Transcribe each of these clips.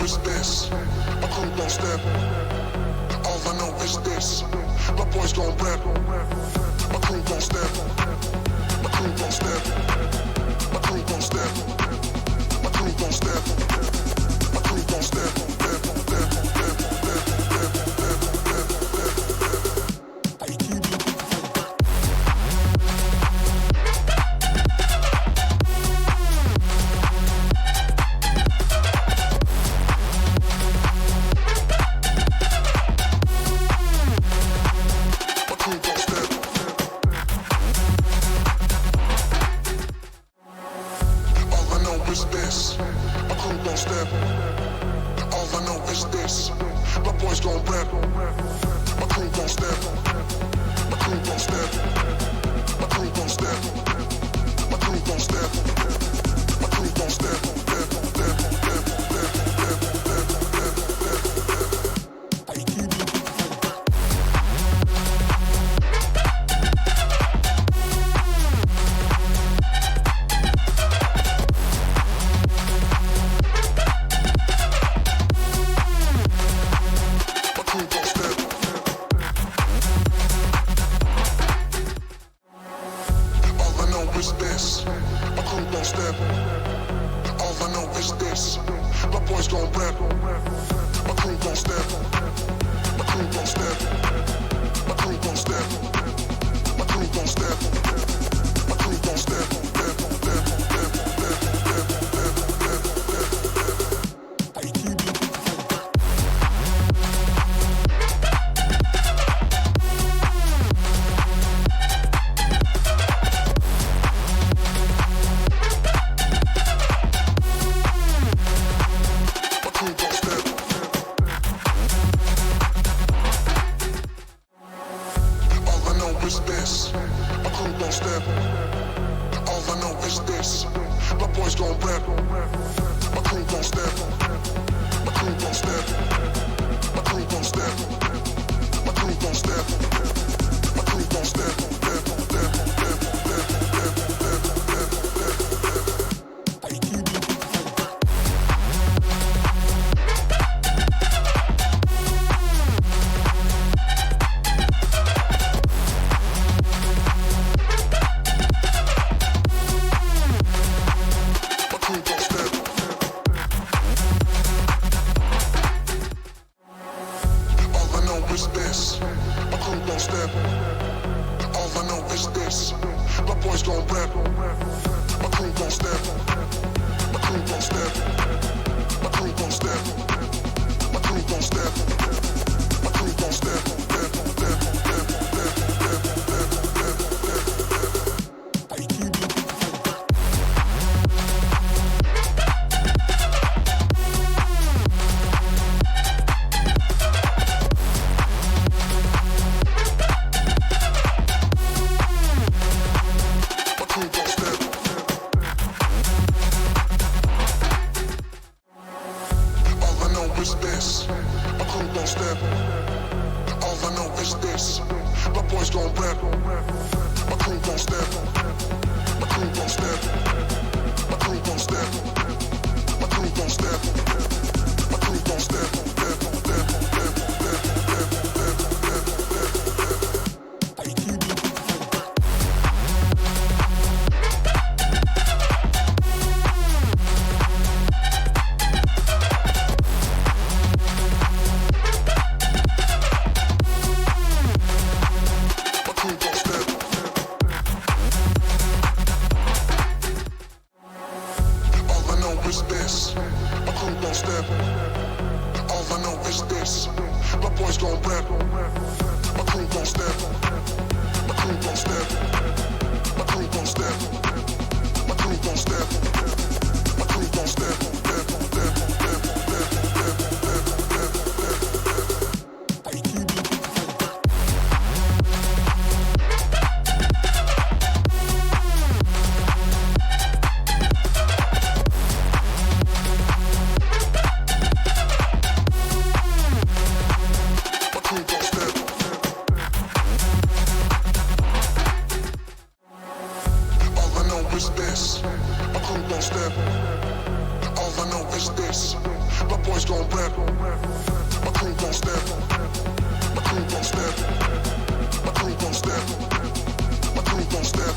is this. My crew gon' step. All I know is this. My boys gon' rap. My crew gon' step. My crew gon' step. My crew gon' step. My crew gon' step. My crew gon' step. Step, step, step, step, step, step, step, step. I keep it. Is this? My crew gon' step. All I know is this. My boys gon' rap. My crew gon' step. My crew gon' step. My crew gon' step. My crew gon' step. My crew gon' step. Step, step, step, step, step, step, step, step, step. I keep it. Is this? My crew gon' step. All I know is this. My boys gon' rap. My crew gon' step. My crew gon' step. My crew gon' step. My crew gon' step. My crew gon' step. Step, step, step, step, step, step, step, step, step. I keep it. Is this? My crew gon' step. All I know is this. My boys gon' rap. My crew gon' step. My crew gon' step. My crew gon' step. My crew gon' step. My crew gon' step. Step, step, step, step, step, step, step, step, step. I keep it. Is this? My crew gon' step. All I know is this. My boys gon' rap. My crew gon' step. My crew gon' step. My crew gon' step. My crew gon' step. My crew gon' step. Step, step, step, step, step, step, step, step, step. I keep it. Is this? My crew gon' step. All I know is this. My boys gon' rap. My crew gon' step. My crew gon' step. My crew gon' step. My crew gon' step. My crew gon' step. Step, step, step, step, step, step, step, step, step. I keep it. Is this? My crew gon' step. All I know is this. My boys gon' rap. My crew gon' step. My crew gon' step. My crew gon' step. My crew gon' step. My crew gon' step. Step, step, step, step, step, step, step, step, step. I keep it. Is this? My crew gon' step. All I know is this. My boys gon' rap. My crew gon' step. My crew gon' step. My crew gon' step. My crew gon' step.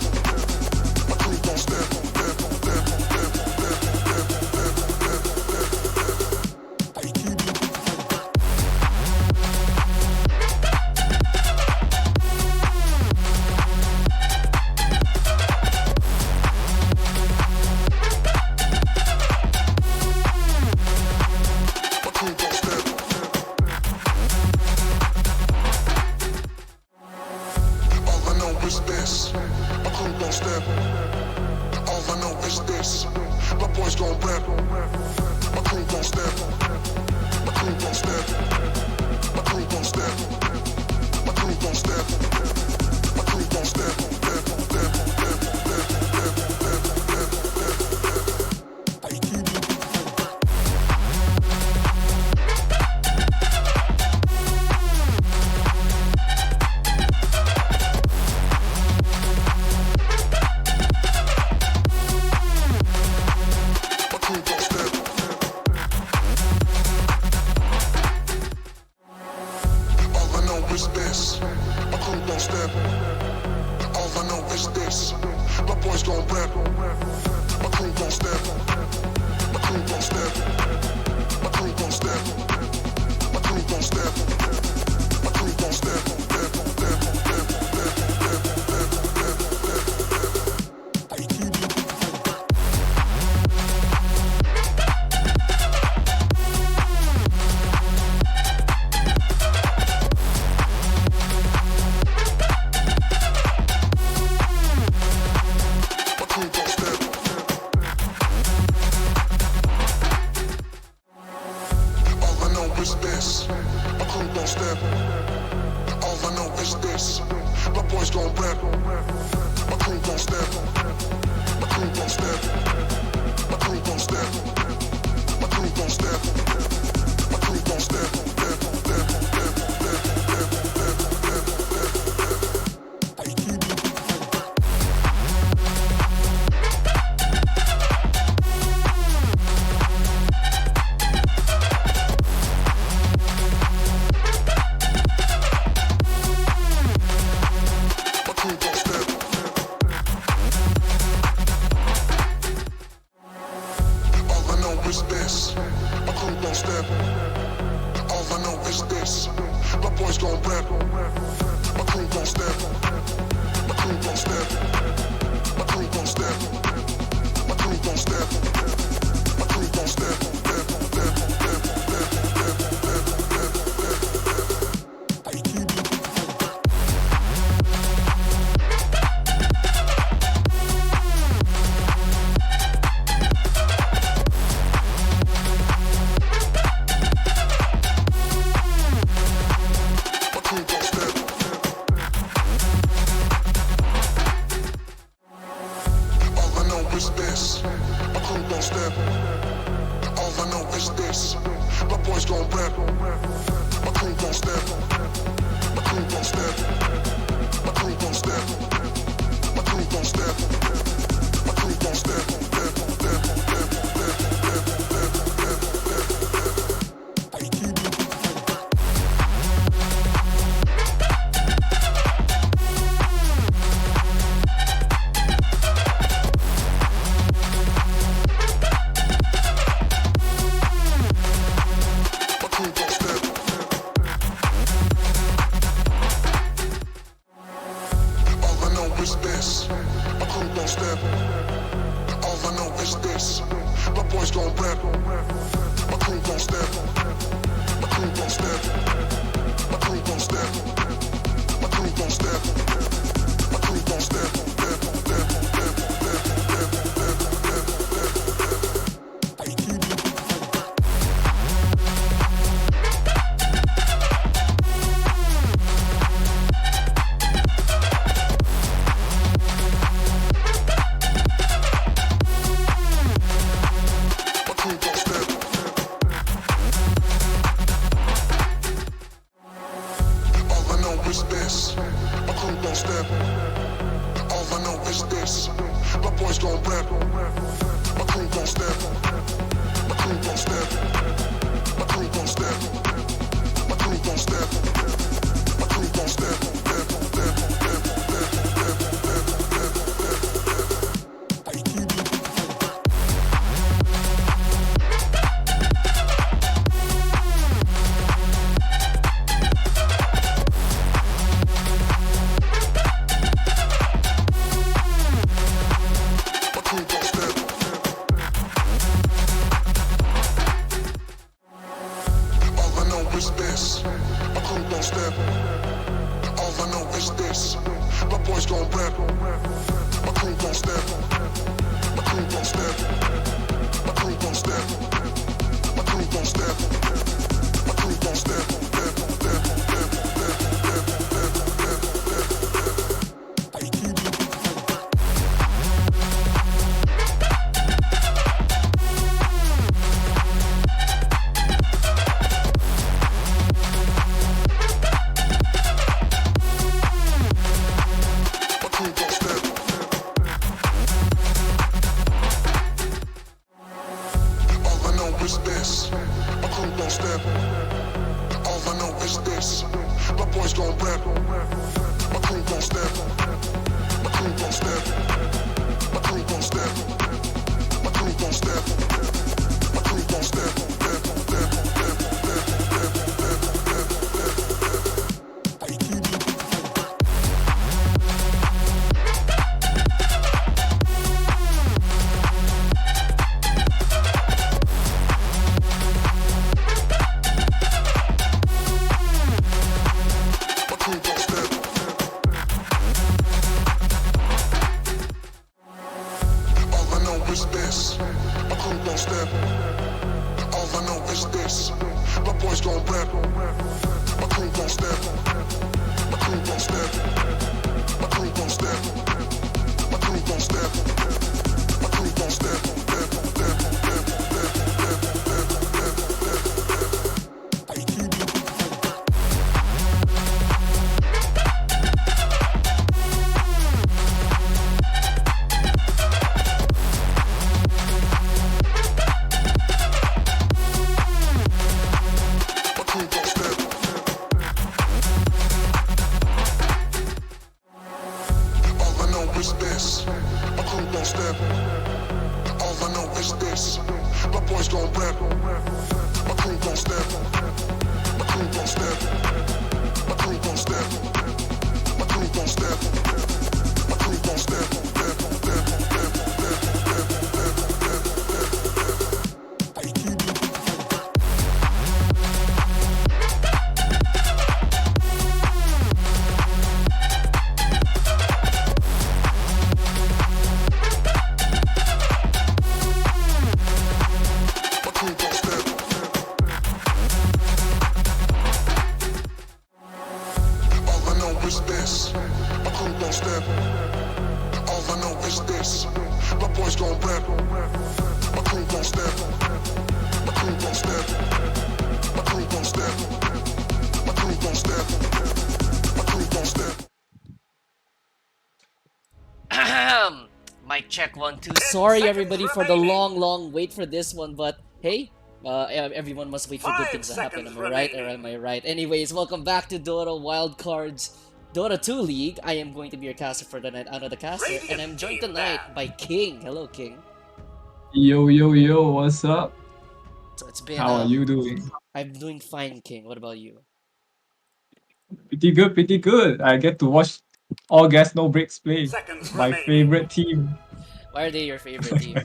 My crew gon' step. Step, step, step, step, step, step, step, step, this. My crew gon' step. All I know is this. My boys gon' rap. My crew gon' step. My crew gon' step. My crew gon' step. My crew gon' step. My crew gon' step. Step, step, step, step, step, step, step, step, is this. My crew gon' step. All I know is this. My boys gon' rap. My crew gon' step. My crew gon' step. My crew gon' step. My crew gon' step. My crew gon' step. Step, step, step, step, step, step, step, step, step. Is this. My crew gon' step. All I know is this. My boys gon' rap. My crew gon' step. My crew gon' step. My crew gon' step. My crew gon' step. My crew gon' step. Step, step, step, step, step, step, step, step, step. Is this. My crew gon' step. All I know is this. My boys gon' rap. My crew gon' step. My crew gon' step. My crew gon' step. My crew gon' step. My crew gon' step. Step, step, step, step, step, step, step, step, step. Is this. My crew gon' step. All I know is this. My boys gon' rap. My crew gon' step. My crew gon' step. My crew gon' step. My crew gon' step. My crew gon' step. Step, step, step, step, step, step, step, step, step. Is this. My crew gon' step. All I know is this. My boys gon' rap. My crew gon' step. My crew gon' step. My crew gon' step. My crew gon' step. My crew gon' step. Step, step, step, step, step, step, step, step, step. Is this. My crew gon' step. All I know is this. step. All I know is this. My boys gon' rap. My crew gon' step. My crew gon' step. My crew gon' step. My crew gon' step. My crew gon' step. Step, step, step, step, step, step, step, step, step. I keep my crew gon' step. All I know is this. My crew gon' step. All I know is this. My boys gon' rap. My crew gon' step. My crew gon' step. My crew gon' step. My crew gon' step. My crew gon' step. Step, step, step, step, step, step, step, step, step. I keep my crew gon' step. All I know is this. My crew gon' step. All I know is this. My boys gon' rap. My crew gon' step. My crew gon' step. My crew gon' step. My crew gon' step. My crew gon' step. Step, step, step, step, step, step, step, step, step. I keep my crew gon' step. All I know is this. My crew gon' step. All I know is this. My boys gon' rap. My crew gon' step. My crew gon' step. My crew gon' step. My crew gon' step. My crew gon' step. Step, step, step, step, step, step, step, step, step. I keep my crew gon' step. All I know is this. My crew gon' step. All I know is this. My boys gon' rap. My crew gon' step. My crew gon' step. My crew gon' step. My crew gon' step. My crew gon' step. Ahem. Mic check 1 2. Sorry everybody for the long wait for this one, but hey, everyone must wait for good things to happen. Am I right or am I right? Anyways, welcome back to Dota Wildcards Dota 2 League. I am going to be your caster for the night, Ana the caster, and I'm joined tonight by King. Hello, King. Yo, yo, yo, what's up? So it's been How are you doing? I'm doing fine, King. What about you? Pretty good, pretty good. I get to watch all gas no breaks play. My favorite team. Why are they your favorite team?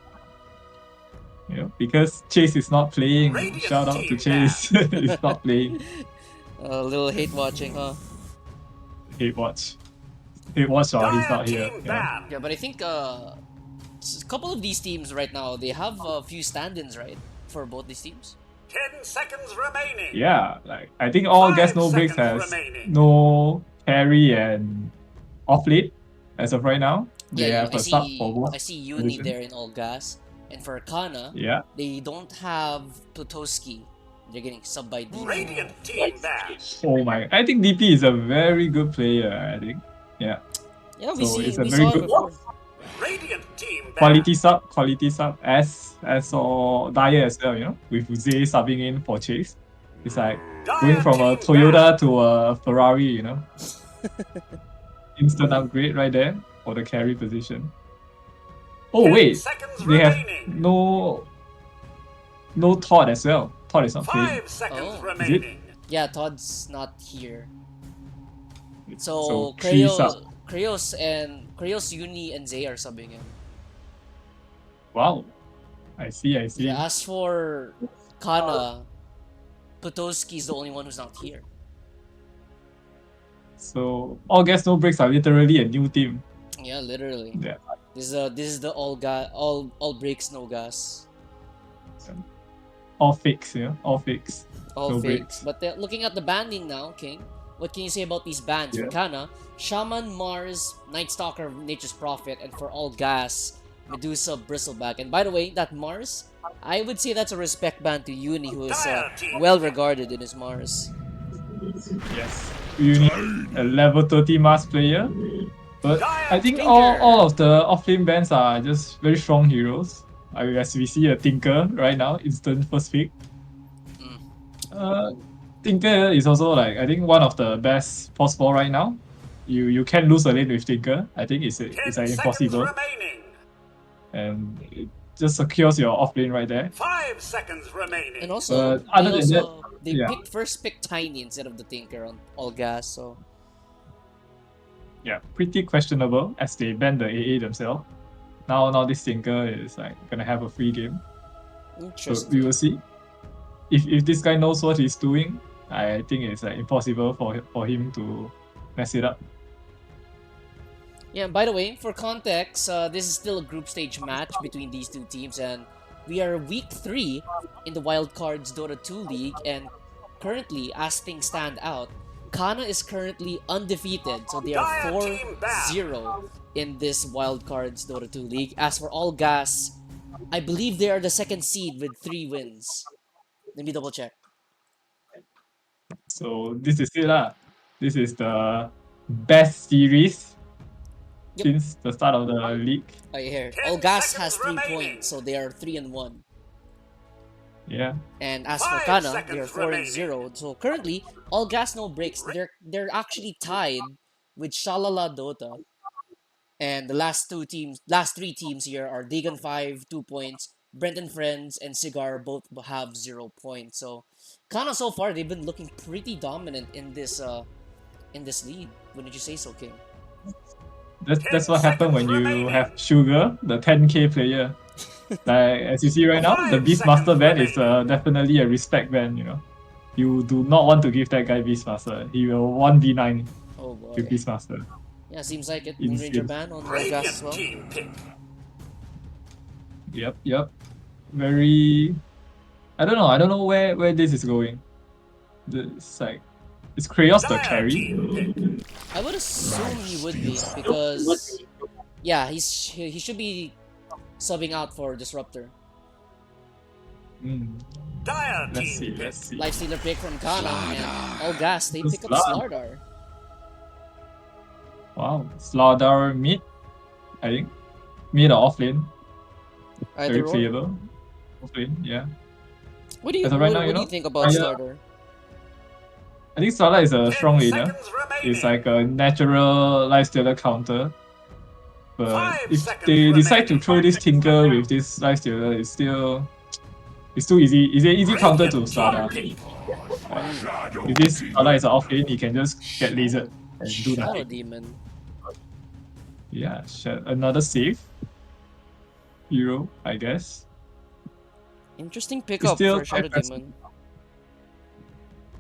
Because Chase is not playing. Shout out to Chase. He's not playing. A little hate watching, huh? Hate watch. Hate watch or he's not here. Yeah, but I think a couple of these teams right now, they have a few stand-ins, right? For both these teams. 10 seconds remaining. Yeah, like I think all gas no breaks has no carry and off late as of right now. They Yeah, have a sub for both. I see Uni positions. there in all gas. And for Kana, Yeah. they don't have Plutoski. They're getting sub by DP. Radiant team back. Oh my! I think DP is a very good player. I think. Yeah. Yeah, So it's a we very saw it good before. Radiant team back. quality sub as or Dyer as well. With Zay subbing in for Chase. It's like going from a Toyota to a Ferrari. Instant upgrade right there for the carry position. Oh 10 wait, seconds they have remaining. no Todd as well. Todd is not playing. 5 seconds Oh. remaining. Yeah, Todd's not here. So, So three sub. Kreos, Uni, and Zay are subbing in. Wow. I see. Yeah, as for Kana, Plutoski's the only one who's not here. So all gas no breaks are literally a new team. Yeah, literally. Yeah. This is the all breaks no gas. All fakes, all fakes. All No fakes. breaks. But looking at the banding now, King, what can you say about these bans? For Yeah. Kana, Shaman, Mars, Night Stalker, Nature's Prophet, and for all gas, Medusa, Bristleback. And by the way, that Mars, I would say that's a respect ban to Uni, who is well regarded in his Mars. Yes. You need a level 30 Mars player. But I think Tinker. all of the offlane bands are just very strong heroes. As we see a Tinker right now, instant first pick. Tinker is also like I think one of the best possible right now. You can lose a lane with Tinker. I think it's 10 like seconds impossible, remaining. and it just secures your offlane right there. 5 seconds remaining. And also, Other than that, they yeah. first picked Tiny instead of the Tinker on all gas, so Yeah, pretty questionable as they banned the AA themselves. Now this Tinker is like gonna have a free game. So interesting. we will see. If this guy knows what he's doing, I think it's like impossible for him to mess it up. Yeah, by the way, for context, this is still a group stage match between these two teams, and we are week 3 in the Wildcards Dota 2 League, and currently, as things stand out, Kana is currently undefeated, so they are 4-0 in this Wildcards Dota 2 League. As for all gas, I believe they are the second seed with 3 wins. Let me double check. So this is it lah. This is the best series Yep. since the start of the league. I hear. 10 All gas seconds has 3 remaining. points, so they are 3-1. Yeah. And as for 5 Kana, seconds they're 4-0. So currently, all gas no breaks. They're actually tied with Shalala Dota. And the last 3 teams here are Degan 5, 2 points. Brenton Friends and Cigar both have 0 points. So Kana so far they've been looking pretty dominant in this lead. Wouldn't you say so, King? That's what happened when you have Sugar, the 10k player. Like as you see right now, the 5 Beastmaster seconds ban is remaining. definitely a respect ban. You do not want to give that guy Beastmaster. He will 1v9 Oh boy. with Beastmaster. Yeah, seems like it. Insane. Ranger ban on all gas as Radiant well. team pick. Yep. Very. I don't know where this is going. Is Kraos the Dire carry? team pick. I would assume he would be because yeah, he should be subbing out for Disruptor. Dire Let's team see. pick. Let's see. Lifestealer pick from Kana and all gas they pick up Slard. Slardar. Wow, Slardar mid. I think mid or off lane. Either Very or. playable. Off lane, yeah. What do you As of right now, what you do you know, think about I, Slardar? I think Slardar is a 10 strong laner. seconds remaining. It's like a natural lifestealer counter. But 5 if seconds they decide to remaining. throw this Tinker with this lifestealer, it's too easy. It's an easy counter to Radiant Slardar. team pick. If this Slardar is off lane, he can just get lasered and do Shadow nothing. Demon. Yeah, another save hero, I guess. Interesting pickup still for Shadow quite Demon.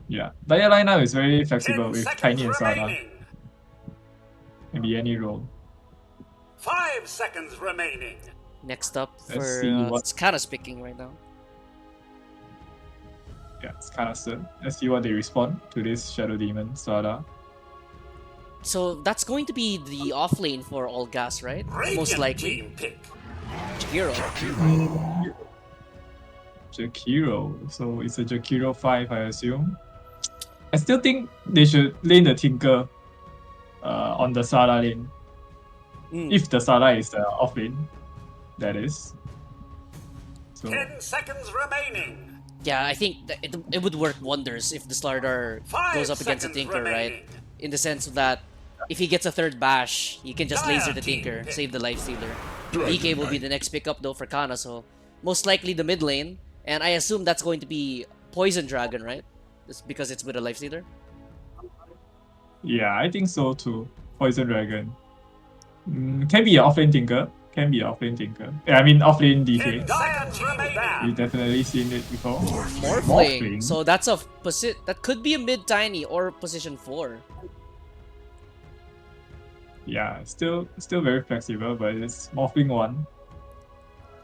Yeah, Dire line now is very 10 flexible with seconds Tiny and Slardar. remaining. Can be any role. 5 seconds remaining. Next up Let's for see what- it's Kana's picking right now. Yeah, it's kind of still. Let's see what they respond to this Shadow Demon Slardar. So that's going to be the off lane for all gas, right? Radiant Most likely. team pick. Jakiro. Jakiro. So it's a Jakiro 5, I assume. I still think they should lane the Tinker on the Slardar lane. If the Slardar is the off lane, that is. So 10 seconds remaining. Yeah, I think that it would work wonders if the Slardar 5 goes up against a seconds Tinker, right? remaining. In the sense that if he gets a third bash, he can just laser the Tinker, Team. save the Lifestealer. DK will be the next pickup though for Kana, so most likely the mid lane, and I assume that's going to be Poison Dragon, right? Just because it's with a Lifestealer. yeah, I think so too. Poison Dragon. Can be an offlane Tinker. Can be an offlane Tinker. Yeah, I mean offlane 10 DK. seconds remaining. We've definitely seen it before. Morphling. So that's that could be a mid tiny or position 4. yeah, still very flexible, but it's Morphling 1.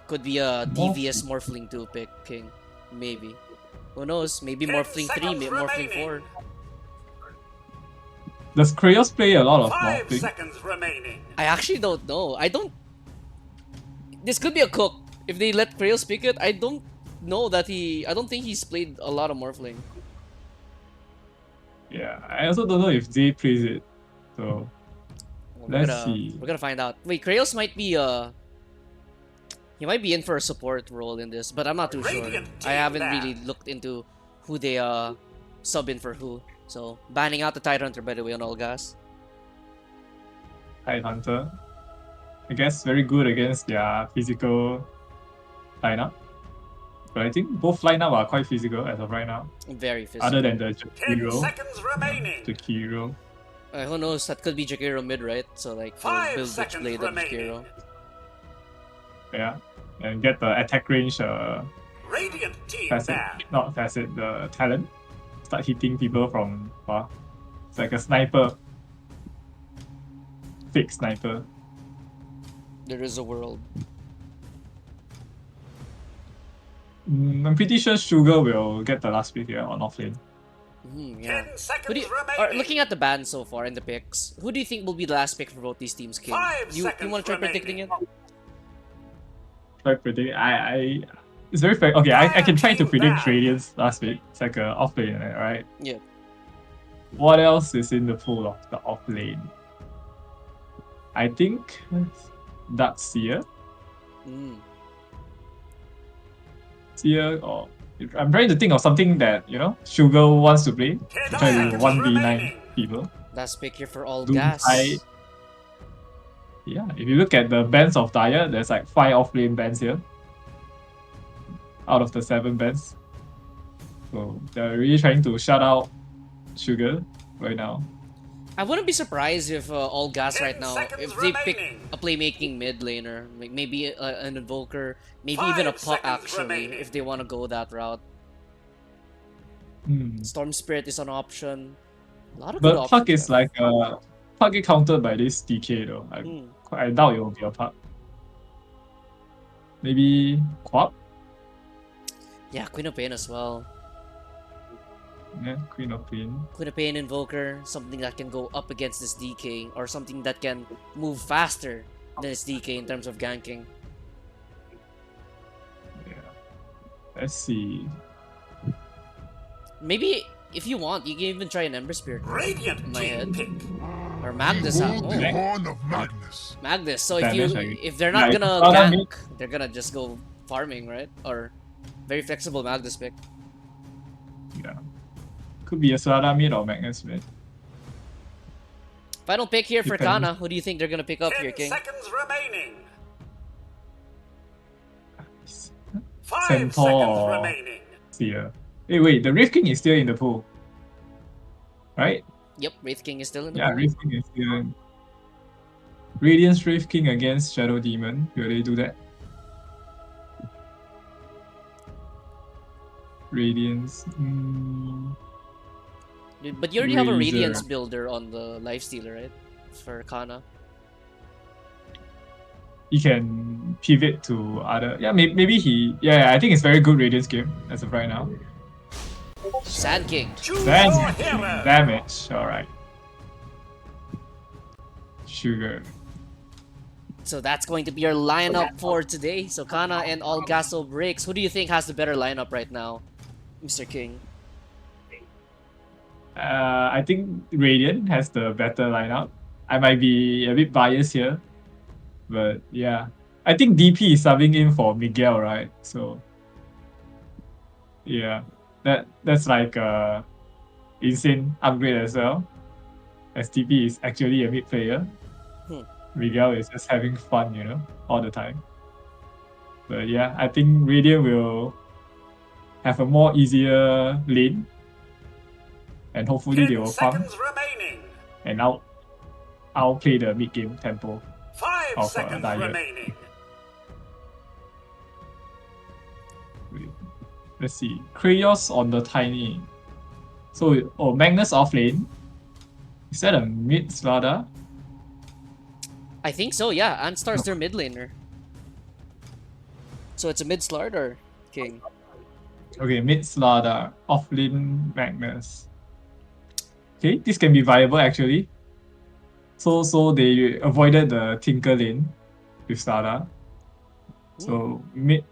Could be a devious Morphling. Morphling 2 pick, King. Maybe. Who knows? Maybe 10 Morphling 3, seconds Morphling remaining. 4. Does Kratos play a lot of 5 Morphling? seconds remaining. I actually don't know. I don't. This could be a cook. If they let Kratos pick it, I don't know that he. I don't think he's played a lot of Morphling. Yeah, I also don't know if Zay plays it. So Well, let's see. we're gonna find out. Wait, Kratos might be he might be in for a support role in this, but I'm not too sure. Radiant I team haven't back. really looked into who they sub in for who. So banning out the Tidehunter, by the way, on all gas. Tidehunter. I guess very good against their physical lineup. But I think both lineup are quite physical as of right now. Very physical. Other than the 10 Jakiro. seconds remaining. Jakiro. Who knows? That could be Jakiro mid, right? So like, we'll 5 build seconds Witchblade on remaining. Jakiro. Yeah. And get the attack range Radiant team facet. back. Not facet, the talent. Start hitting people from far. It's like a sniper. Fake sniper. There is a world. I'm pretty sure Sugar will get the last pick here on offlane. Yeah. 10 Who seconds do you, remaining. looking at the bans so far and the picks, who do you think will be the last pick for both these teams, King? 5 You seconds want to try remaining. predicting it? Try predict. It's very fair. Okay, I can try to Team predict back. Radiance last pick. It's like a offlane, right? Yeah. What else is in the pool of the offlane? I think Dark Seer. Mm. Seer or I'm trying to think of something that Sugar wants to play. 10 To try to seconds 1v9 remaining. people. Last pick here for all Doom gas. Tide. Yeah, if you look at the bands of Daya, there's like 5 offlane bands here. Out of the 7 bands. So they're really trying to shut out Sugar right now. I wouldn't be surprised if all gas 10 right now, seconds if they pick remaining. a playmaking mid laner, like maybe an invoker, maybe 5 even a puck seconds actually, remaining. if they want to go that route. Storm Spirit is an option. A lot of good But options. Puck is like Puck get countered by this DK though. I doubt it will be a Puck. Maybe Quap? Yeah, Queen of Pain as well. Yeah, Queen of Pain. Queen of Pain Invoker, something that can go up against this DK, or something that can move faster than this DK in terms of ganking. Yeah. Let's see. Maybe if you want, you can even try an Ember Spirit in Radiant my team head. pick. Or Magnus. Behold the Oh, horn of Magnus. Magnus. So Damage, if they're not yeah, gonna it's not that gank, they're gonna just go farming, right? Or very flexible Magnus pick. Yeah. Could be a Slara mid or Magnus mid. Final pick here for Depends. Kana. Who do you think they're gonna pick up 10 here, King? seconds remaining. 5 Centaur seconds or remaining. Seer. Hey, wait, the Rift King is still in the pool. Right? Yep, Wraith King is still in the Yeah, pool. Rift King is still in. Radiance Rift King against Shadow Demon. Will they do that? Radiance. But you already have a Razor. Radiance builder on the Lifestealer, right? For Kana. He can pivot to other. Yeah, maybe he. Yeah, I think it's very good Radiance game as of right now. Sand King. Choose Then your hero. damage. Alright. Sugar. So that's going to be our lineup for today. So Kana and all Gaso breaks. Who do you think has the better lineup right now, Mr. King? I think Radiant has the better lineup. I might be a bit biased here, but yeah, I think DP is subbing in for Miguel, right? So yeah, that's like a insane upgrade as well. As DP is actually a mid player, Miguel is just having fun, all the time. But yeah, I think Radiant will have a more easier lane. And hopefully 10 they will farm, seconds remaining. and I'll play the mid game tempo 5 of seconds Daya. remaining. Wait, let's see. Kratos on the Tiny. So Magnus off lane. Is that a mid Slada? I think so, yeah. Anstar's their mid laner. So it's a mid Slardar, King. Okay, mid Slardar, offlane Magnus. Okay, this can be viable actually. So they avoided the Tinker lane with Slardar. So mid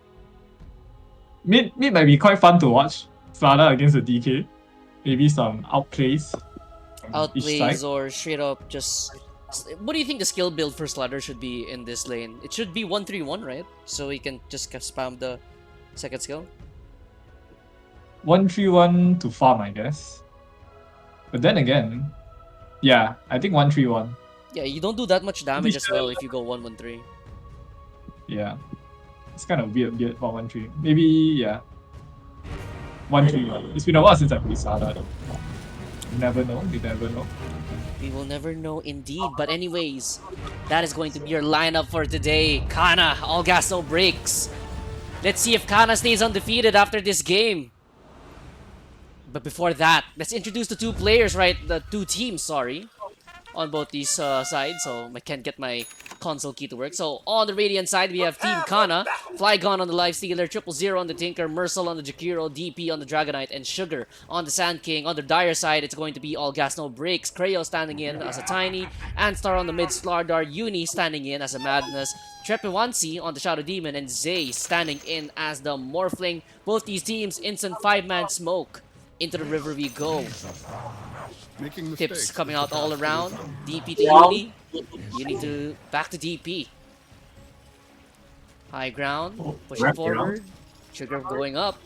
might be quite fun to watch. Slardar against the DK. Maybe some outplays from each side. Outplays or straight up just... What do you think the skill build for Slardar should be in this lane? It should be 1-3-1, right? So he can just spam the second skill. 1-3-1 to farm, I guess. But then again, yeah, I think 1-3-1. Yeah, you don't do that much damage as well if you go 1-1-3. Yeah. It's kind of weird for 1-3. Maybe, yeah. 1-3-1. It's been a while since I played Sada though. You never know, you never know. We will never know indeed. But anyways, that is going to be your lineup for today. Kana, all gas, no brakes. Let's see if Kana stays undefeated after this game. But before that, let's introduce the two players, right? The two teams, sorry. On both these sides, so I can't get my console key to work. So on the Radiant side, we have Team Kana, Flygon on the Lifestealer, 000 on the Tinker, Mercel on the Jakiro, DP on the Dragonite, and Sugar on the Sand King. On the Dire side, it's going to be all gas, no brakes. Creo standing in as a Tiny, Anstar on the mid Slardar, Uni standing in as a Madness, Trepiwansi on the Shadow Demon, and Zay standing in as the Morphling. Both these teams, instant 5-man smoke. Into the river we go. Tips coming out all around. DP to Uni. Uni to back to DP. High ground. Pushing forward. Sugar going up.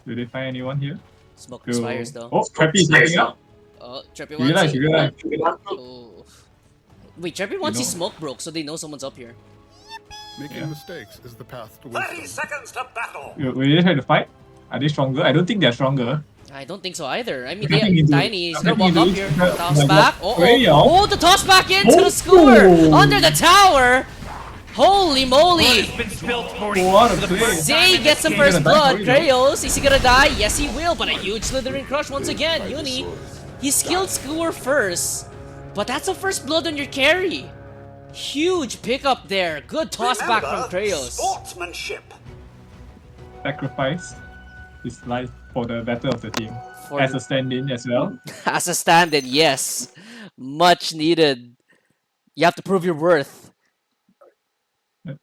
Did they find anyone here? Smoke expires though. Oh, Treppy is coming up. Oh, You realize, you Trepiwansi. realize. Oh. Wait, Trepiwansi smoke broke, so they know someone's up here. Making mistakes is the path to wisdom. 30 seconds to battle. Will they try to fight? Are they stronger? I don't think they're stronger. I don't think so either. I mean, Nothing into Tiny it. is gonna Nothing walk up into here. it. Toss Oh my back. God. Oh, Hey, oh, the toss back into the Oh. skewer under the tower. Holy moly! What a play. Zay gets some first blood. Kreos, is he gonna die? Yes, he will. But a huge slithering crush once again. Uni, he skilled skewer first, but that's a first blood on your carry. Huge pickup there. Good toss back from Kreos. Sportsmanship. Sacrifice his life for the better of the team. For As a stand-in as well. As a stand-in, yes. Much needed. You have to prove your worth. You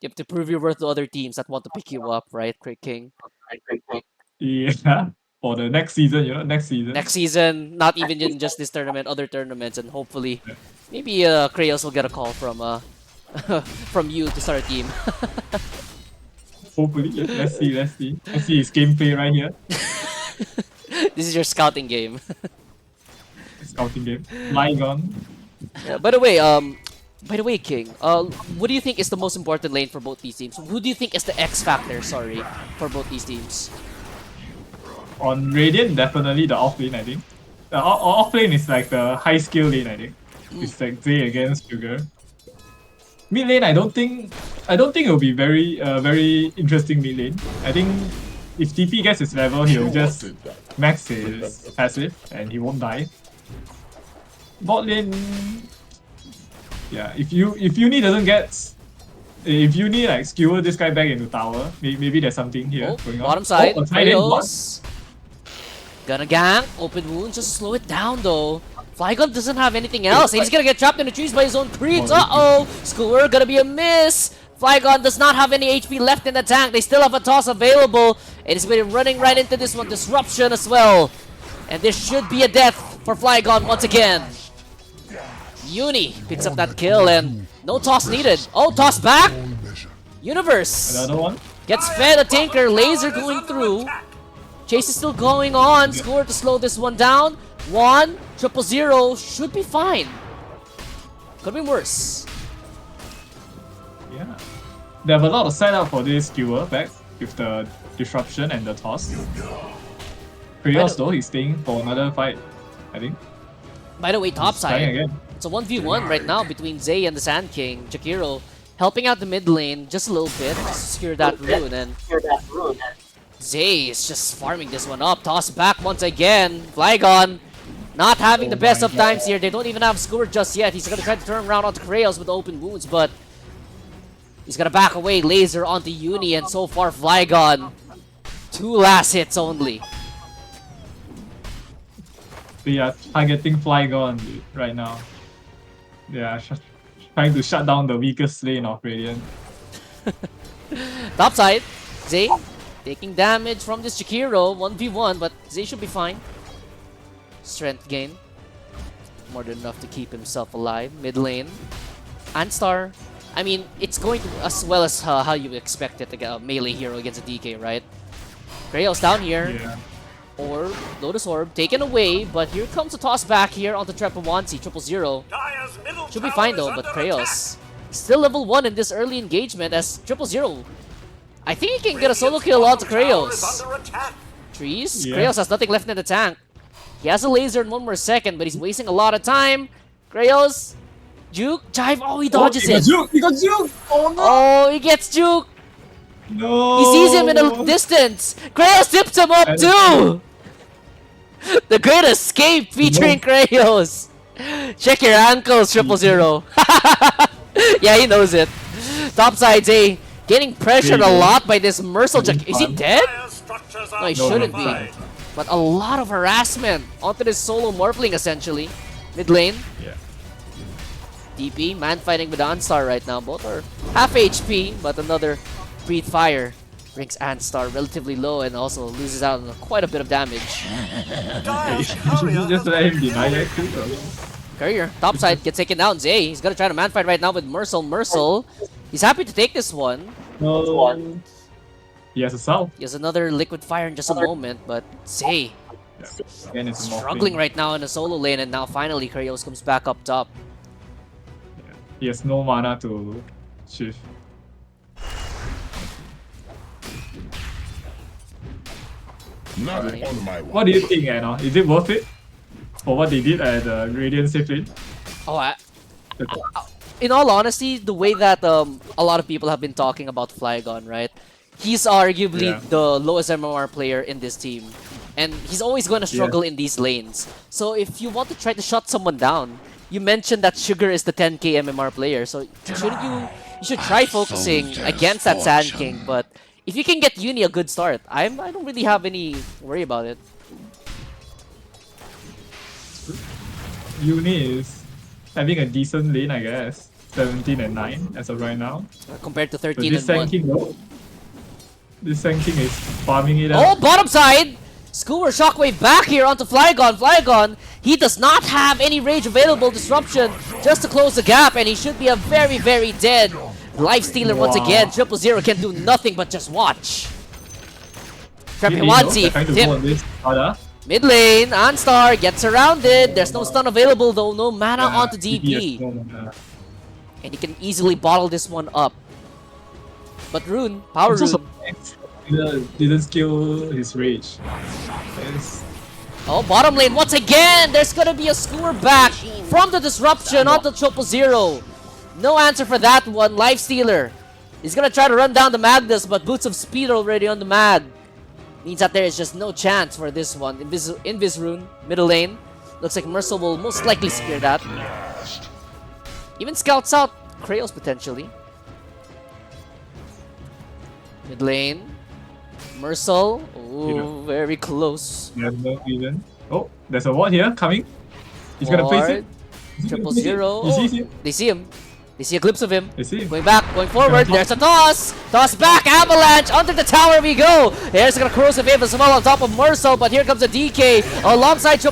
have to prove your worth to other teams that want to pick you up, right, King? Yeah. For the next season, next season. Next season, not even in just this tournament, other tournaments, and hopefully, maybe Kreos will get a call from from you to start a team. Hopefully, yes. Let's see. Let's see his gameplay right here. This is your scouting game. Scouting game. Flygon. Yeah, by the way, King, what do you think is the most important lane for both these teams? Who do you think is the X factor, sorry, for both these teams? On Radiant, definitely the off lane, I think. The off lane is like the high skill lane, I think. It's like Zay against Sugar. Mid lane, I don't think it'll be very interesting mid lane. I think if TP gets his level, he'll just max his passive and he won't die. Bot lane, yeah. If Uni doesn't get, if Uni like skewer this guy back into tower, maybe there's something here going on. Bottom side, a tight end bot. Kreos. Gonna gank, open wound, just slow it down though. Flygon doesn't have anything else. He's gonna get trapped in the trees by his own creeps. Uh-oh! Skewer gonna be a miss. Flygon does not have any HP left in the tank. They still have a toss available. And he's been running right into this one. Disruption as well. And this should be a death for Flygon once again. Uni picks up that kill and no toss needed. Oh, toss back! Universe! Another one. Gets fed a Tinker. Laser going through. Chase is still going on. Score to slow this one down. 1-0-0 should be fine. Could be worse. Yeah. They have a lot of setup for this skewer back with the disruption and the toss. Kreos though, he's staying for another fight, I think. By the way, top He's trying side. again. It's a 1v1 right now between Zay and the Sand King. Jakiro helping out the mid lane just a little bit to secure that rune. And Zay is just farming this one up. Toss back once again. Flygon Not having Oh the best my of times here. They don't even have Skewer just yet. He's gonna try to turn around onto Kraos with open wounds, but he's gonna back away. Laser onto Uni, and so far Flygon. 2 last hits only. They are targeting Flygon right now. They are trying to shut down the weakest lane of Radiant. Top side, Zay taking damage from this Jakiro. 1v1, but Zay should be fine. Strength gain. More than enough to keep himself alive. Mid lane. Anstar. I mean, it's going to as well as how you expect it to get a melee hero against a DK, right? Kraos down here. Yeah. Orb, Lotus Orb, taken away, but here comes a toss back here onto Trepawansi, 000. Dire's middle Should be tower fine is though, but under Kraos still level 1 in this early engagement as 000. I think he can get a solo kill onto Kraos. Trees, Yeah. Kraos has nothing left in the tank. He has a laser in 1 more second, but he's wasting a lot of time. Kraos, juke, jive, oh he dodges he got it. juke! He got juke! Oh no! Oh, he gets juke. No! He sees him in the distance. Kraos tips him up And- too. The Great Escape featuring Kraos. Check your ankles, 000. Yeah, he knows it. Topside Zay getting pressured a lot by this Mercil. Is he dead? No, he shouldn't be. But a lot of harassment onto this solo Morphling essentially. Mid lane. Yeah. DP, man fighting with Anstar right now. Both are half HP, but another Breathe Fire brings Anstar relatively low and also loses out on quite a bit of damage. Just let him deny that too. Courier, topside, gets taken down. Zay, he's gonna try to man fight right now with Mercil. He's happy to take this one. No. He has a South. He has another Liquid Fire in just a moment, but Zay Again, it's a struggling Morphling. right now in the solo lane, and now finally Kraos comes back up top. He has no mana to shift. Not on my watch. What do you think, Anna? Is it worth it? For what they did at the Radiant safe lane? Oh, in all honesty, the way that a lot of people have been talking about Flygon, right? He's arguably Yeah. the lowest MMR player in this team. And he's always going to struggle in these lanes. So if you want to try to shut someone down, you mentioned that Sugar is the 10k MMR player. So shouldn't you should try focusing against that Sand King. But if you can get Uni a good start, I don't really have any worry about it. Uni is having a decent lane, I guess. 17 and 9 as of right now. Compared to But 13 this and Sand 1. King though, this Sand King is farming it Oh, out. bottom side! Skewer Shockwave back here onto Flygon. Flygon, he does not have any rage available. Disruption just to close the gap, and he should be a very, very dead Life Stealer once Wow. again. 000 can do nothing but just watch. They're Trepawansi, trying to go on this Ada. mid lane, Anstar gets surrounded. There's no stun available though, no mana onto DP. And he can easily bottle this one up. But Rune, Power I'm so Rune. surprised didn't skill his rage. Yes. Oh, bottom lane once again! There's gonna be a skewer back from the disruption onto 000. No answer for that one. Life Stealer. He's gonna try to run down the Magnus, but Boots of Speed already on the Mag. Means that there is just no chance for this one. Invis Rune, middle lane. Looks like Mercil will most likely spear that. Even scouts out Kraos potentially. Mid lane. Mercil. Oh, very close. There's no reason. Oh, there's a ward here coming. He's gonna place it. He's gonna place it. 000. He sees it. They see him. They see a glimpse of him. They see him. Going back, going forward. There's a toss. Toss back. Avalanche. Under the tower we go. Here's gonna corrosive wave as well on top of Mercil, but here comes a DK alongside 000.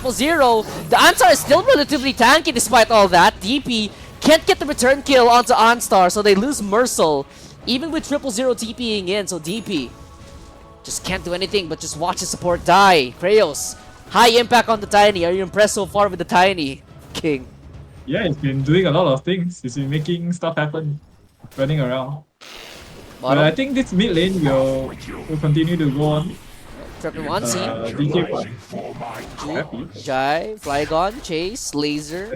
The Anstar is still relatively tanky despite all that. DP can't get the return kill onto Anstar, so they lose Mercil. Even with 000 TPing in, so DP just can't do anything but just watch his support die. Kraos, high impact on the Tiny. Are you impressed so far with the Tiny, King? Yeah, he's been doing a lot of things. He's been making stuff happen, running around. But I think this mid lane will continue to go on. Trepawansi, DK happy. Jai, Flygon, Chase, Laser.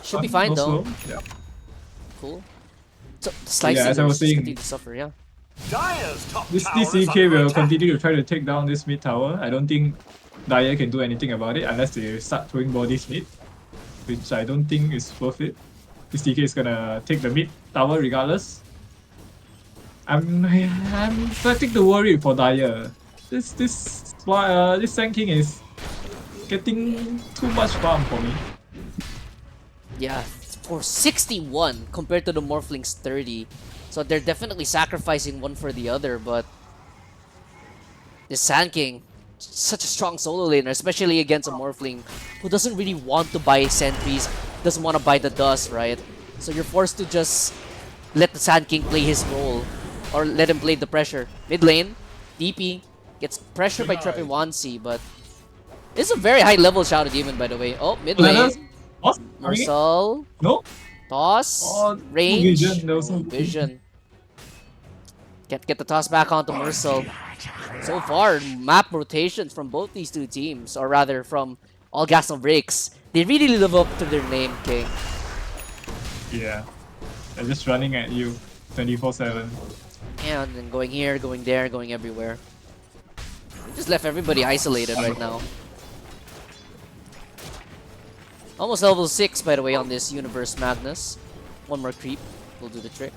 Should be fine though. Also, yeah. Cool. So, Slice Yeah, as I was saying- continue to suffer, yeah. Dire's top This tower is DCK under will attack. continue to try to take down this mid tower. I don't think Dire can do anything about it unless they start throwing bodies mid, which I don't think is worth it. This DK is gonna take the mid tower regardless. I'm starting to worry for Dire. This Sand King is getting too much farm for me. Yeah, for 61 compared to the Morphling's 30. So they're definitely sacrificing one for the other, but this Sand King, such a strong solo laner, especially against a Morphling who doesn't really want to buy sentries, doesn't want to buy the dust, right? So you're forced to just let the Sand King play his role, or let him play the pressure. Mid lane, DP gets pressured by Trepiwansi, but this is a very high level Shadow Demon, by the way. Oh, mid lane, What? Marcel, No? toss, Oh, range, vision, there was no vision. Can't get the toss back onto Marcel. So far, map rotations from both these two teams, or rather from all gas no breaks, they really live up to their name, King. Yeah. They're just running at you 24/7. And then going here, going there, going everywhere. They just left everybody isolated right now. Almost level 6, by the way, on this Universe Madness. One more creep will do the trick.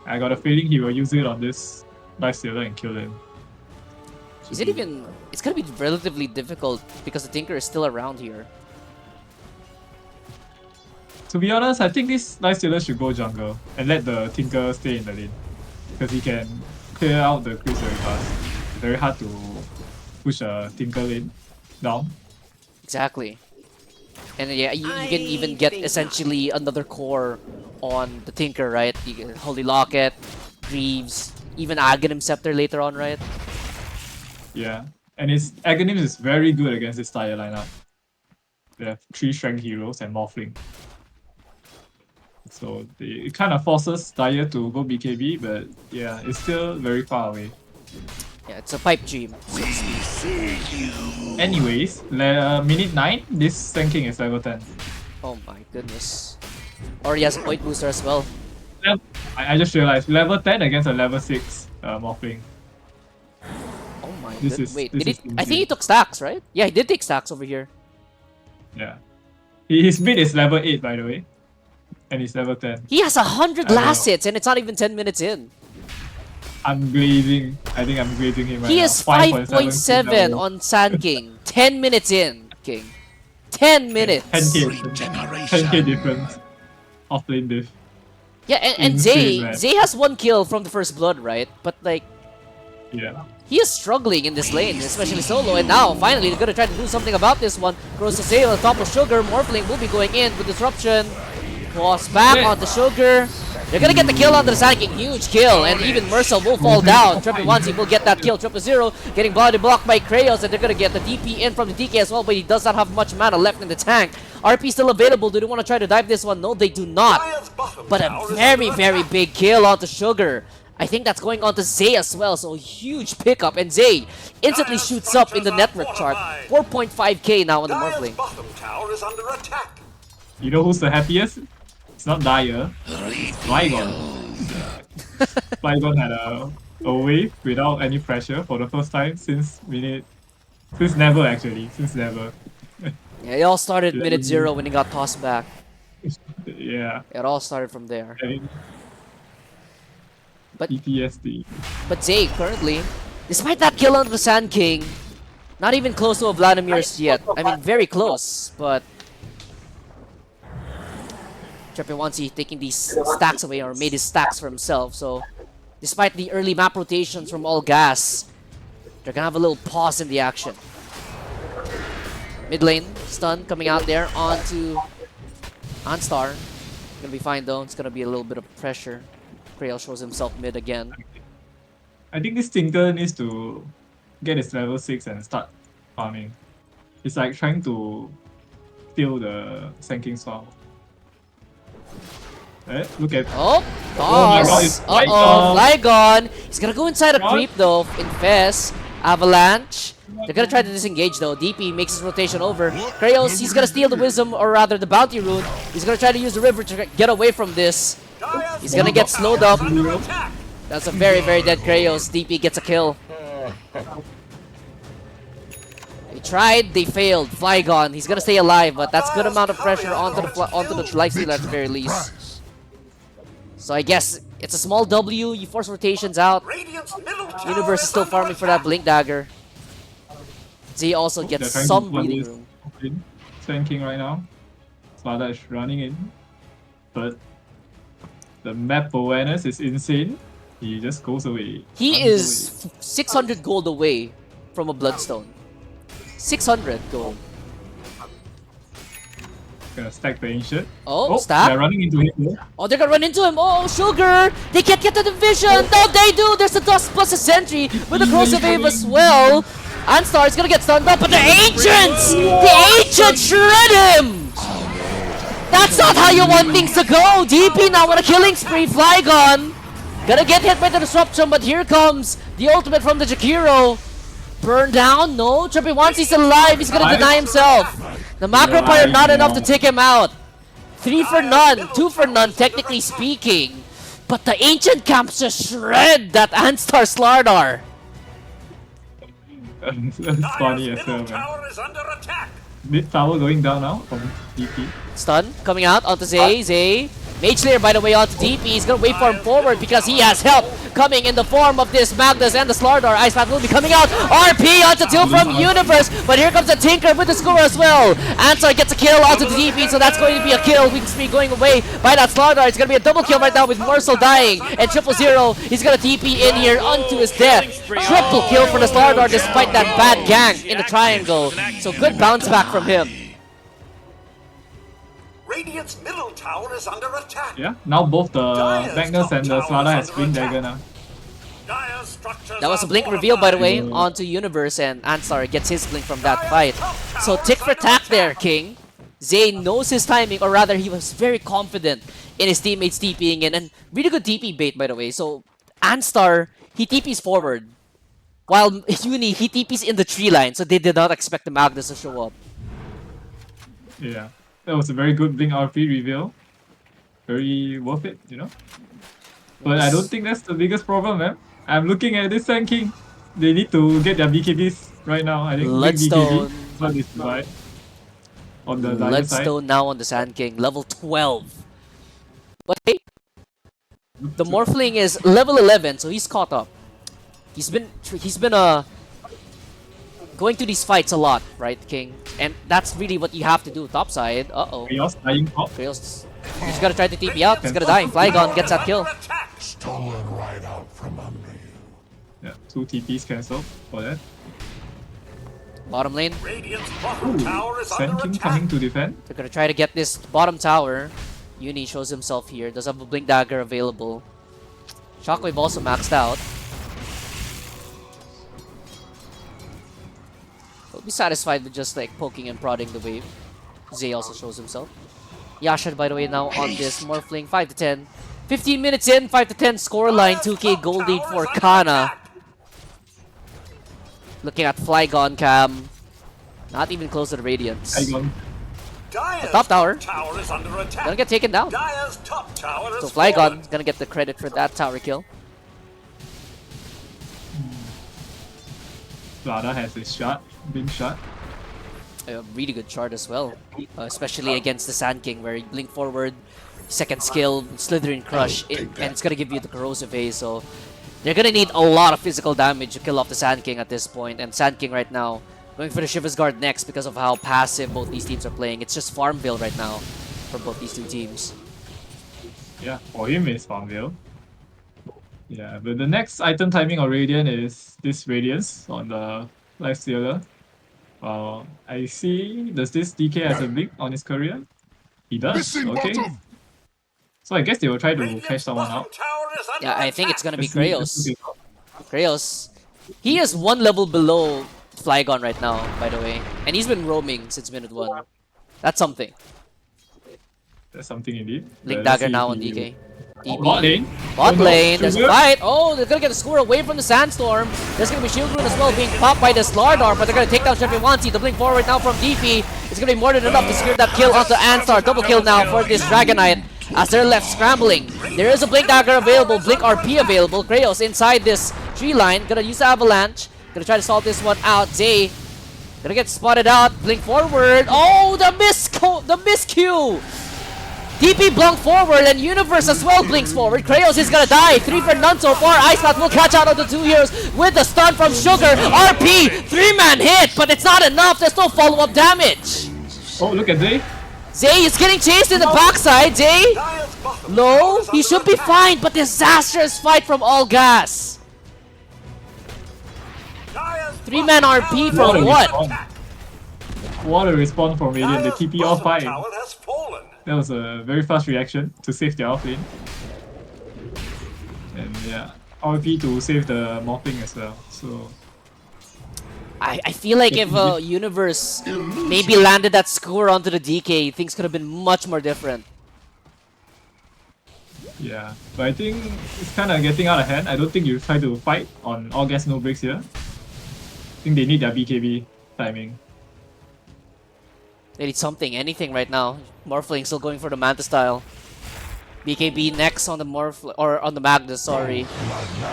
I got a feeling he will use it on this Lifestealer and kill him. Is it even... It's gonna be relatively difficult because the Tinker is still around here. To be honest, I think this Lifestealer should go jungle and let the Tinker stay in the lane. Because he can clear out the creeps very fast. Very hard to push a Tinker lane down. Exactly. And yeah, you can even get essentially another core on the Tinker, right? You get Holy Locket, Greaves, even Aghanim Scepter later on, right? Yeah. And his Aghanim is very good against this Dire lineup. They have 3 strength heroes and Morphling. So it kind of forces Dire to go BKB, but yeah, it's still very far away. Yeah, it's a pipe dream. Anyways, minute 9, this Sand King is level 10. Oh my goodness. Already has a point booster as well. I just realized, level 10 against a level 6 Morphling. Oh my This goodness. is- Wait, this did is he? I think he insane. took stacks, right? Yeah, he did take stacks over here. Yeah. His mid is level 8, by the way. And he's level 10. He has 100 I last know. hits and it's not even 10 minutes in. I'm glazing. I think I'm glazing him right He now. is 5.7 level. on Sand King. 10 minutes in, King. 10 minutes. 10k difference. Offlane diff. Yeah, and Insane, man. Zay has 1 kill from the first blood, right? But like, Yeah. he is struggling in this lane, especially solo, and now, finally, they're gonna try to do something about this one. Grows to Zay on top of Sugar. Morphling will be going in with Disruption. Cross back Wait. onto Sugar. They're gonna get the kill onto the Sand King. Huge kill, and even Mercel will fall down. Trepiwansi will get that kill. 0, getting body blocked by Kraos, and they're gonna get the DP in from the DK as well, but he does not have much mana left in the tank. RP still available. Do they want to try to dive this one? No, they do not. Dire's bottom But a tower is very, under very attack. big kill onto Sugar. I think that's going on to Zay as well, so huge pickup, and Zay instantly Dire's shoots up in the structures are network chart. fortified. 4.5k now on the Dire's Morphling. bottom tower is under attack. You know who's the happiest? It's not Dire. Flygon. Flygon had a wave without any pressure for the first time since never actually. Since never. Yeah, it all started Yeah. minute 0 when he got tossed back. Yeah. It all started from there. I mean, But- PTSD. But Zay currently, despite that kill on the Sand King, not even close to a Vladimir's yet. I mean, very close, but Trepiwansi taking these stacks away, or made his stacks for himself. So, despite the early map rotations from all gas, they're gonna have a little pause in the action. Mid lane, stun coming out there onto Anstar. Gonna be fine though, it's gonna be a little bit of pressure. Krail shows himself mid again. I think this Tinker needs to get his level 6 and start farming. It's like trying to steal the Sand King's farm. Look at Oh, my God, toss. it's Uh-oh, Flygon. Flygon. He's gonna go inside a What? creep though, Infest, Avalanche. They're gonna try to disengage though. DP makes his rotation over. Kraos, he's gonna steal the Wisdom, or rather the Bounty Rune. He's gonna try to use the River to get away from this. He's gonna get slowed up. Under attack. That's a very, very dead Kraos. DP gets a kill. They tried, they failed. Flygon, he's gonna stay alive, but that's good amount of pressure onto the lifesteal at the very least. So I guess it's a small W. You force rotations out. Radiant's middle tower Universe is still under farming for that attack. Blink Dagger. Z also They're gets trying to some flood breathing this room. in. Tanking right now. Slada is running in. But the map awareness is insane. He just goes away. He Runs is 600 gold away from a Bloodstone. 600 gold. Gonna stack the ancient. Oh, They're stack. running into him here. Oh, they're gonna run into him. Oh, Sugar. They can't get the division. No, they do. There's a Dust plus a Sentry with a Corrosive Wave as well. Anstar is gonna get stunned up, but the Ancients! The Ancients shred him! That's not how you want things to go! DP now with a killing spree. Flygon. Gonna get hit by the disruption, but here comes the ultimate from the Jakiro. Burn down? No. Trippy, once he's alive, he's gonna deny himself. The macro fire not enough to take him out. 3 for none, 2 for none, technically speaking. But the ancient camps just shred that Anstar Slardar. That's funny as well, Middle man. tower is under attack. Mid tower going down now from DP. Stun coming out onto Zay. Zay. Mage Slayer, by the way, onto DP. He's gonna wait for him forward because he has help coming in the form of this Magnus and the Slardar. Ice Path will be coming out. RP onto Till from Universe, but here comes the Tinker with the score as well. Ansar gets a kill onto the DP, so that's going to be a kill. Weak Spree going away by that Slardar. It's gonna be a double kill right now with Morsel dying and 000. He's gonna TP in here onto his death. Triple kill for the Slardar despite that bad gank in the triangle. So good bounce back from him. Radiant's middle tower is under attack. Yeah, now both the Magnus and the Slada has Blink Dagger now. Dire structures That was a are blink reveal, by the way, Yeah. onto Universe, and Ansar gets his blink from that fight. So tick for tack there, King. Zay knows his timing, or rather, he was very confident in his teammates TPing in, and really good TP bait, by the way. So Anstar, he TPs forward, while Uni, he TPs in the tree line, so they did not expect the Magnus to show up. Yeah, that was a very good Blink RP reveal. Very worth it, you know? But I don't think that's the biggest problem, man. I'm looking at this Sand King. They need to get their BKBs right now. I think Blink Bloodstone. BKB, but it's right on the dire side. Bloodstone now on the Sand King, level 12. But hey, the Morphling is level 11, so he's caught up. He's been going to these fights a lot, right, King? And that's really what you have to do. Top side, uh-oh. Chaos dying top. Kraos, he's gonna try to TP out, he's gonna die. Flygon gets that kill. Stolen right out from under you. Yeah, 2 TPs cancelled for that. Bottom lane, Radiant's bottom tower is Sand under King attack. coming to defend. they're gonna try to get this bottom tower. Uni shows himself here, does have a Blink Dagger available. Shockwave also maxed out. He'll be satisfied with just like poking and prodding the wave. Zay also shows himself. Yasha, by the way, now on this Morphling, 5 to 10. 15 minutes in, 5 to 10 scoreline, 2k gold lead for Kana. Looking at Flygon cam. Not even close to the Radiance. Saigon. Dire's top tower. is under attack. Gonna get taken down. Dire's top tower is So Flygon fallen. gonna get the credit for that tower kill. Slada has his shot, Blink shot. A really good chart as well. Especially against the Sand King where you blink forward, second skill, Slithering Crush, and it's gonna give you the Corrosive Haze, so they're gonna need a lot of physical damage to kill off the Sand King at this point, and Sand King right now going for the Shiva's Guard next because of how passive both these teams are playing. It's just Farmville right now for both these two teams. Yeah, for him it's Farmville. Yeah, but the next item timing of Radiant is this Radiance on the Lifestealer. I see, does this DK has a blink on his career? He does, Missing okay. bottom. So I guess they will try to Radiant's catch someone bottom out. tower is under Yeah, I think attack. it's gonna be Let's see, let's Kraos. see. Kraos, he is one level below Flygon right now, by the way, and he's been roaming since minute 1. That's something. That's something indeed. Blink Let's Dagger see now if on he- DK. Bot lane. Bot Oh no, lane, there's a Sugar. fight. Oh, they're gonna get the score away from the Sandstorm. There's gonna be Shield Rune as well being popped by the Slardar, but they're gonna take down Shepiwansi. The blink forward now from DP. It's gonna be more than enough to secure that kill onto Ansar. Double kill now for this Dragonite. as they're left scrambling. There is a Blink Dagger available, Blink RP available. Kraos inside this tree line, gonna use the Avalanche. Gonna try to solve this one out. Zay gonna get spotted out. Blink forward. Oh, the miscue! DP blunk forward and Universe as well blinks forward. Kraos is gonna die. 3 for none so far. Ice Path will catch out of the 2 heroes with the stun from Sugar. RP, 3-man hit, but it's not enough. There's no follow-up damage. Oh, look at Zay. Zay is getting chased in the backside. Zay, Dire's bottom low. tower is He under should be attack. fine, but disastrous fight from all gas. Dire's 3-man bottom RP tower from is what? under attack. What a response from Radiant. They Dire's TP off bottom 5. tower has fallen. That was a very fast reaction to save their offlane. And yeah, RP to save the morphing as well. So I feel like if Universe maybe landed that score onto the DK, things could have been much more different. yeah, but I think it's kind of getting out of hand. I don't think you try to fight on all gas no breaks here. I think they need their BKB timing. They need something, anything right now. Morphling still going for the Manta style. BKB next on the or on the Magnus, sorry.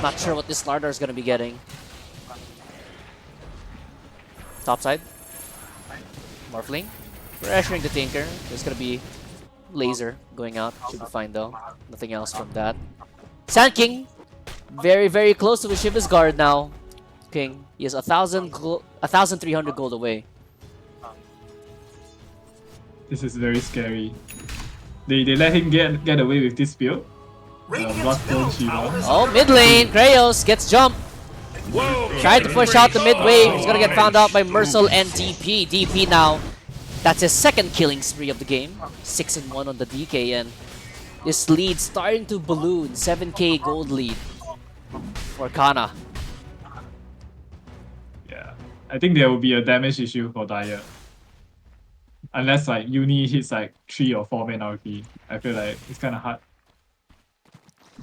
Not sure what this Slardar is gonna be getting. Top side. Morphling. Pressuring the Tinker. There's gonna be laser going out. Should be fine though. Nothing else from that. Sand King. Very, very close to the Shiva's Guard now. King. He is 1,300 gold away. This is very scary. They let him get away with this build. Radiant's Bloodstone middle Shiva. tower is Oh, mid lane. Kraos gets jumped. Tried to push out the mid wave. He's gonna get found out by Mercel and DP. DP now. That's his second killing spree of the game. 6-1 on the DK, and this lead starting to balloon. 7k gold lead for Kana. Yeah, I think there will be a damage issue for Dire. Unless like Uni hits like 3 or 4 man RP. I feel like it's kind of hard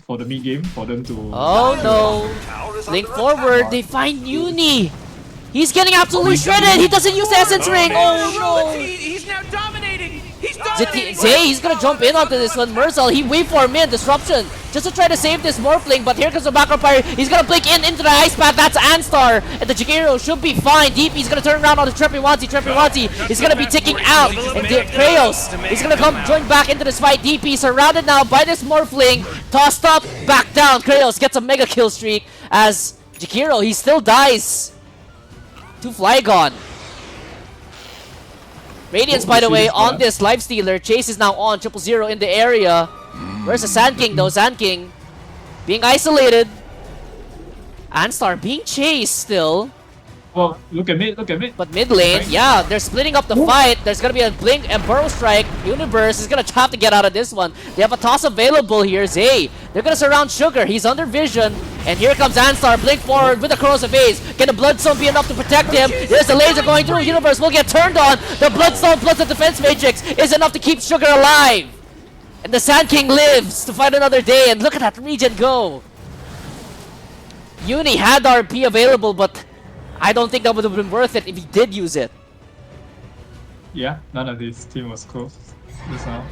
for the mid game for them to. Oh no! tower is Link under forward. attack. They find Uni. He's getting absolutely shredded. He doesn't use the Essence Ring. Oh no! He's now dominating. He's Zay, he's gonna jump in onto this one. Mercel, he wave for him in disruption just to try to save this Morphling, but here comes the backup fire. He's gonna blink into the Ice Path. That's Anstar, and the Jakiro should be fine. DP's gonna turn around on the Trepiwanti is gonna be ticking out, and Kraos is gonna come join back into this fight. DP surrounded now by this Morphling, tossed up, back down. Kraos gets a mega kill streak as Jakiro, he still dies to Flygon. Radiance, by the way, on this Lifestealer. Chase is now on. 000 in the area. Where's the Sand King, though? Sand King being isolated. Anstar being chased still. Well, look at mid. But mid lane, yeah, they're splitting up the fight. There's gonna be a Blink and Burrow Strike. Universe is gonna have to get out of this one. They have a toss available here. Zay, they're gonna surround Sugar. He's under vision. And here comes Anstar. Blink forward with a corrosive phase. Can the Bloodstone be enough to protect him? There's the laser going through. Universe will get turned on. The Bloodstone plus the Defense Matrix is enough to keep Sugar alive. And the Sand King lives to fight another day. And look at that regen go. Uni had RP available, but I don't think that would have been worth it if he did use it. Yeah, none of this team was close just now.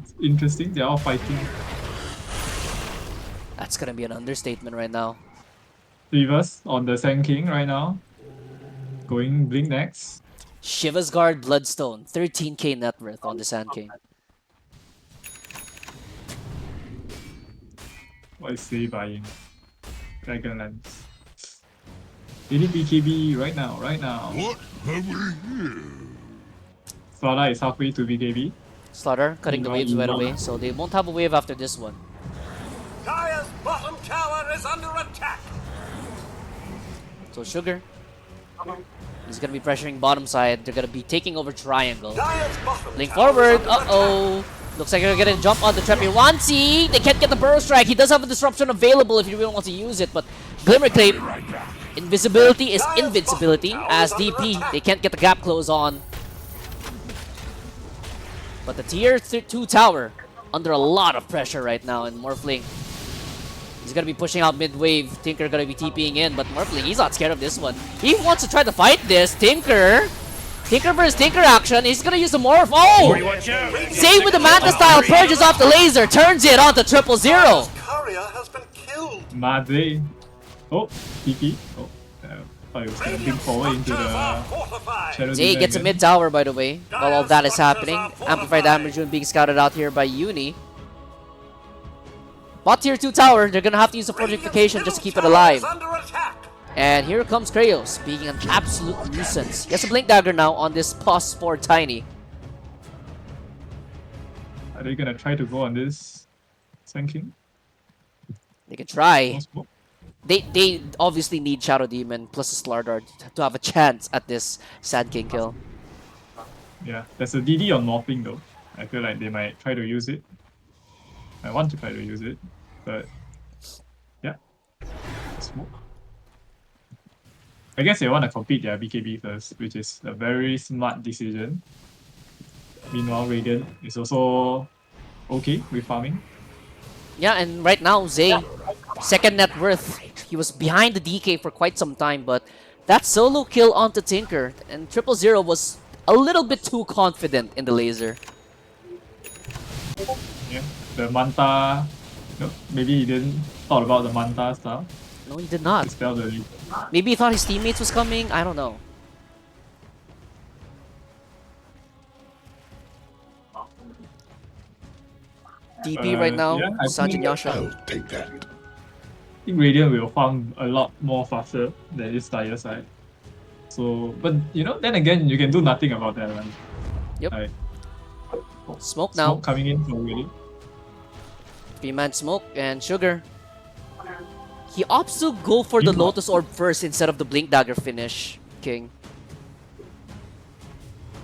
It's interesting, they're all fighting. That's gonna be an understatement right now. Rivers on the Sand King right now. Going Blink next. Shiva's Guard Bloodstone, 13k net worth on the Sand King. What is they buying? Dragonlance. They need BKB right now. What have we here? Slara is halfway to BKB. Slaughter cutting the waves right away, so they won't have a wave after this one. Dire's bottom tower is under attack. So Sugar, he's gonna be pressuring bottom side. They're gonna be taking over triangle. Dire's bottom Link tower forward. is under Uh-oh. Looks like they're gonna jump on the Trepiwanti. They can't get the Burrow Strike. He does have a disruption available if you really want to use it, but Glimmer Clape, invisibility is invincibility as DP. They can't get the gap close on. But the tier 2 tower under a lot of pressure right now, and Morphling, he's gonna be pushing out mid wave. Tinker gonna be TPing in, but Morphling, he's not scared of this one. He wants to try to fight this. Tinker Tinker versus Tinker action. He's gonna use the morph. Oh! Watch out. Save with the Manta style. Purges off the laser. Turns it onto 000. Dire's courier has been killed. Madre. Oh, TP. Oh, thought he was jumping forward into the shadow. Zay Demon gets a again. mid tower, by the way, while all that is happening. Amplified damage rune being scouted out here by Uni. Bot tier 2 tower, they're gonna have to use a fortification just to keep it alive. And here comes Kratos, being an absolute nuisance. He has a Blink Dagger now on this pos for Tiny. Are they gonna try to go on this Sand King? They can try. No smoke? They obviously need Shadow Demon plus a Slardard to have a chance at this Sand King kill. Yeah, there's a DD on Morphling though. I feel like they might try to use it. I want to try to use it, but yeah, smoke. I guess they want to complete their BKB first, which is a very smart decision. Meanwhile, Radiant is also okay with farming. Yeah, and right now, Zay, second net worth. He was behind the DK for quite some time, but that solo kill onto Tinker, and 000 was a little bit too confident in the laser. Yeah, the Manta. No, maybe he didn't thought about the Manta stuff. No, he did not. Dispel the. Maybe he thought his teammates was coming. I don't know. DP right now, yeah, I Sanjin think- Yasha. I'll take that. I think Radiant will farm a lot more faster than this Dire side. So, but you know, then again, you can do nothing about that, right? Yep. Like, Smoke now. smoke coming in from Radiant. 3-man smoke and Sugar. He opts to go for the Lotus Orb first instead of the Blink Dagger finish, King.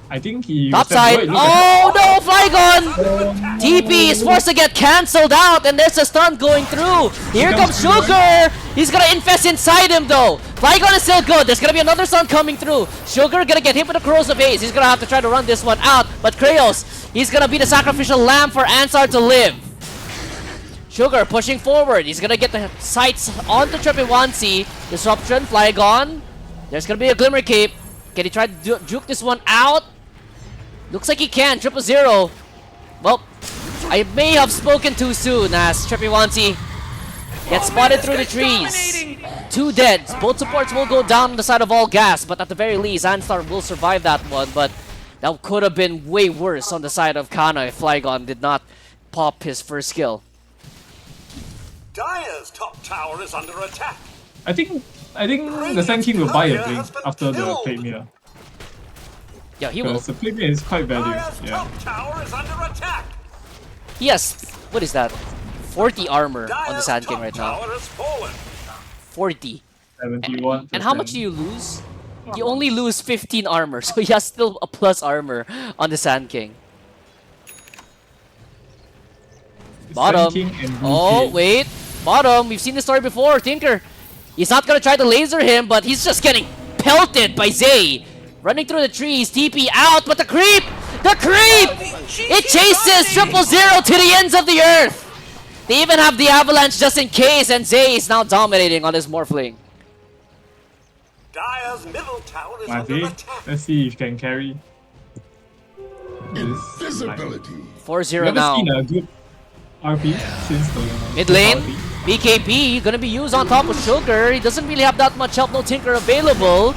I think he. Top was tempted- side. look at Oh no, Flygon! TP is forced to get cancelled out, and there's a stun going through. Here comes Sugar. He's gonna infest inside him though. Flygon is still good. There's gonna be another stun coming through. Sugar gonna get hit with a corrosive haze. He's gonna have to try to run this one out. But Kratos, he's gonna be the sacrificial lamb for Ansar to live. Sugar pushing forward. He's gonna get the sights onto Tripiwansi. Disruption, Flygon. There's gonna be a Glimmer Cape. Can he try to juke this one out? Looks like he can. 000. Well, I may have spoken too soon as Tripiwansi gets spotted through the trees. 2 dead. Both supports will go down on the side of all gas, but at the very least, Ansar will survive that one. But that could have been way worse on the side of Kana if Flygon did not pop his first kill. Dire's top tower is under attack. I think the Sand King will buy a blink after the Plate Mirror. Yeah, he will. Because the Plate Mirror is quite valued. Dire's Yeah. top tower is under attack. He has, what is that? 40 armor on the Dire's Sand King top right now. tower has fallen. 40. 71%. And how much do you lose? You only lose 15 armor, so he has still a plus armor on the Sand King. Bottom. Sand King and Oh, DK. wait. Bottom. We've seen this story before. Tinker. He's not gonna try to laser him, but he's just getting pelted by Zay. Running through the trees. TP out, but the creep! The creep! It chases 000 to the ends of the earth! They even have the avalanche just in case, and Zay is now dominating on his Morphling. Dire's middle tower is under Mate, attack. let's see if he can carry. Invisibility. 4-0 Never now. seen a good RP since the Mid lane, RP. BKB gonna be used on top of Sugar. He doesn't really have that much help, no Tinker available.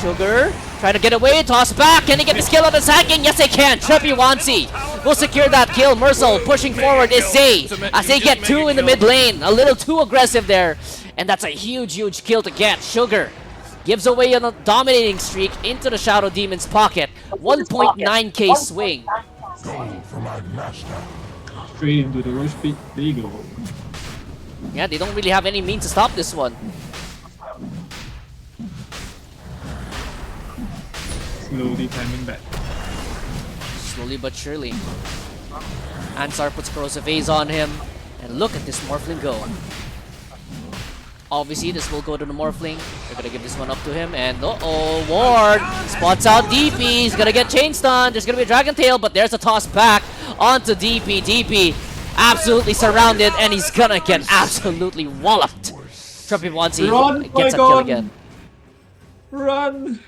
Sugar trying to get away, toss back. Can he get the skill on the sacking? Yes, they can. Tripiwansi will secure that kill. Mercel pushing forward is Zay as they get 2 in the mid lane. A little too aggressive there, and that's a huge kill to get. Sugar gives away on a dominating streak into the Shadow Demon's pocket. 1.9k swing. Go for my master. Straight into the Roche pit. There you go. Yeah, they don't really have any means to stop this one. Slowly climbing back. Slowly but surely. Ansar puts Corrosive Haze on him. And look at this Morphling go. Obviously, this will go to the Morphling. They're gonna give this one up to him. And uh-oh, Ward spots out DP. He's gonna get chain stun. There's gonna be a Dragon Tail, but there's a toss back onto DP. DP absolutely surrounded, and he's gonna get absolutely walloped. Tripiwansi Run, gets that kill Flygon! again. Run!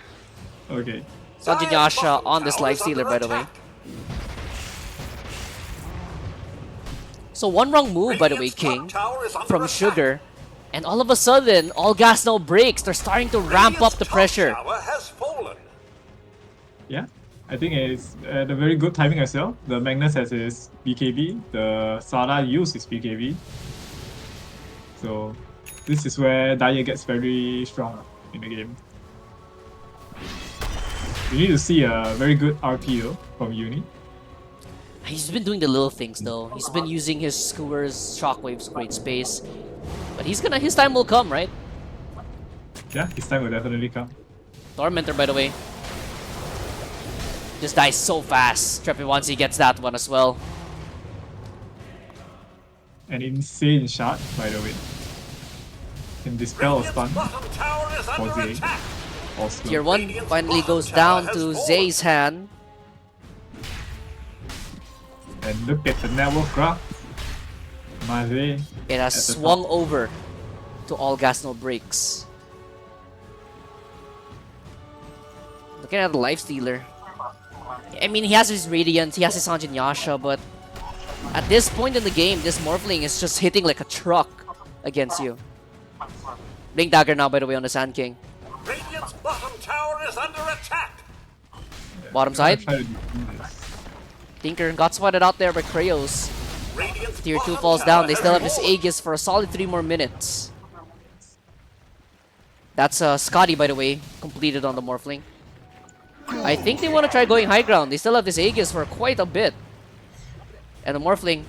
Okay. Sanjin Yasha on this lifestealer, by the way. So one wrong move, by the way, King, from Sugar. And all of a sudden, all gas no breaks. They're starting to ramp up the pressure. Yeah, I think it's at a very good timing as well. The Magnus has his BKB, the Sara used his BKB. So this is where Daya gets very strong in the game. You need to see a very good RP though from Uni. He's been doing the little things though. He's been using his skewers, shockwaves to create space. But his time will come, right? Yeah, his time will definitely come. Tormentor, by the way. Just dies so fast. Treppy once he gets that one as well. An insane shot, by the way. Can dispel a stun for Zay. Also. Tier 1 finally goes down to Zay's hand. And look at the network graph. Maze. It has swung over to all gas no breaks. Looking at the lifestealer. I mean, he has his Radiant, he has his Sanjin Yasha, but at this point in the game, this Morphling is just hitting like a truck against you. Blink Dagger now, by the way, on the Sand King. Radiant's bottom tower is under attack. Bottom side. Try to do this. Tinker got spotted out there by Kraos. Radiant's Tier 2 bottom falls tower down. They has still have this fallen. Aegis for a solid 3 more minutes. That's Scotty, by the way, completed on the Morphling. I think they want to try going high ground. They still have this Aegis for quite a bit. And the Morphling.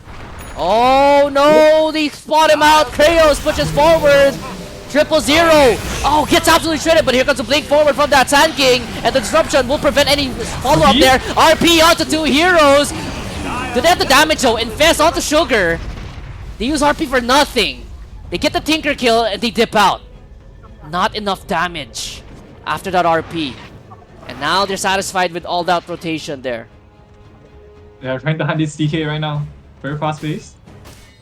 Oh no! They spot him out! Kraos pushes forward! 000! Oh, gets absolutely shredded, but here comes a blink forward from that Sand King, and the disruption will prevent any follow-up there. RP onto 2 heroes! Do they have the damage though? Infest onto Sugar. They use RP for nothing. They get the Tinker kill and they dip out. Not enough damage after that RP. And now they're satisfied with all that rotation there. They are trying to hunt this DK right now. Very fast pace.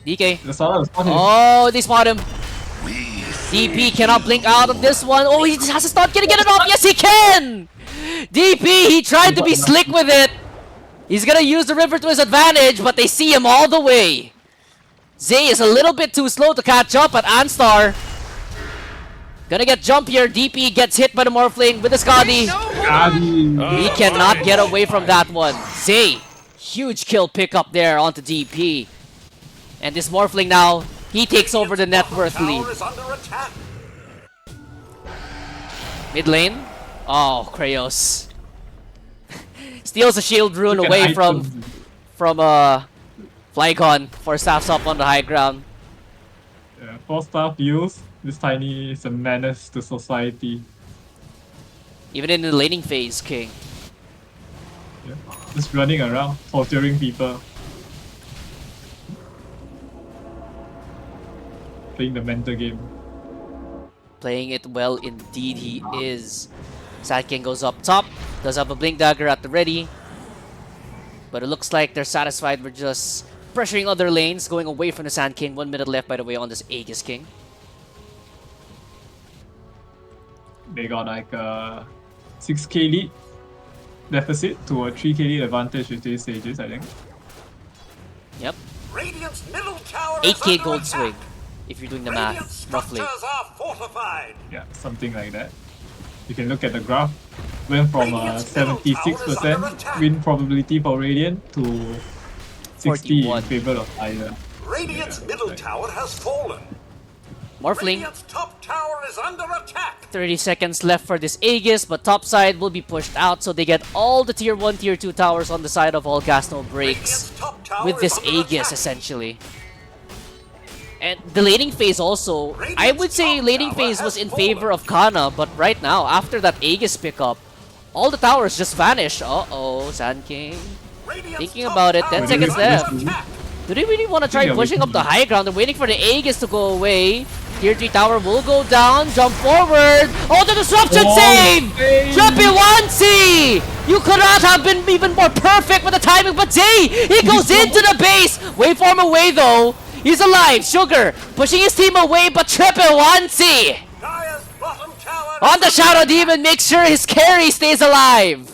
DK. The Sara spot him. Oh, they spot him. DP cannot blink out of this one. Oh, he just has to start. Can he get it off? Yes, he can! DP, he tried to be slick with it. He's gonna use the river to his advantage, but they see him all the way. Zay is a little bit too slow to catch up at Anstar. Gonna get jump here. DP gets hit by the Morphling with the Scotty. He cannot get away from that one. Zay, huge kill pickup there onto DP. And this Morphling now, he takes over the net worth lead. Tower is under attack. Mid lane. Oh, Kraos. Steals a shield rune Look at away items. from Flycon for staffs up on the high ground. Yeah, 4-star views. This Tiny is a menace to society. Even in the laning phase, King. Yeah. Just running around, torturing people. Playing the mental game. Playing it well indeed he is. Sand King goes up top. Does have a Blink Dagger at the ready. But it looks like they're satisfied with just pressuring other lanes, going away from the Sand King. 1 minute left, by the way, on this Aegis King. They got like a 6k lead deficit to a 3k lead advantage with these stages, I think. Yep. Radiant's middle tower is 8k under gold attack. swing, if you're doing the Radiant's math, roughly. structures are fortified. Yeah, something like that. You can look at the graph. Went from 76% win probability for Radiant to 60 41. in favor of Fire. Radiant's Yeah, middle like- tower has fallen. Morphling. Radiant's top tower is under attack. 30 seconds left for this Aegis, but top side will be pushed out, so they get all the tier 1, tier 2 towers on the side of all gas no breaks Radiant's top tower with this is under Aegis, attack. essentially. And the laning phase also, I would say laning phase was in favor of Kana, but right now, after that Aegis pickup, all the towers just vanish. Uh-oh, Sand King. Radiant's Thinking top about it, tower 10 is seconds under left. attack. Do they really want to try Yeah, we pushing up can- the high ground? They're waiting for the Aegis to go away. Tier 3 tower will go down, jump forward. Oh, the disruption save! Trippy 1C! You could not have been even more perfect with the timing, but Zay, he goes into the base. Waveform away though. He's alive. Sugar pushing his team away, but Trippy 1C Dire's bottom tower on the is Shadow under Demon makes sure his carry stays alive.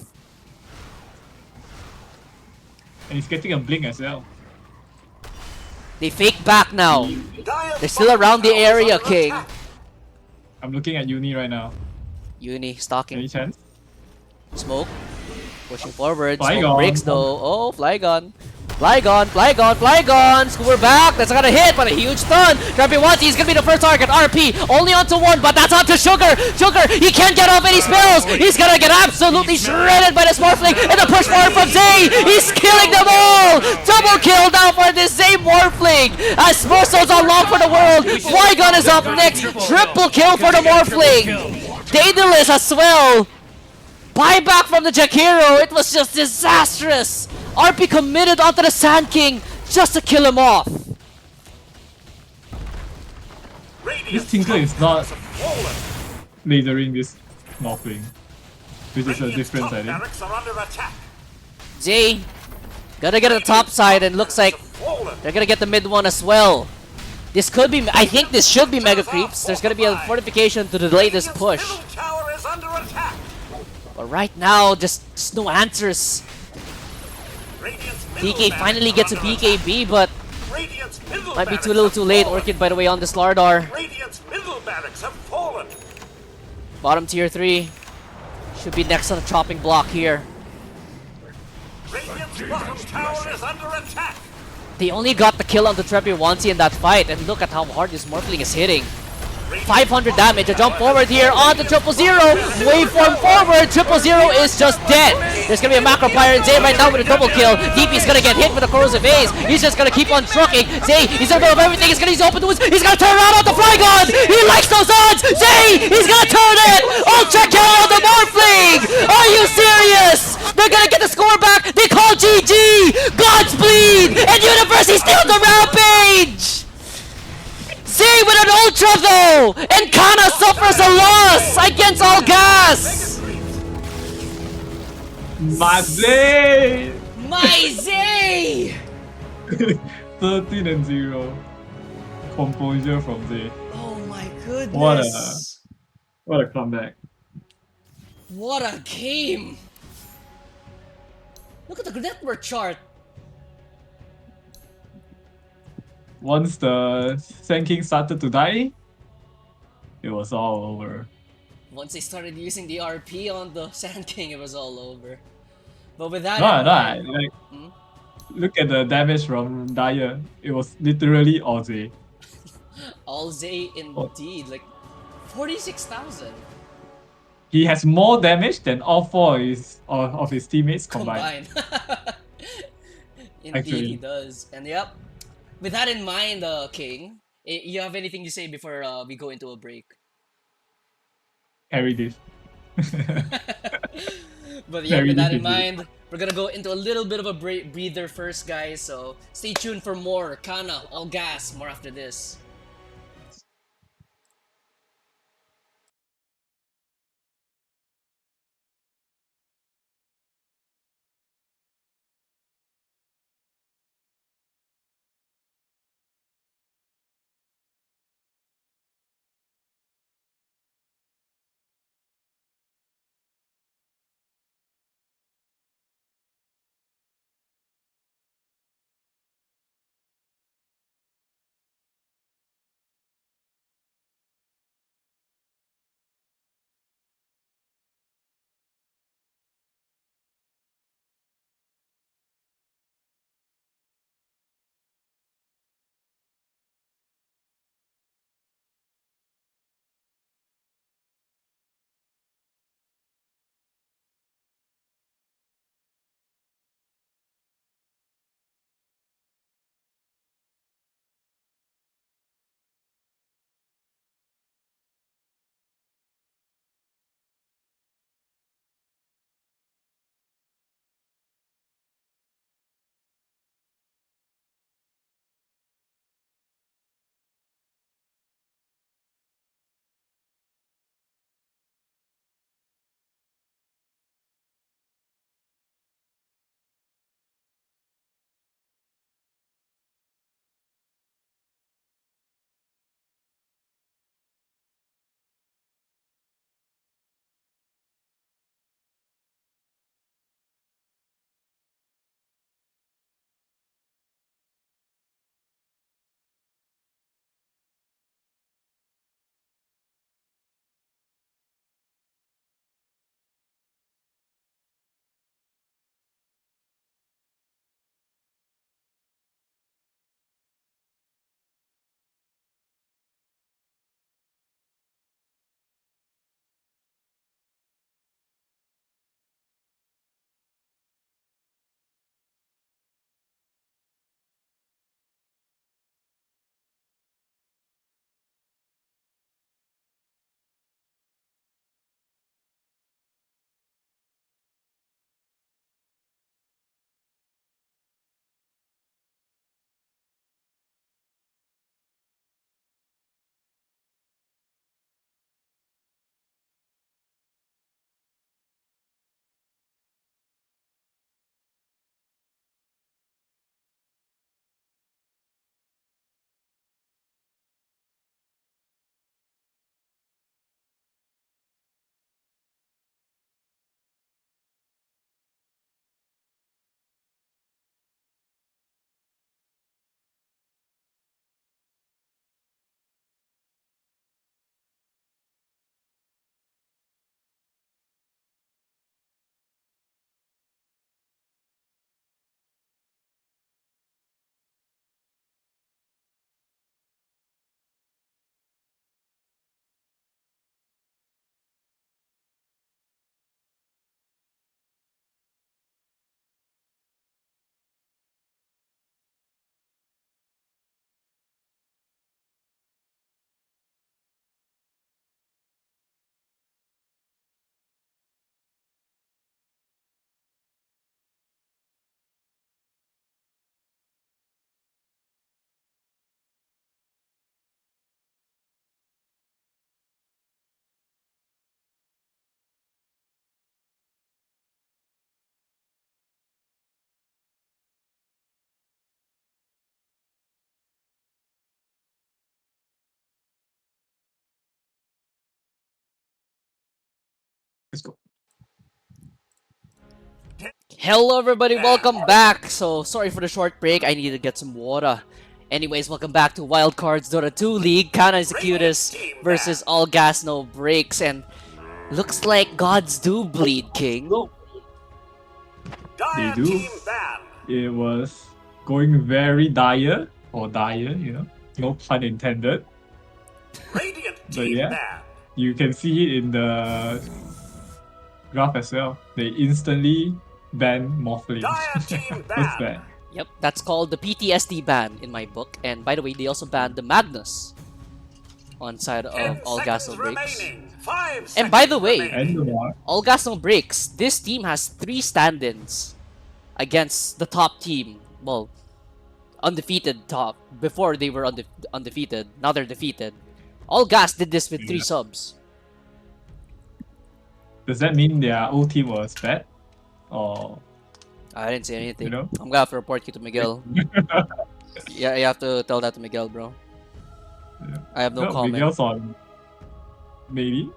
And he's getting a blink as well. They fake back now. Dire's They're still bottom around the tower is area, under King. attack. I'm looking at Uni right now. Uni Any stalking. chance? Smoke. Pushing forward. Flygon. Smoke breaks though. Oh, Flygon. Flygon, Flygon, Flygon! Scooper back! That's gonna hit, but a huge stun! Trampy wants, he's gonna be the first target. RP, only onto one, but that's onto Sugar! Sugar, he can't get off any spells! He's gonna get absolutely shredded by the Morphling, and the push forward from Zay! He's killing them all! Double kill now for this Zay Morphling! As Smurfs unlocked for the world! Flygon is up next! Triple kill for the Morphling! Daedalus as well! Buyback from the Jakiro! It was just disastrous! RP committed onto the Sand King just to kill him off. This Tinker is not lasering this Morphling, which is a difference, I think. Barracks are under attack. Jay, gotta get the top side, and looks like they're gonna get the mid one as well. This could be, I think this should be Mega Creeps. There's gonna be a fortification to delay this push. Middle tower is under attack. But right now, just no answers. Radiant's PK middle finally barracks gets a are under attack. BKB, but Radiant's middle might be barracks too little have too late. fallen. Orchid, by the way, on the Slardar. Radiant's middle barracks have fallen. Bottom tier 3. Should be next on the chopping block here. Radiant's bottom tower is under attack. They only got the kill on the Trepiwansi in that fight, and look at how hard this Morphling is hitting. 500 damage, a jump forward here on the 000, waveform forward, 000 is just dead. There's gonna be a macro fire in Zay right now with a double kill. DP's gonna get hit with a corrosive haze. He's just gonna keep on trucking. Zay, he's in the middle of everything, he's gonna use open wounds, he's gonna turn around on the Flygon! He likes those odds! Zay, he's gonna turn it! Ultra kill on the Morphling! Are you serious? They're gonna get the score back, they call GG! Godspeed! And Universe, he's still the rampage! Zay with an ultra though! And Kana suffers a loss against all gas! My Zay! My Zay! 13 and 0. Composure from Zay. Oh my goodness! What a comeback. What a game! Look at the network chart! Once the Sand King started to die, it was all over. Once they started using the RP on the Sand King, it was all over. But with that, Like, look at the damage from Dyer. It was literally all Zay. all Zay indeed, like 46,000 He has more damage than all four of his teammates combined. Indeed, Actually. he does. And yep, with that in mind, King, you have anything to say before we go into a break? Carry this. But yeah, Very with that in difficult. mind, we're gonna go into a little bit of a breather first, guys. So stay tuned for more Kana, all gas, more after this. Let's go. Hello everybody, welcome back. So sorry for the short break, I need to get some water. Anyways, welcome back to Wildcards Dota 2 League. Kana is the cutest versus All Gas No Breaks, and looks like gods do bleed, King. They do. It was going very dire or dire, no pun intended. But yeah, you can see it in the graph as well. They instantly ban Morphling. That's bad. Yep, that's called the PTSD ban in my book. And by the way, they also banned the Magnus on side of All Gas No Breaks. And by the way, All Gas No Breaks, this team has 3 stand-ins against the top team. Well, undefeated top. Before they were undefeated, now they're defeated. All Gas did this with 3 subs. Does that mean their old team was bad? Or I didn't say anything. You know? I'm gonna have to report you to Miguel. Yeah, you have to tell that to Miguel, bro. Yeah. I have no comment. Miguel's on. Maybe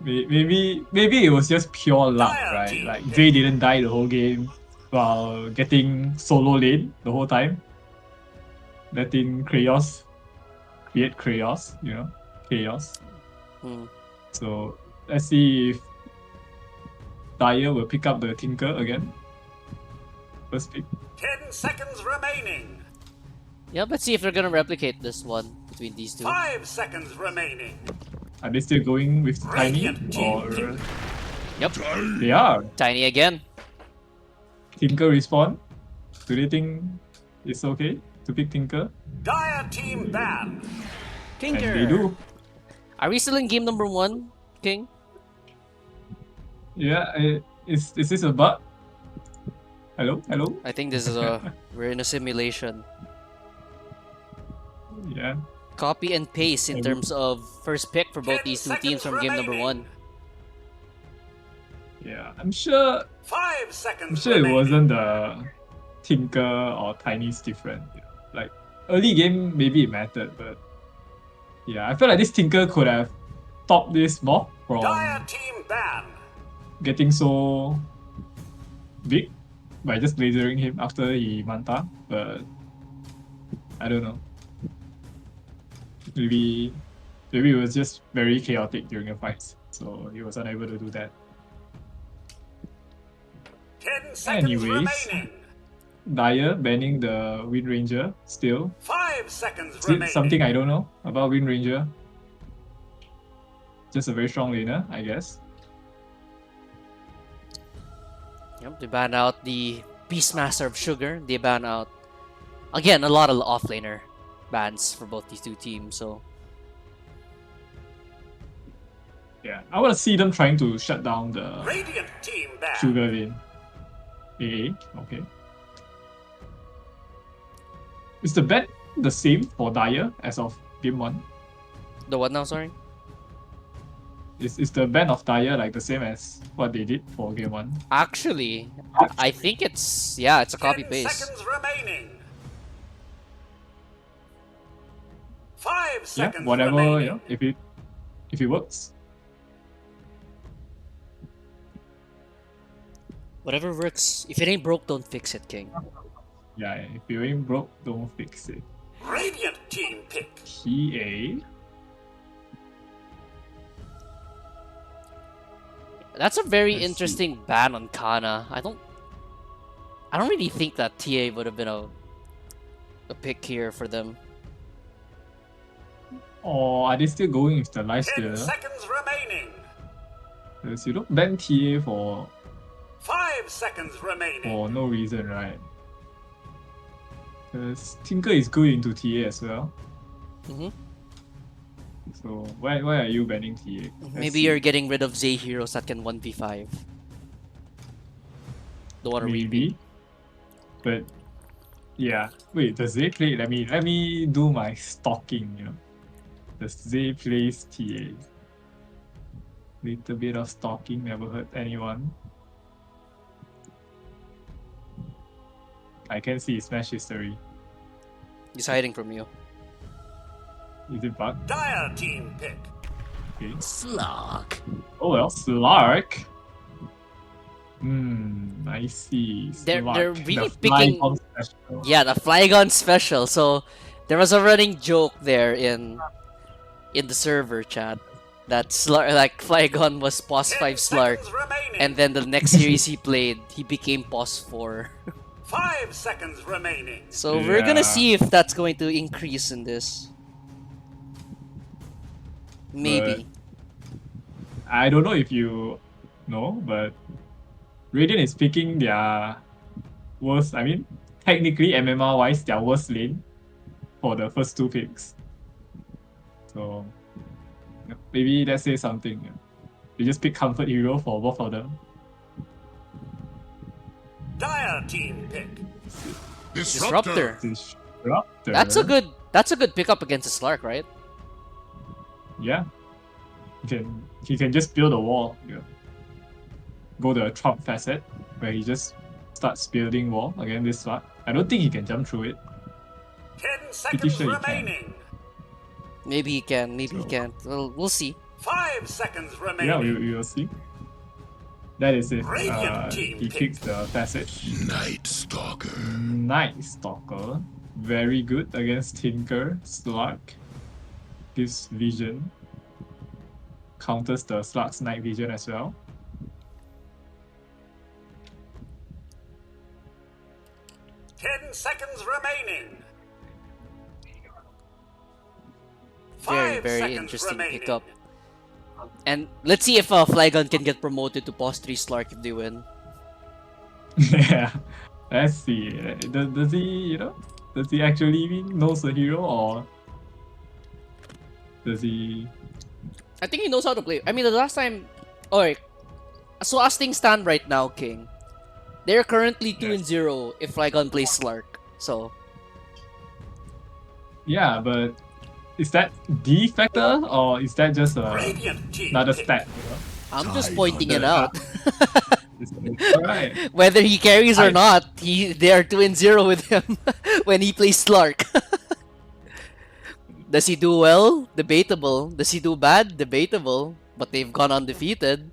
it was just pure luck, right? Like Jay didn't die the whole game while getting solo lane the whole time. Letting Kraos create chaos, chaos. So let's see if Dyer will pick up the Tinker again. First pick. 10 seconds remaining. Yeah, let's see if they're gonna replicate this one between these two. 5 seconds remaining. Are they still going with Tiny? Or Yep. They are. Tiny again. Tinker respawn. Do they think it's okay to pick Tinker? Dire team ban. And they do. Are we still in game number 1, King? Yeah, is this a bug? Hello? I think this is we're in a simulation. Yeah. Copy and paste in terms of first pick for both these two teams from game number 1. Yeah, I'm sure 5 seconds. I'm sure it wasn't the Tinker or Tiny's different. Like early game maybe it mattered, but yeah, I feel like this Tinker could have stopped this mob from Dire team ban. getting so big by just lasering him after he manta, but I don't know. Maybe it was just very chaotic during the fights, so he was unable to do that. 10 seconds remaining. Dyer banning the Wind Ranger still. 5 seconds Is it remaining. something I don't know about Wind Ranger? Just a very strong laner, I guess. Yep, they ban out the Beastmaster of Sugar. They ban out, again, a lot of offlaner bans for both these two teams. So Yeah, I want to see them trying to shut down the Radiant team ban. Sugar lane. AA, okay. Is the ban the same for Dyer as of game 1? the what now? Sorry. Is the ban of Dyer like the same as what they did for game 1? Actually, I think it's it's a copy 10 paste. seconds remaining. 5 Yeah, seconds whatever, remaining. if it works. Whatever works. If it ain't broke, don't fix it, King. Yeah, if you ain't broke, don't fix it. Radiant team pick. TA. That's a very Let's interesting ban on Kana. I don't really think that TA would have been a pick here for them. Or are they still going with the 10 lifestealer? seconds remaining. Because you don't ban TA for 5 seconds remaining. no reason, right? Because Tinker is good into TA as well. So why are you banning TA? Maybe you're getting rid of Zay heroes that can 1v5. Don't want to repeat. Maybe. But yeah. Wait, does Zay play? Let me do my stalking, Does Zay plays TA? Little bit of stalking never hurt anyone. I can see his match history. He's hiding from you. Is it bug? Dire team pick. Okay. Slog. Oh well, Slark. I see. They're Slark. The really picking. Flygon special. Yeah, the Flygon special. So there was a running joke there in the server chat that like Flygon was Pos 5 Slark, seconds remaining. and then the next series he played, he became Pos 4. 5 seconds remaining. So we're gonna Yeah. see if that's going to increase in this. Maybe. I don't know if you know, but Radiant is picking their worst. I mean, technically MMR wise, their worst lane for the first two picks. So maybe that says something. They just pick comfort hero for both of them. Dire team pick. Disruptor. Disruptor. That's a good pickup against a Slark, right? Yeah. He can just build a wall. Go to a Trump facet where he just starts building wall against this Slark. I don't think he can jump through it. 10 seconds sure he can. remaining. Maybe he can, maybe he can't. Well, we'll see. 5 seconds remaining. Yeah, we will see. That is it. Radiant team He pick. kicks the facet. Night Stalker. Night Stalker. Very good against Tinker. Slark. Gives vision. Counters the Slark's night vision as well. Ten seconds remaining. Very, 5 very seconds interesting remaining. pickup. And let's see if Flygon can get promoted to Pos 3 Slark if they win. Yeah. Let's see. Does he, does he actually knows the hero, or does he? I think he knows how to play. I mean, the last time... Alright. So as things stand right now, King, they're currently 2-0 if Flygon plays Slark. So, Yeah, but is that the factor, or is that just Radiant team another pick. stat? I'm just pointing it out. Alright. Whether he carries or not, they are 2-0 with him when he plays Slark. Does he do well? Debatable. Does he do bad? Debatable. But they've gone undefeated.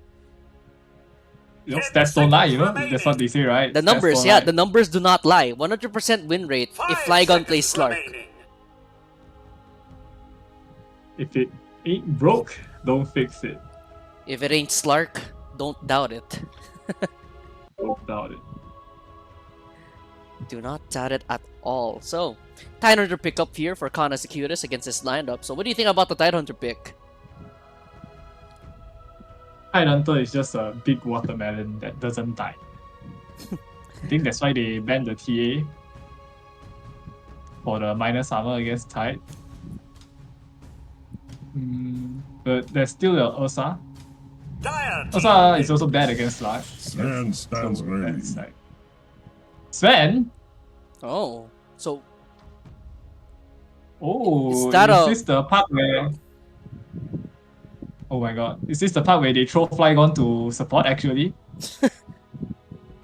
Stats don't lie, that's what they say, right? The Stats numbers, don't yeah, lie. the numbers do not lie. 100% win rate 5 if Flygon seconds plays Slark. remaining. If it ain't broke, don't fix it. If it ain't Slark, don't doubt it. Don't doubt it. Do not doubt it at all. So, Tidehunter pickup here for Kana Securitas against his lineup. So, what do you think about the Tidehunter pick? Tidehunter is just a big watermelon that doesn't die. I think that's why they banned the TA for the minus armor against Tide. But there's still a Ursa. Dire team Ursa pick. is also bad against Lark. Sven stands ready. That's like... Sven? Oh, so Oh, Is that a- this the part where... Oh my god. Is this the part where they throw Flygon to support actually?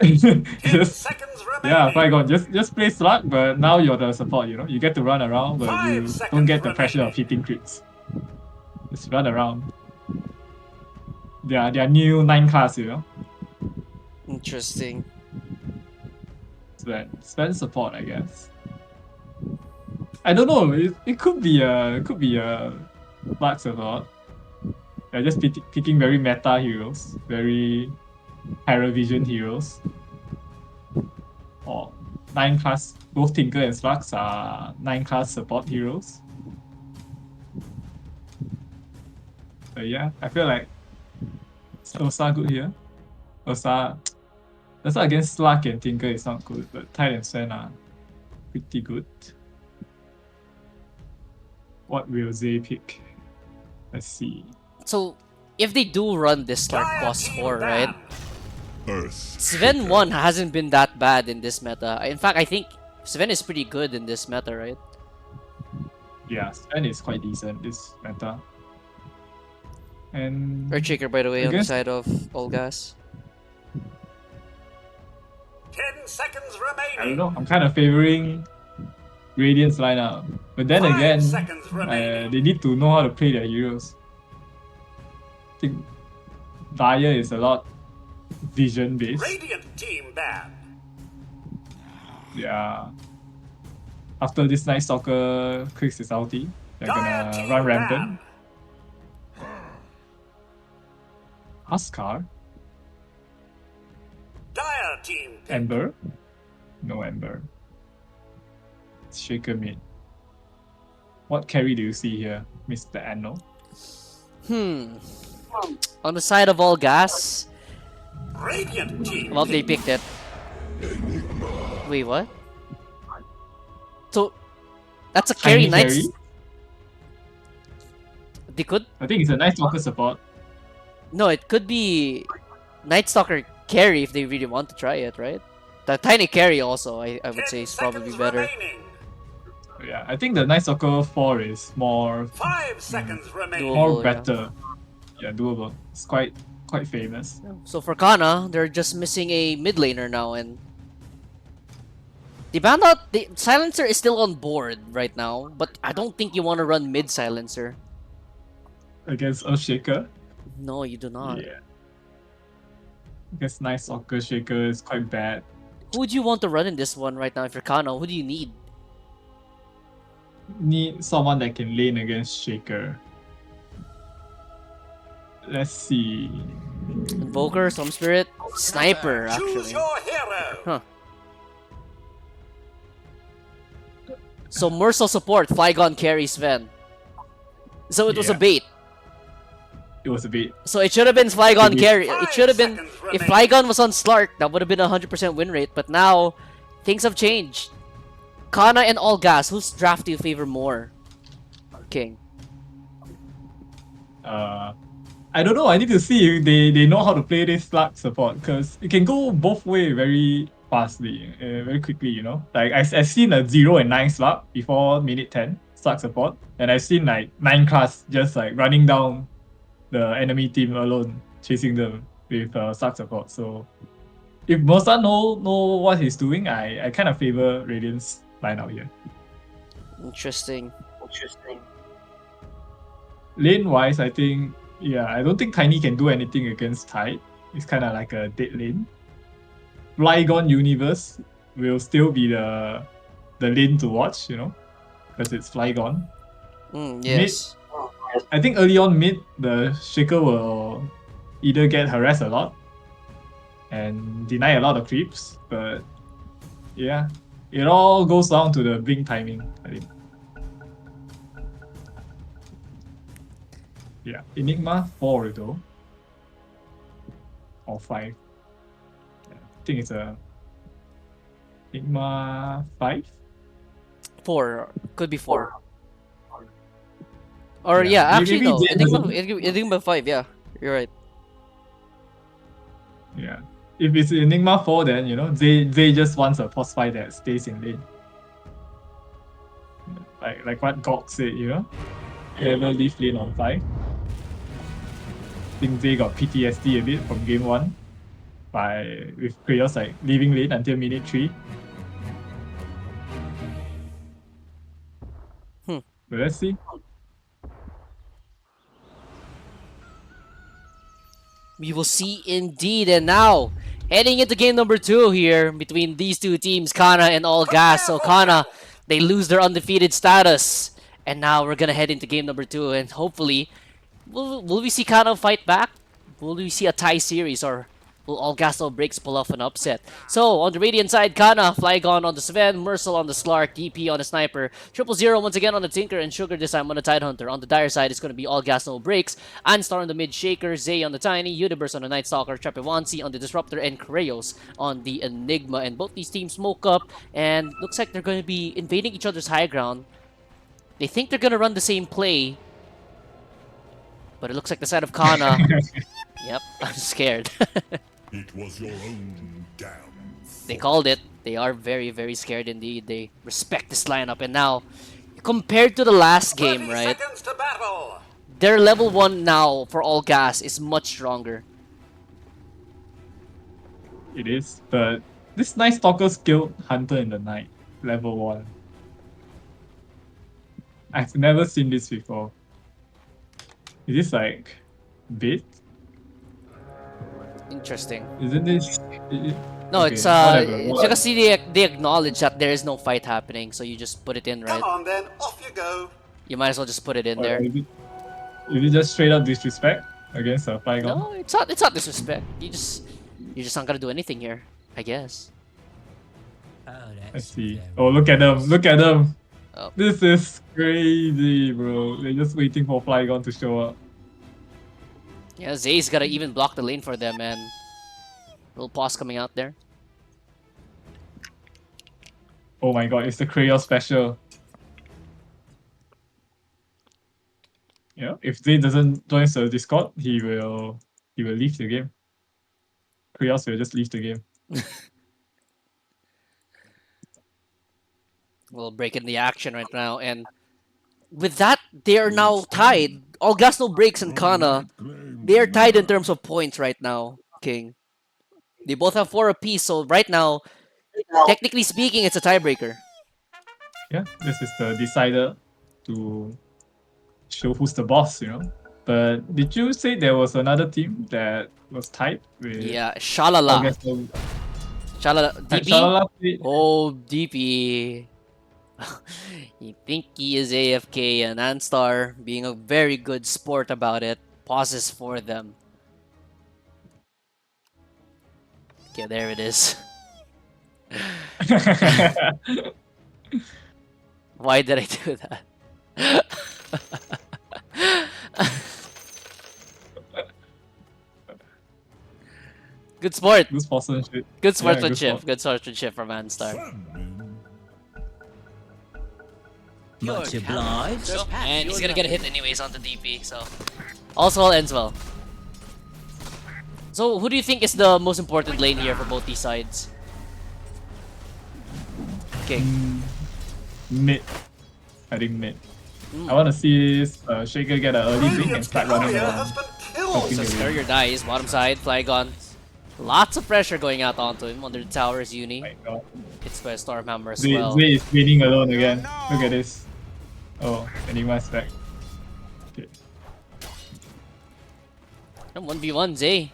10 Just- seconds yeah, remaining. Flygon, just play Slug, but now you're the support, You get to run around, but 5 you don't seconds get the pressure of remaining. hitting crits. Just run around. They are new 9 class, interesting. Sven support, I guess. I don't know. It could be a bug support. They're just picking very meta heroes, very Paravision heroes. Or 9 class. Both Tinker and Slugs are 9 class support heroes. So yeah, I feel like Ursa good here. Ursa against Slug and Tinker is not good, but Tide and Sven are pretty good. What will Zay pick? Let's see. So, if they do run this Slark Dire Pos team 4, right? ban. Earth. Sven 1 hasn't been that bad in this meta. In fact, I think Sven is pretty good in this meta, right? Yeah, Sven is quite decent this meta. And Earthshaker, by the way, I on the guess- side of Olgas. 10 seconds I don't remaining. know, I'm kind of favoring Radiant's lineup. But then 5 again, seconds remaining. they need to know how to play their heroes. I think Dire is a lot vision based. Radiant team ban. Yeah. After this Night Stalker clicks his ulti, they're Dire gonna team run ban. rampant. Huskar? Dire team pick. Ember? No Ember. Shaker mid. What carry do you see here, Mr. Anno? On the side of all gas, Radiant team well, they pick. picked it. Wait, what? So, that's a carry Tiny Knights. carry? They could. I think it's a Night Stalker support. No, it could be Night Stalker carry if they really want to try it, right? The tiny carry also, I would 10 say, is probably seconds better. remaining. Yeah, I think the Night Stalker 4 is more 5 seconds remaining. Doable. Yeah. better. Yeah, doable. It's quite famous. So for Kana, they're just missing a mid laner now, and they banned out. The Silencer is still on board right now, but I don't think you want to run mid Silencer. Against Earthshaker. No, you do not. Yeah. I guess Night Stalker Shaker is quite bad. Who would you want to run in this one right now if you're Kana? Who do you need? Need someone that can lane against Shaker. Let's see. Invoker, Storm Spirit, Sniper, Choose actually. your hero. Huh. So Mercil support, Flygon carry Sven. So it was a Yeah. bait. It was a bit. So it should have been Flygon Maybe. carry. It should have been, if Flygon was on Slark, that would have been a 100% win rate. But now, things have changed. Kana and all gas. Whose draft do you favor more? King. I don't know. I need to see if they know how to play this slug support, because it can go both way very fastly, very quickly. You know, like I've seen a 0 and 9 slug before minute 10 slug support, and I've seen like 9 class just like running down the enemy team alone, chasing them with slug support. So if Mosa know what he's doing, I kind of favor Radiant's line out here. Interesting. Lane wise, I think, yeah, I don't think Tiny can do anything against Tide. It's kind of like a dead lane. Flygon Universe will still be the lane to watch, you know, because it's Flygon. Yes. I think early on mid, the Shaker will either get harassed a lot and deny a lot of creeps, but yeah, it all goes down to the blink timing, I think. Yeah, Enigma 4 though. Or 5. Yeah, I think it's a Enigma 5? 4. Could be 4. Or Yeah, yeah, actually maybe no. Zay doesn't- Enigma 5, yeah. You're right. Yeah. If it's Enigma 4, then, you know, they just wants a boss fight that stays in lane. Like what Gok said, you know? Never leave lane on 5. I think they got PTSD a bit from game 1 with Kratos like leaving lane until minute 3. But let's see. We will see indeed. And now, heading into game number 2 here between these two teams, Kana and All Gas. So Kana, they lose their undefeated status. And now we're gonna head into game number 2, and hopefully, will we see Kana fight back? Will we see a tie series, or will All Gas No Breaks pull off an upset? So on the Radiant side, Kana, Flygon on the Sven, Mercil on the Slark, DP on the Sniper, 000 once again on the Tinker, and Sugar this time on the Tidehunter. On the Dire side, it's going to be All Gas No Breaks, Anstar on the mid Shaker, Zay on the Tiny, Universe on the Night Stalker, Trapewansi on the Disruptor, and Kraos on the Enigma. And both these teams smoke up, and looks like they're going to be invading each other's high ground. They think they're going to run the same play, but it looks like the side of Kana. Yep, I'm scared. It was your own damn. They called it. They are very, very scared indeed. They respect this lineup. And now, compared to the last game, 30 right? seconds to battle. Their level 1 now for All Gas is much stronger. It is, but this Night Stalker skilled Hunter in the Night, level 1. I've never seen this before. Is this like bait? Interesting. Isn't this? No, Okay, it's whatever. it's because they acknowledge that there is no fight happening, so you just put it in, Come right? on then, off you go. You might as well just put it in Or there. is it just straight up disrespect against a Flygon? No, it's not. It's not disrespect. You're just not gonna do anything here, I guess. Oh, I that's see. very Oh, look at them! Look at them! Oh. This is crazy, bro. They're just waiting for Flygon to show up. Yeah, Zay's gotta even block the lane for them, and little pause coming out there. Oh my god, it's the Kraos special. Yeah, if Zay doesn't join the Discord, he will leave the game. Kraos will just leave the game. We'll break in the action right now, and with that, they are now tied. Olgasno breaks and Kana. They are tied in terms of points right now, King. They both have 4 apiece, so right now, technically speaking, it's a tiebreaker. Yeah, this is the decider to show who's the boss, you know. But did you say there was another team that was tied with? Yeah, Shalala. Olgasno? Shalala. DP? Shalala played- Oh, DP. You think he is AFK, and Anstar, being a very good sport about it, pauses for them. Okay, there it is. Why did I do that? Good sport. Good sportsmanship. Good Yeah, sportsmanship. Good sportsmanship from Anstar. much obliged. And he's gonna get a hit anyways on the DP, so also all ends well. So who do you think is the most important lane here for both these sides? Okay. Mid. I think mid. I want to see this Shaker get an early pick and Radiant's start running courier around. has been killed. Poking So the Scurrier lane. dies, bottom side, Flygon. Lots of pressure going out onto him under the towers, Oh Uni. my god. It's by Stormhammer as Zay, well. Zay is winning alone again. Look at this. Oh, Enigma's back. Okay. And 1v1, Zay.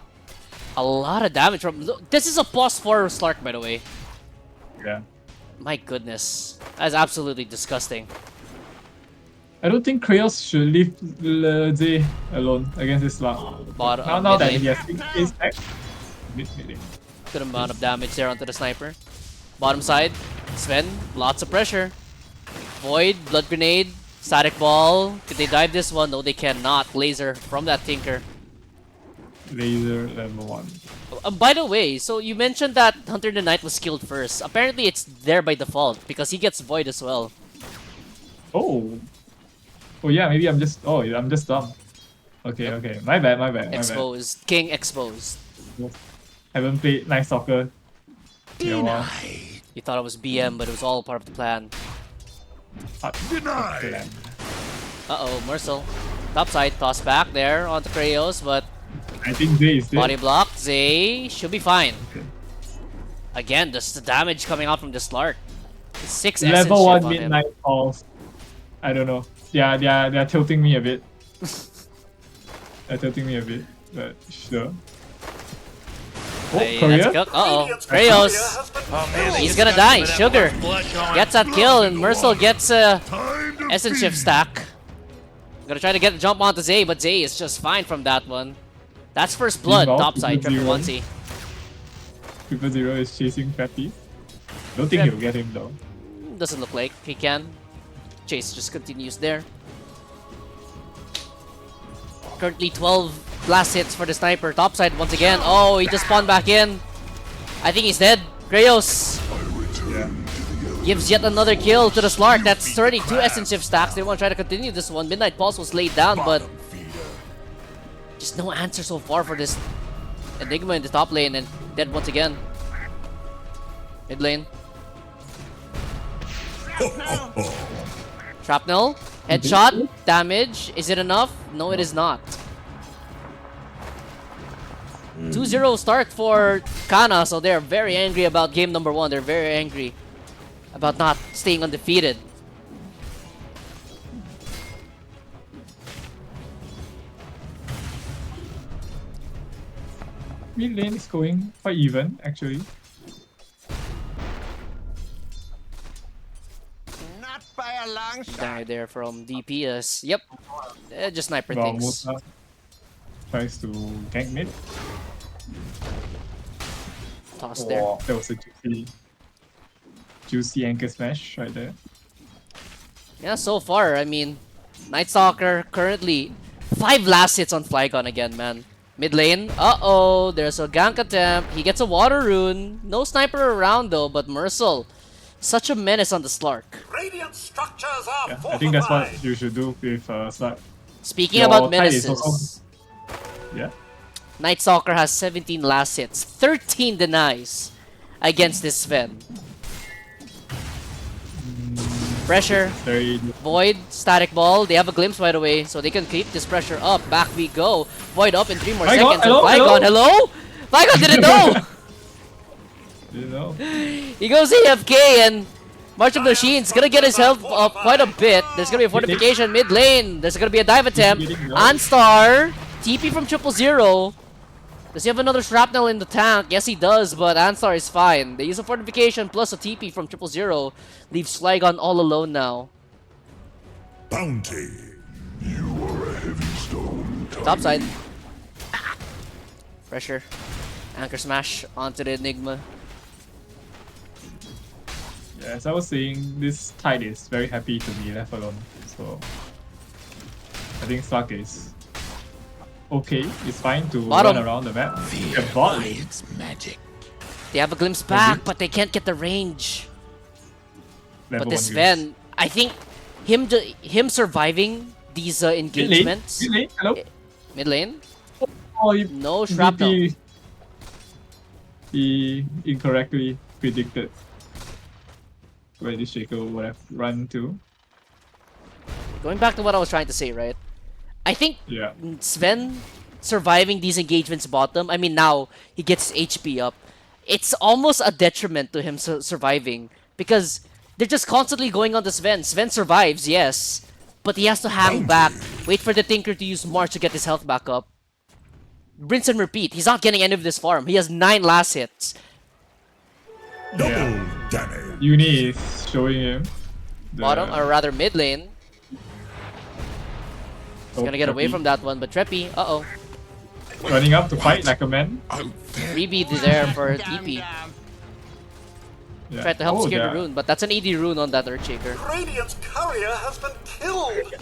A lot of damage from... This is a plus for Slark, by the way. Yeah. My goodness. That's absolutely disgusting. I don't think Kraos should leave Zay alone against this slug. Bottom, Now mid that lane. he has his back. Mid lane. Good amount of damage there onto the sniper. Bottom side, Sven, lots of pressure. Void, Blood Grenade, Static Ball. Could they dive this one? No, they cannot. Laser from that Tinker. Laser level 1. By the way, so you mentioned that Hunter the Knight was killed first. Apparently it's there by default because he gets Void as well. Oh. Oh yeah, maybe I'm just dumb. Okay, okay. My bad. Exposed. King exposed. Haven't played Night Soccer in a while. You thought it was BM, but it was all part of the plan. Denied. Uh-oh, Mercil. Top side, toss back there onto Kraos, but I think Zay is body dead. block. Zay should be fine. Okay. Again, just the damage coming out from the Slark. 6 essence Level chip 1 on him. midnight calls. I don't know. They're tilting me a bit. They're tilting me a bit, but sure. Oh, Hey, Korea? that's a kill. Uh-oh, Radiant's Kraos. courier has been Oh man, He's gonna die. Sugar gets that kill, and Mercil gets a essence shift stack. Gonna try to get the jump onto Zay, but Zay is just fine from that one. That's first blood, Meanwhile, top side, triple 0-0. 1C. 000 is chasing Fatty. Don't think he'll get him though. Doesn't look like he can. Chase just continues there. Currently 12 blast hits for the sniper. Top side once again. Oh, he just spawned back in. I think he's dead. Kraos Yeah. gives yet another kill to the Slark. That's 32 essence shift stacks. They want to try to continue this one. Midnight Pulse was laid down, but just no answer so far for this Enigma in the top lane, and dead once again. Mid lane. Shrapnel, headshot, damage. Is it enough? No, it is not. 2-0 start for Kana, so they're very angry about game number 1. They're very angry about not staying undefeated. mid lane is going quite even actually. Not by a long Die there from DPS. Yep. Just sniper While things. Musa tries to gank mid. Toss there. Oh, that was a juicy anchor smash right there. Yeah, so far, I mean, Night Stalker currently 5 last hits on Flygon again, man. Mid lane, uh-oh, there's a gank attempt. He gets a water rune. No sniper around though, but Mercil. Such a menace on the Slark. Radiant structures are Yeah, fortified. I think that's what you should do with Slark. Speaking Your about tide is menaces, also- Yeah. Night Stalker has 17 last hits, 13 denies against this Sven. Pressure, Very Void, Static Ball. They have a glimpse by the way, so they can keep this pressure up. Back we go. Void up in 3 more Flygon, seconds. hello, and Flygon, hello? Flygon didn't know! you know. He goes AFK and March of the Machines gonna get his health up quite a bit. There's gonna be a fortification mid lane. There's gonna be a dive attempt. Anstar, TP from 000. Does he have another shrapnel in the tank? Yes, he does, but Anstar is fine. They use a fortification plus a TP from 000. Leaves Flygon all alone now. Bounty. Top side. Pressure. Anchor smash onto the Enigma. Yeah, as I was saying, this tide is very happy to be left alone. So I think Slark is okay. It's fine to Bottom. run around the map. Yeah, bot. Its magic. They have a glimpse back, but they can't get the range. Level But this 1 Sven, I think him surviving these engagements. Mid lane? Hello? Mid lane? Oh, he, No shrapnel. he incorrectly predicted where this Shaker would have run to. Going back to what I was trying to say, right? I think Yeah. Sven surviving these engagements bottom, I mean now he gets HP up. It's almost a detriment to him surviving because they're just constantly going on to Sven. Sven survives, yes, but he has to hang back, wait for the Tinker to use March to get his health back up. Rinse and repeat. He's not getting any of this farm. He has 9 last hits. Double damage. Uni is showing him. The Bottom, or rather mid lane. He's oh, gonna get away Treppy from that one, but Treppy, uh-oh. running up to fight like a man. Freebie there for TP. Yeah. Tried to help Oh, scare the yeah. rune, but that's an AD rune on that Earthshaker. Radiant's courier has been killed.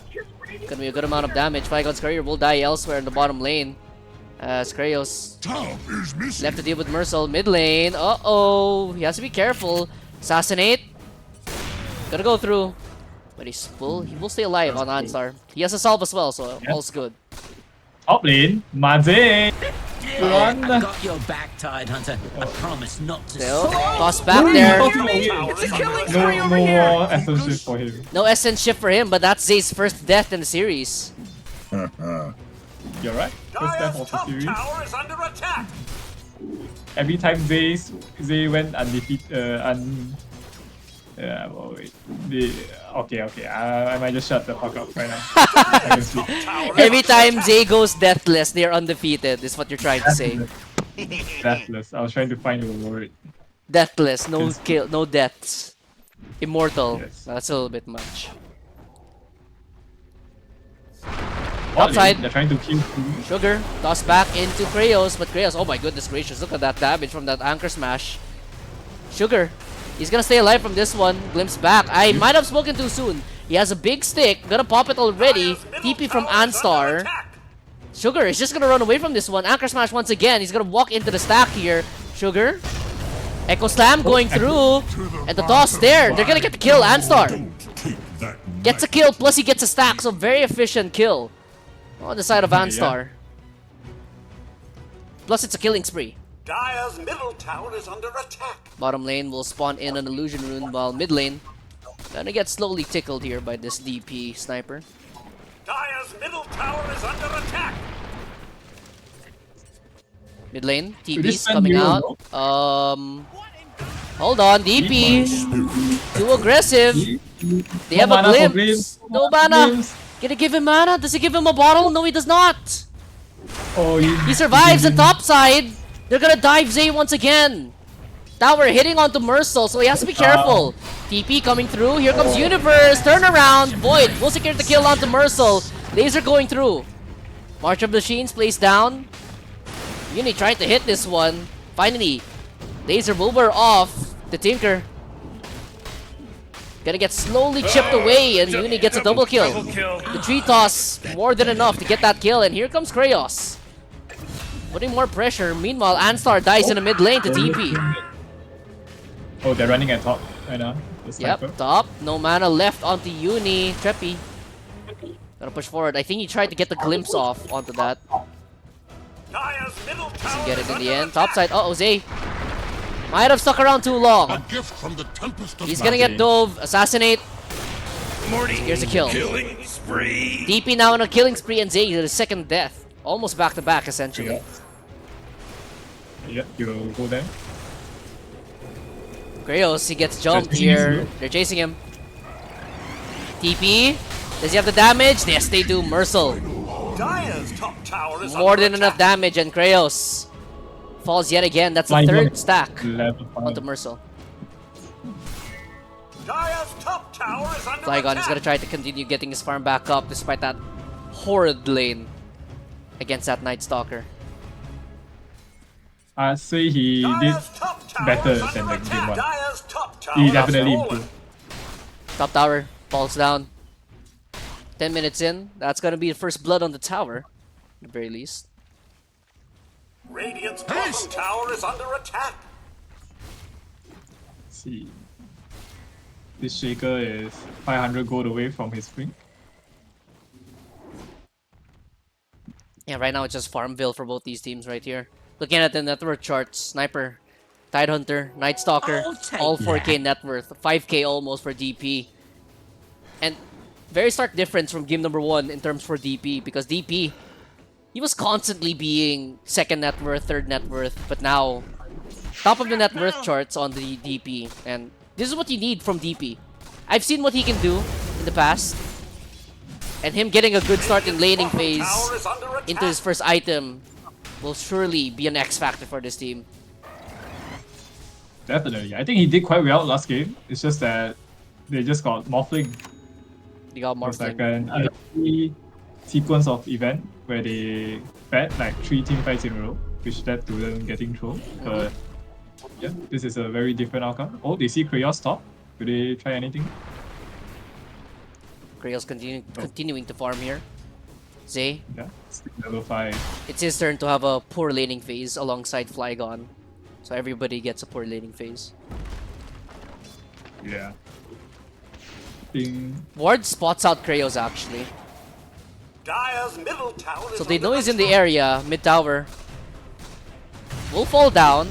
Gonna be a good amount of damage. Flygon's courier will die elsewhere in the bottom lane. Skreos left to deal with Mercil. Mid lane. Uh-oh. He has to be careful. Assassinate. Gonna go through. But he will stay alive on Anstar. He has a salve as well, so Yeah. all's good. Top lane, Maze. Run. I've got your back tied, Hunter. I promise not to. Still, toss back there. No more essence shift for him. No essence shift for him, but that's Zay's first death in the series. You're right. First death Dire's of the top series. tower is under attack. Every time Zay went undefeated, yeah, well, wait. Okay. I might just shut the fuck up right now. I can speak. Every time Zay goes deathless, they're undefeated, is what you're trying to say. Deathless. I was trying to find a word. Deathless, no Yes. kill, no deaths. Immortal. Yes. That's a little bit much. Bot Outside. lane, they're trying to kill two. Sugar, toss back into Kraos, but Kraos, oh my goodness gracious, look at that damage from that anchor smash. Sugar, he's gonna stay alive from this one. Glimpse back. I might have spoken too soon. He has a big stick, gonna pop it already. Dire's middle TP from tower is under Anstar. attack. Sugar is just gonna run away from this one. Anchor smash once again. He's gonna walk into the stack here. Sugar. Echo Slam going through. And the toss there. They're gonna get the kill. Anstar Don't take that. gets a kill, plus he gets a stack. So very efficient kill on the side of Yeah. Anstar. Plus it's a killing spree. Dire's middle tower is under attack. Bottom lane will spawn in an illusion rune, while mid lane gonna get slowly tickled here by this DP sniper. Dire's middle tower is under attack. Mid lane, this TP's man coming hero, out. Hold on, DP. Too aggressive. They have a mana for glimpse. No mana for mana. glimpse. Gonna give him mana? Does he give him a bottle? No, he does not. Oh, He survives in top side. They're gonna dive Zay once again. Tower hitting onto Mercel, so he has to be careful. TP coming through. Here comes Universe. Turn around. Void will secure the kill onto Mercel. Laser going through. March of Machines placed down. Uni trying to hit this one. Finally, Laser will wear off the Tinker. Gonna get slowly chipped away, and Uni gets a double kill. The tree toss more than enough to get that kill, and here comes Kraos. Putting more pressure. Meanwhile, Anstar dies in the mid lane to TP. Oh, they're running at top right now. The sniper. Yep, top. No mana left onto Uni. Treppy. Gonna push forward. I think he tried to get the glimpse off onto that. Doesn't get it in the end. Top side. Uh-oh, Zay. Might have stuck around too long. A gift from the tempest of He's gonna get dove. Assassinate. Here's a kill. Killing spree. DP now on a killing spree, and Zay is his second death. Almost back to back, essentially. Yeah, you go there. Kraos, he gets jumped here. They're chasing him. TP. Does he have the damage? Yes, they do. Mercel. Dire's top tower is More under than enough attack. damage, and Kraos falls yet again. That's the Flygon. third stack Level 5. onto Mercel. Dire's top tower is under Flygon is attack. gonna try to continue getting his farm back up despite that horrid lane against that Night Stalker. I'd say he did Dire's top tower better is than under the game attack. one. Dire's top tower He has definitely fallen. improved. Top tower falls down. 10 minutes in. That's gonna be the first blood on the tower, at the very least. Radiant's bottom tower is under attack. Let's see. This Shaker is 500 gold away from his spring. Yeah, right now it's just Farmville for both these teams right here. Looking at the net worth charts, Sniper, Tidehunter, Night Stalker, I'll take all 4k net worth, 5k almost for DP. And very stark difference from game number 1 in terms for DP, because DP, he was constantly being second net worth, third net worth, but now top of the net worth charts on the DP, and this is what you need from DP. I've seen what he can do in the past, and him getting a good start in laning phase Tower is under attack. into his first item will surely be an X factor for this team. Definitely. I think he did quite well last game. It's just that they just got Morphling. They got It was like Morphling. an unlucky sequence of event where they fed like 3 team fights in a row, which led to them getting trolled. But yeah, this is a very different outcome. Oh, they see Kraos top. Do they try anything? Kraos continuing to farm here. Zay, Yeah, still level 5. it's his turn to have a poor laning phase alongside Flygon. So everybody gets a poor laning phase. Yeah. Think Ward spots out Kraos actually. Dire's middle tower is So they under know he's in the attack. area, mid tower. Will fall down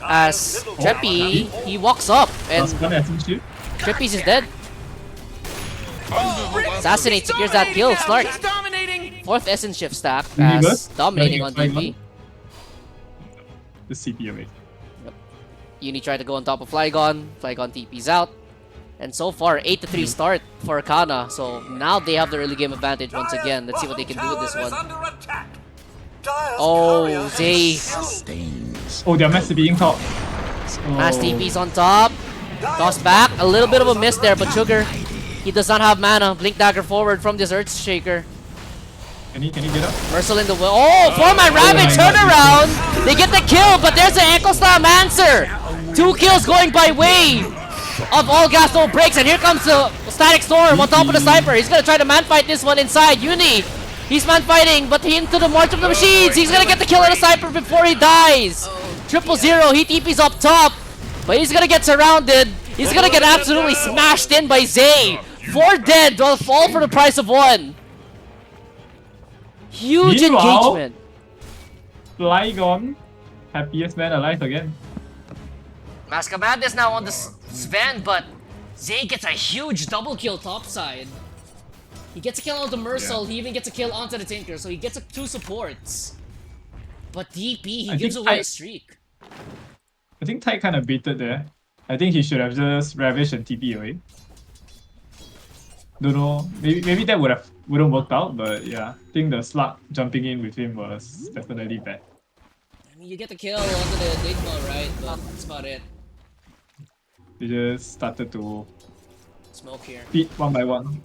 as Dire's middle tower Treppy, has he walks up and last one essence shield. Treppy's is dead. Assassinate secures that kill. Snark. Dominating. 4th Essence Shift stack Universe, as dominating on running DP. The CP away. Uni tried to go on top of Flygon. Flygon TP's out. And so far, 8-3 start for Kana. So now they have the early game advantage once again. Let's see what they can do with this one. Oh, Zay. Stains. Oh, they're meant to be in top. Mass Oh. TP's on top. Toss back. A little bit of a miss there, but Sugar, he does not have mana. Blink Dagger forward from this Earth Shaker. Can he get up? Mercel in the way. Oh, for my rabbit my turn God. around. They get the kill, but there's an Echo Slam answer. 2 kills going by way of all gas, no breaks, and here comes the Static Storm on top of the Sniper. He's gonna try to man fight this one inside. Uni, he's man fighting, but he into the March of the Machines. He's gonna get the kill on the Sniper before he dies. 0-0. He TP's up top, but he's gonna get surrounded. He's gonna get absolutely smashed in by Zay. 4 dead, will fall for the price of 1. Huge Meanwhile- engagement. Flygon, happiest man alive again. Mask of Madness now on the Sven, but Zay gets a huge double kill topside. He gets a kill on the Mercel, he even gets a kill onto the Tinker, so he gets 2 supports. But DP, he I gives think away I- a streak. I think Tide kind of baited there. I think he should have just ravished and TP away. Don't know. Maybe that wouldn't worked out, but yeah, I think the slug jumping in with him was definitely bad. You get the kill onto the Enigma, right? But that's about it. They just started to Smoke here. beat one by one.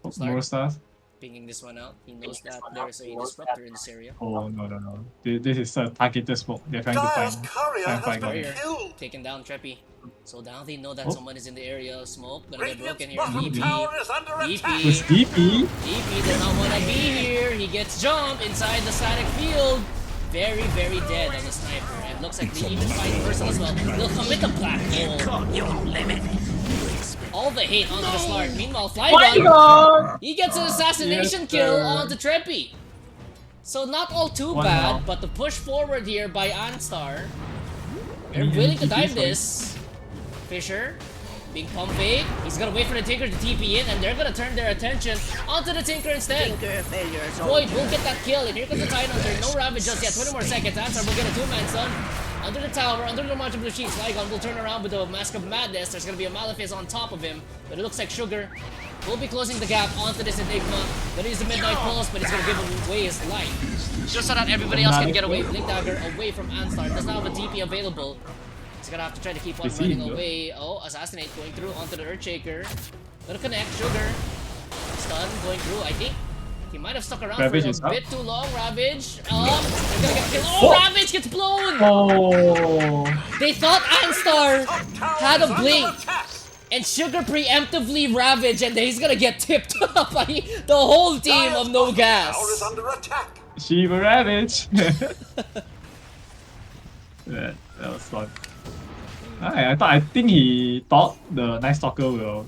Oh, Start. more stars. Pinging this one out. He knows that there's a disruptor in this area. Oh no. This is a targeted smoke. They're trying to Dire's find. courier Try and has find been one. Warrior killed. taking down Treppy. So now they know that Oh. someone is in the area. Smoke gonna get Radiant's broken here. bottom tower is under attack. With DP. DP does not want to be here. He gets jumped inside the static field. Very, very dead on the sniper. And looks like they even find person as well. They'll commit the black hole. All the hate onto the Slark. Meanwhile, Flygon, he gets an assassination Yes, kill sir. onto Treppy. So not all too One bad, now. but the push forward here by Anstar. They're Any willing to TPs dive for this. Fisher being pump fake. He's gonna wait for the Tinker to TP in, and they're gonna turn their attention onto the Tinker instead. Void will get that kill, and here comes the Tidehunter. No Ravage just yet. 20 more seconds. Answer will get a two-man stun. Under the tower, under the march of blue sheets, Flygon will turn around with the Mask of Madness. There's gonna be a Malefice on top of him, but it looks like Sugar will be closing the gap onto this Enigma. Gonna use the Midnight Pulse, but he's gonna give away his life. Just so that everybody else can get away. Blink Dagger away from Anstar. Does not have a TP available. He's gonna have to try to keep on Is he running though? away. Oh, Assassinate going through onto the Earthshaker. Gonna connect Sugar. Stun going through, I think. He might have stuck around Ravage for is a up. bit too long. Ravage. They're gonna get killed. Oh, Ravage gets blown! Oh. They thought Anstar Tower had is a under blink. attack. And Sugar preemptively Ravage, and he's gonna get tipped up by the whole team Dire's of No bottom Gas. tower is under attack. Shiva Ravage. that was fun. I think he thought the Night Stalker will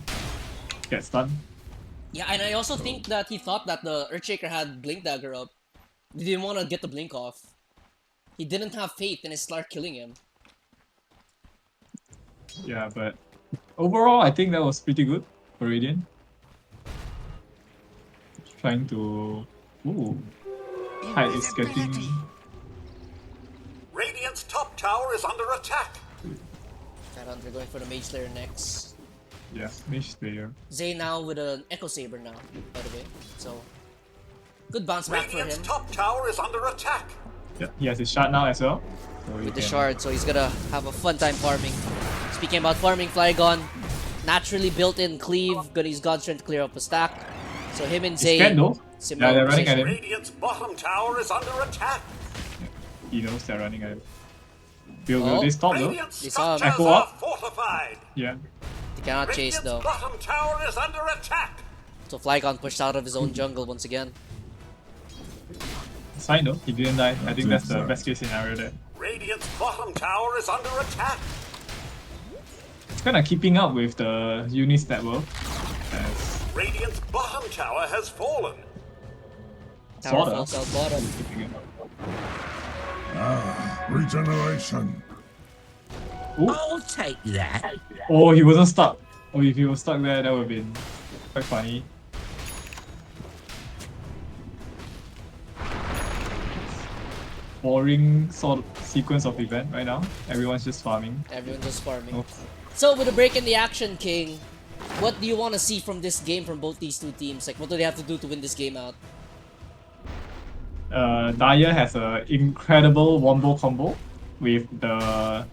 get stunned. Yeah, and I also think that he thought that the Earthshaker had Blink Dagger up. He didn't want to get the blink off. He didn't have faith in his Slark killing him. Yeah, but overall, I think that was pretty good for Radiant. Trying to. Ooh. Tide is getting. Radiant's top tower is under attack. They're going for the Mage Slayer next. Yeah, Mage Slayer. Zay now with an Echo Saber now, by the way. So, good bounce back for Radiant's him top tower is under attack. Yeah, he has his shard now as well. So he with the can- shard, so he's gonna have a fun time farming. Speaking about farming, Flygon, naturally built-in cleave, gonna use God Strength to clear up a stack. So him and He's Zay, scared though. similar Yeah, they're running at position. him. Radiant's bottom tower is under attack. He knows they're running at him. Will Oh. they stop though? Radiant's They saw him. structures Echo are up. fortified. Yeah. They cannot chase Radiant's though. bottom tower is under attack. So Flygon pushed out of his own jungle once again. It's fine though. He didn't die. I think that's the best case scenario there. Radiant's bottom tower is under attack. It's kind of keeping up with the Unis network. As Radiant's bottom tower has fallen. Tower Sorta. falls out bottom. keeping it up. Regeneration. Ooh. I'll take that. Oh, he wasn't stuck. Oh, if he was stuck there, that would have been quite funny. Boring sort of sequence of event right now. Everyone's just farming. Everyone's just farming. Oh. So with a break in the action, King, what do you want to see from this game from both these two teams? Like, what do they have to do to win this game out? Daya has an incredible wombo combo with the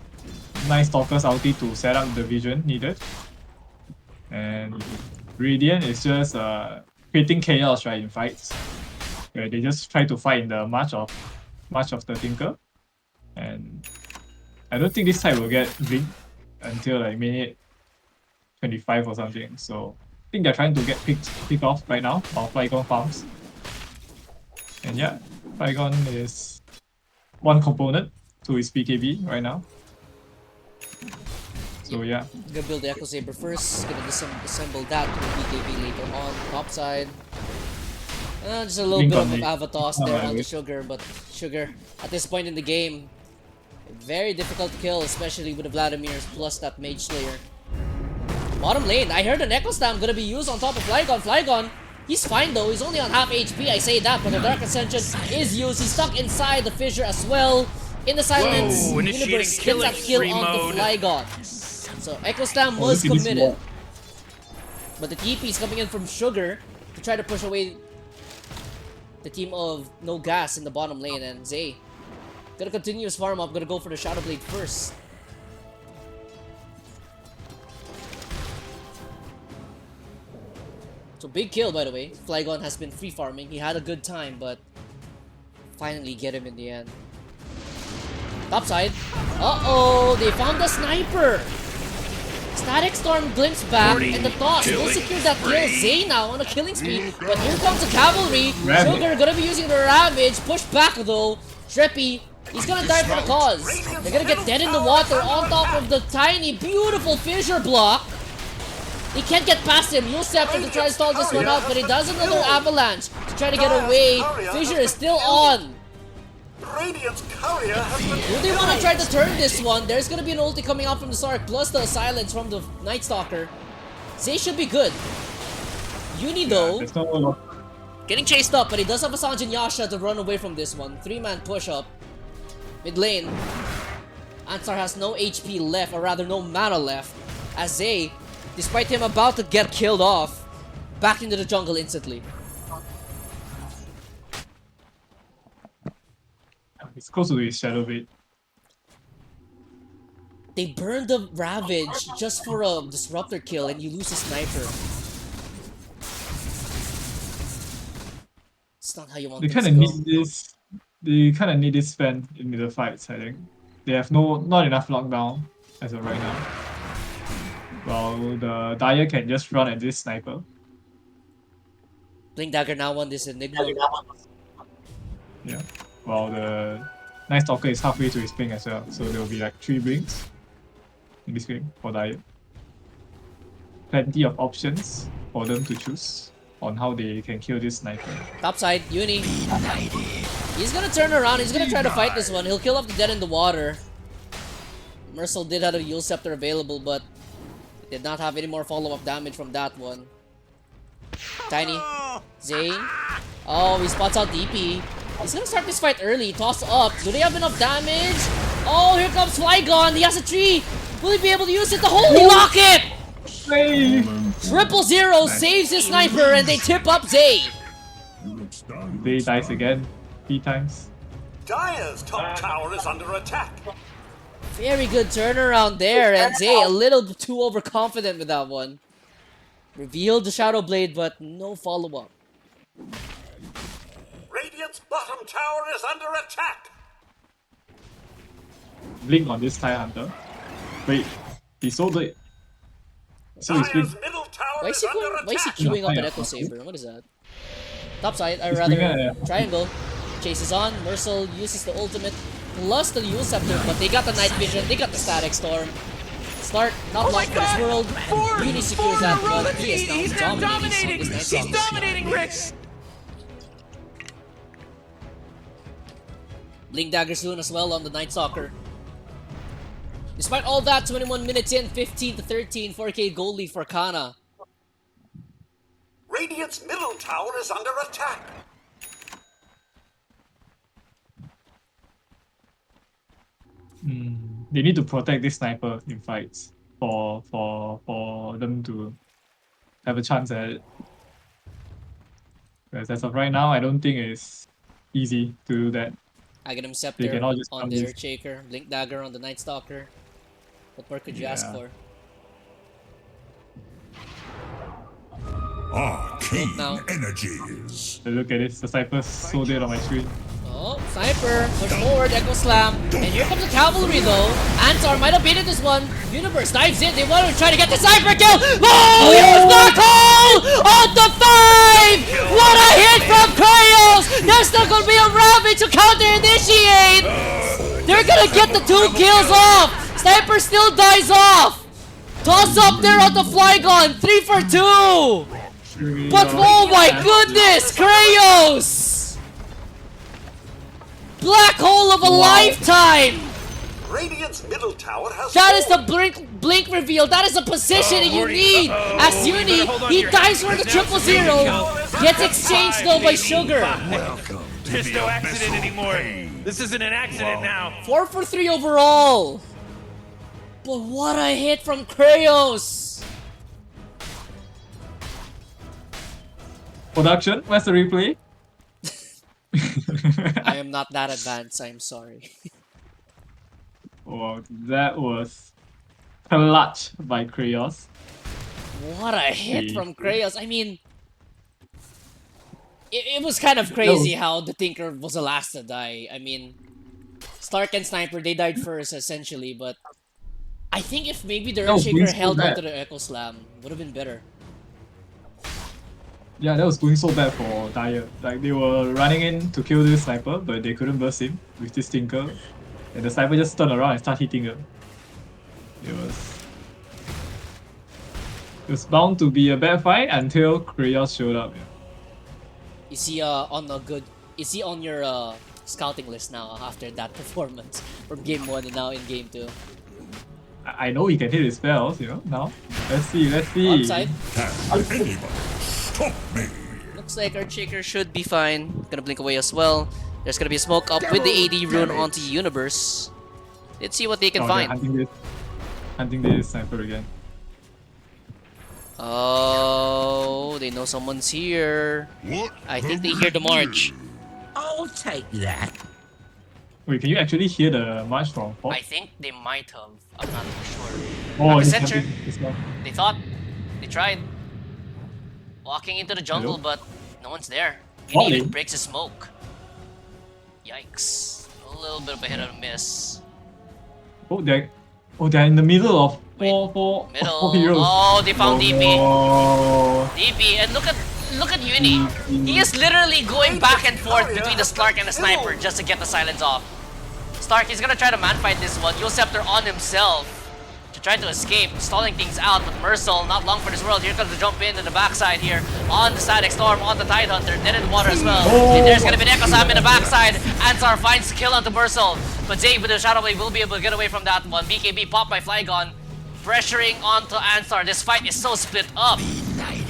Night Stalker's ulti to set up the vision needed. And Radiant is just creating chaos right in fights. Where they just try to fight in the march of the Tinker. And I don't think this side will get big until like minute 25 or something. So I think they're trying to get picked off right now while Flygon farms. And yeah, Flygon is one component to his BKB right now. So yeah, Gonna build the Echo Saber first, gonna assemble that to the BKB later on, top side. Just a little Blink bit on of the- Avatos there Oh, onto wait. Sugar, but Sugar, at this point in the game, very difficult to kill, especially with the Vladimirs plus that Mage Slayer. Bottom lane, I heard an Echo Slam gonna be used on top of Flygon. Flygon, he's fine though, he's only on half HP, I say that, but the Dark Ascension is used. He's stuck inside the fissure as well. In the silence, Whoa, initiating Universe gets that kill killing onto spree mode. Flygon. So Echo Slam Oh, was look at this committed. wall. But the TP is coming in from Sugar to try to push away the team of No Gas in the bottom lane, and Zay Gonna continue his farm up, gonna go for the Shadow Blade first. So big kill, by the way. Flygon has been free farming. He had a good time, but finally get him in the end. Topside. Uh-oh, they found the sniper. Static Storm glimpse back, and the toss will secure that kill. Zay now on a killing spree, but here comes the cavalry. Sugar gonna be using the Ravage. Push back though. Trippy, he's gonna die for the cause. They're gonna get dead in the water on top of the tiny, beautiful fissure block. He can't get past him. Scepter to try to stall this one out, but he does another avalanche to try to get away. Fissure is still on. Radiant's courier has been Do they want to try to turn this one? There's gonna be an ulti coming out from the Sark, plus the silence from the Night Stalker. Zay should be good. Uni though, There's no getting chased up, but he does have a Sanjin Yasha to run away from this one. 3-man push up. Mid lane. Ansar has no HP left, or rather no mana left. As Zay, despite him about to get killed off, back into the jungle instantly. It's close to his Shadow Blade. They burn the Ravage just for a Disruptor kill, and you lose a Sniper. It's not how you want They things kind to of go. need this. They kind of need this spend in middle fights. I think they have not enough lockdown as of right now. Well, the Dire can just run at this sniper. Blink Dagger now won this Enigma. Yeah. While the Night Stalker is halfway to his ping as well, so there will be like 3 blinks in this game for Dire. Plenty of options for them to choose on how they can kill this sniper. Topside, Uni. He's gonna turn around, he's gonna try to fight this one. He'll kill off the dead in the water. Mercil did have a Yule Scepter available, but did not have any more follow-up damage from that one. Tiny. Zay. Oh, he spots out DP. He's gonna start this fight early. Toss up. Do they have enough damage? Oh, here comes Flygon. He has a tree. Will he be able to use it? The Holy Locket! Hey! 000 saves his sniper, and they tip up Zay. They dies again 3 times. Dire's top tower is under attack. Very good turnaround there, and Zay a little too overconfident with that one. Revealed the Shadow Blade, but no follow-up. Radiant's bottom tower is under attack. Blink on this Tie Hunter. Wait, he sold it. So he's Dire's been middle tower Why is is he under going, why is he attack. queuing up an Yeah. Echo Saber? What is that? Topside, or He's rather, bringing a- triangle. Chases on. Mercil uses the ultimate plus the Yule Scepter, but they got the Night Vision, they got the Static Storm. Start, not long for this world. Uni secures that, but he is now dominating this Night Stalker. Rex. Blink Dagger soon as well on the Night Stalker. Despite all that, 21 minutes in, 15 to 13, 4K gold lead for Kana. Radiant's middle tower is under attack. they need to protect this sniper in fights for them to have a chance at it. Because as of right now, I don't think it's easy to do that. Aghanim They Scepter cannot just on come their this- Shaker. Blink Dagger on the Night Stalker. What more could you ask Yeah. for? Arcane Now. energies. Look at this, the sniper's so dead on my screen. Oh, Sniper, push forward, Echo Slam. And here comes the Cavalry though. Ansar might have beaten this one. Universe dives in, they want to try to get the Sniper kill. Oh, he was black hole! On the 5! What a hit from Kryos! There's still gonna be a Ravage to counter-initiate! They're gonna get the 2 kills off! Sniper still dies off! Toss up there on the Flygon, 3 for 2! But oh my goodness, Kryos! Black hole of a lifetime! Radiant's middle tower has That is the fallen. blink reveal. That is the positioning you need. As Uni, he dies for the 000. Gets exchanged though by Sugar. There's no accident anymore. This isn't an accident now. 4 for 3 overall. But what a hit from Kryos. Production, where's the replay? I am not that advanced. I'm sorry. Wow, that was clutch by Kraos. What a hit The- from Kraos. I mean, it was kind of that crazy was- how the Tinker was the last to die. I mean, Stark and Sniper, they died first, essentially, but I think if maybe the That was going Earthshaker so held bad. onto the Echo Slam, would have been better. Yeah, that was going so bad for Dire. Like they were running in to kill this sniper, but they couldn't burst him with this tinker. And the sniper just turned around and started hitting her. It was bound to be a bad fight until Kraos showed up. Yeah. Is he on a good? Is he on your scouting list now after that performance from game 1 and now in game 2? I know he can hit his spells, now. Let's see. Upside. Can anybody stop me? Looks like Earthshaker should be fine. Gonna blink away as well. There's gonna be a smoke up with the AD rune onto Universe. Let's see what they can They're find. hunting this sniper again. Oh, they know someone's here. What? I think they hear the march. I'll take that. Wait, can you actually hear the march from Fox? I think they might have. I'm not sure. Oh, he's Epicenter. hunting this one. They thought. They tried. Walking into the jungle, Hello? but no one's there. Ollie. Even breaks his smoke. Yikes. A little bit of a hit and a miss. They're in the middle of four Middle. heroes. Oh, they found DP. Oh, DP, and look at Uni. He is literally going back and forth between the Stark and the Sniper just to get the silence off. Stark, he's gonna try to manfight this one. You'll Scepter on himself to try to escape, stalling things out. But Mercil, not long for this world. Here comes the jump in to the backside here on the Static Storm, on the Tidehunter, dead in the water as well. And there's gonna be an Echo Slam in the backside. Ansar finds the kill onto Mercil, but Zay with the Shadow Wave will be able to get away from that one. BKB popped by Flygon, pressuring onto Ansar. This fight is so split up.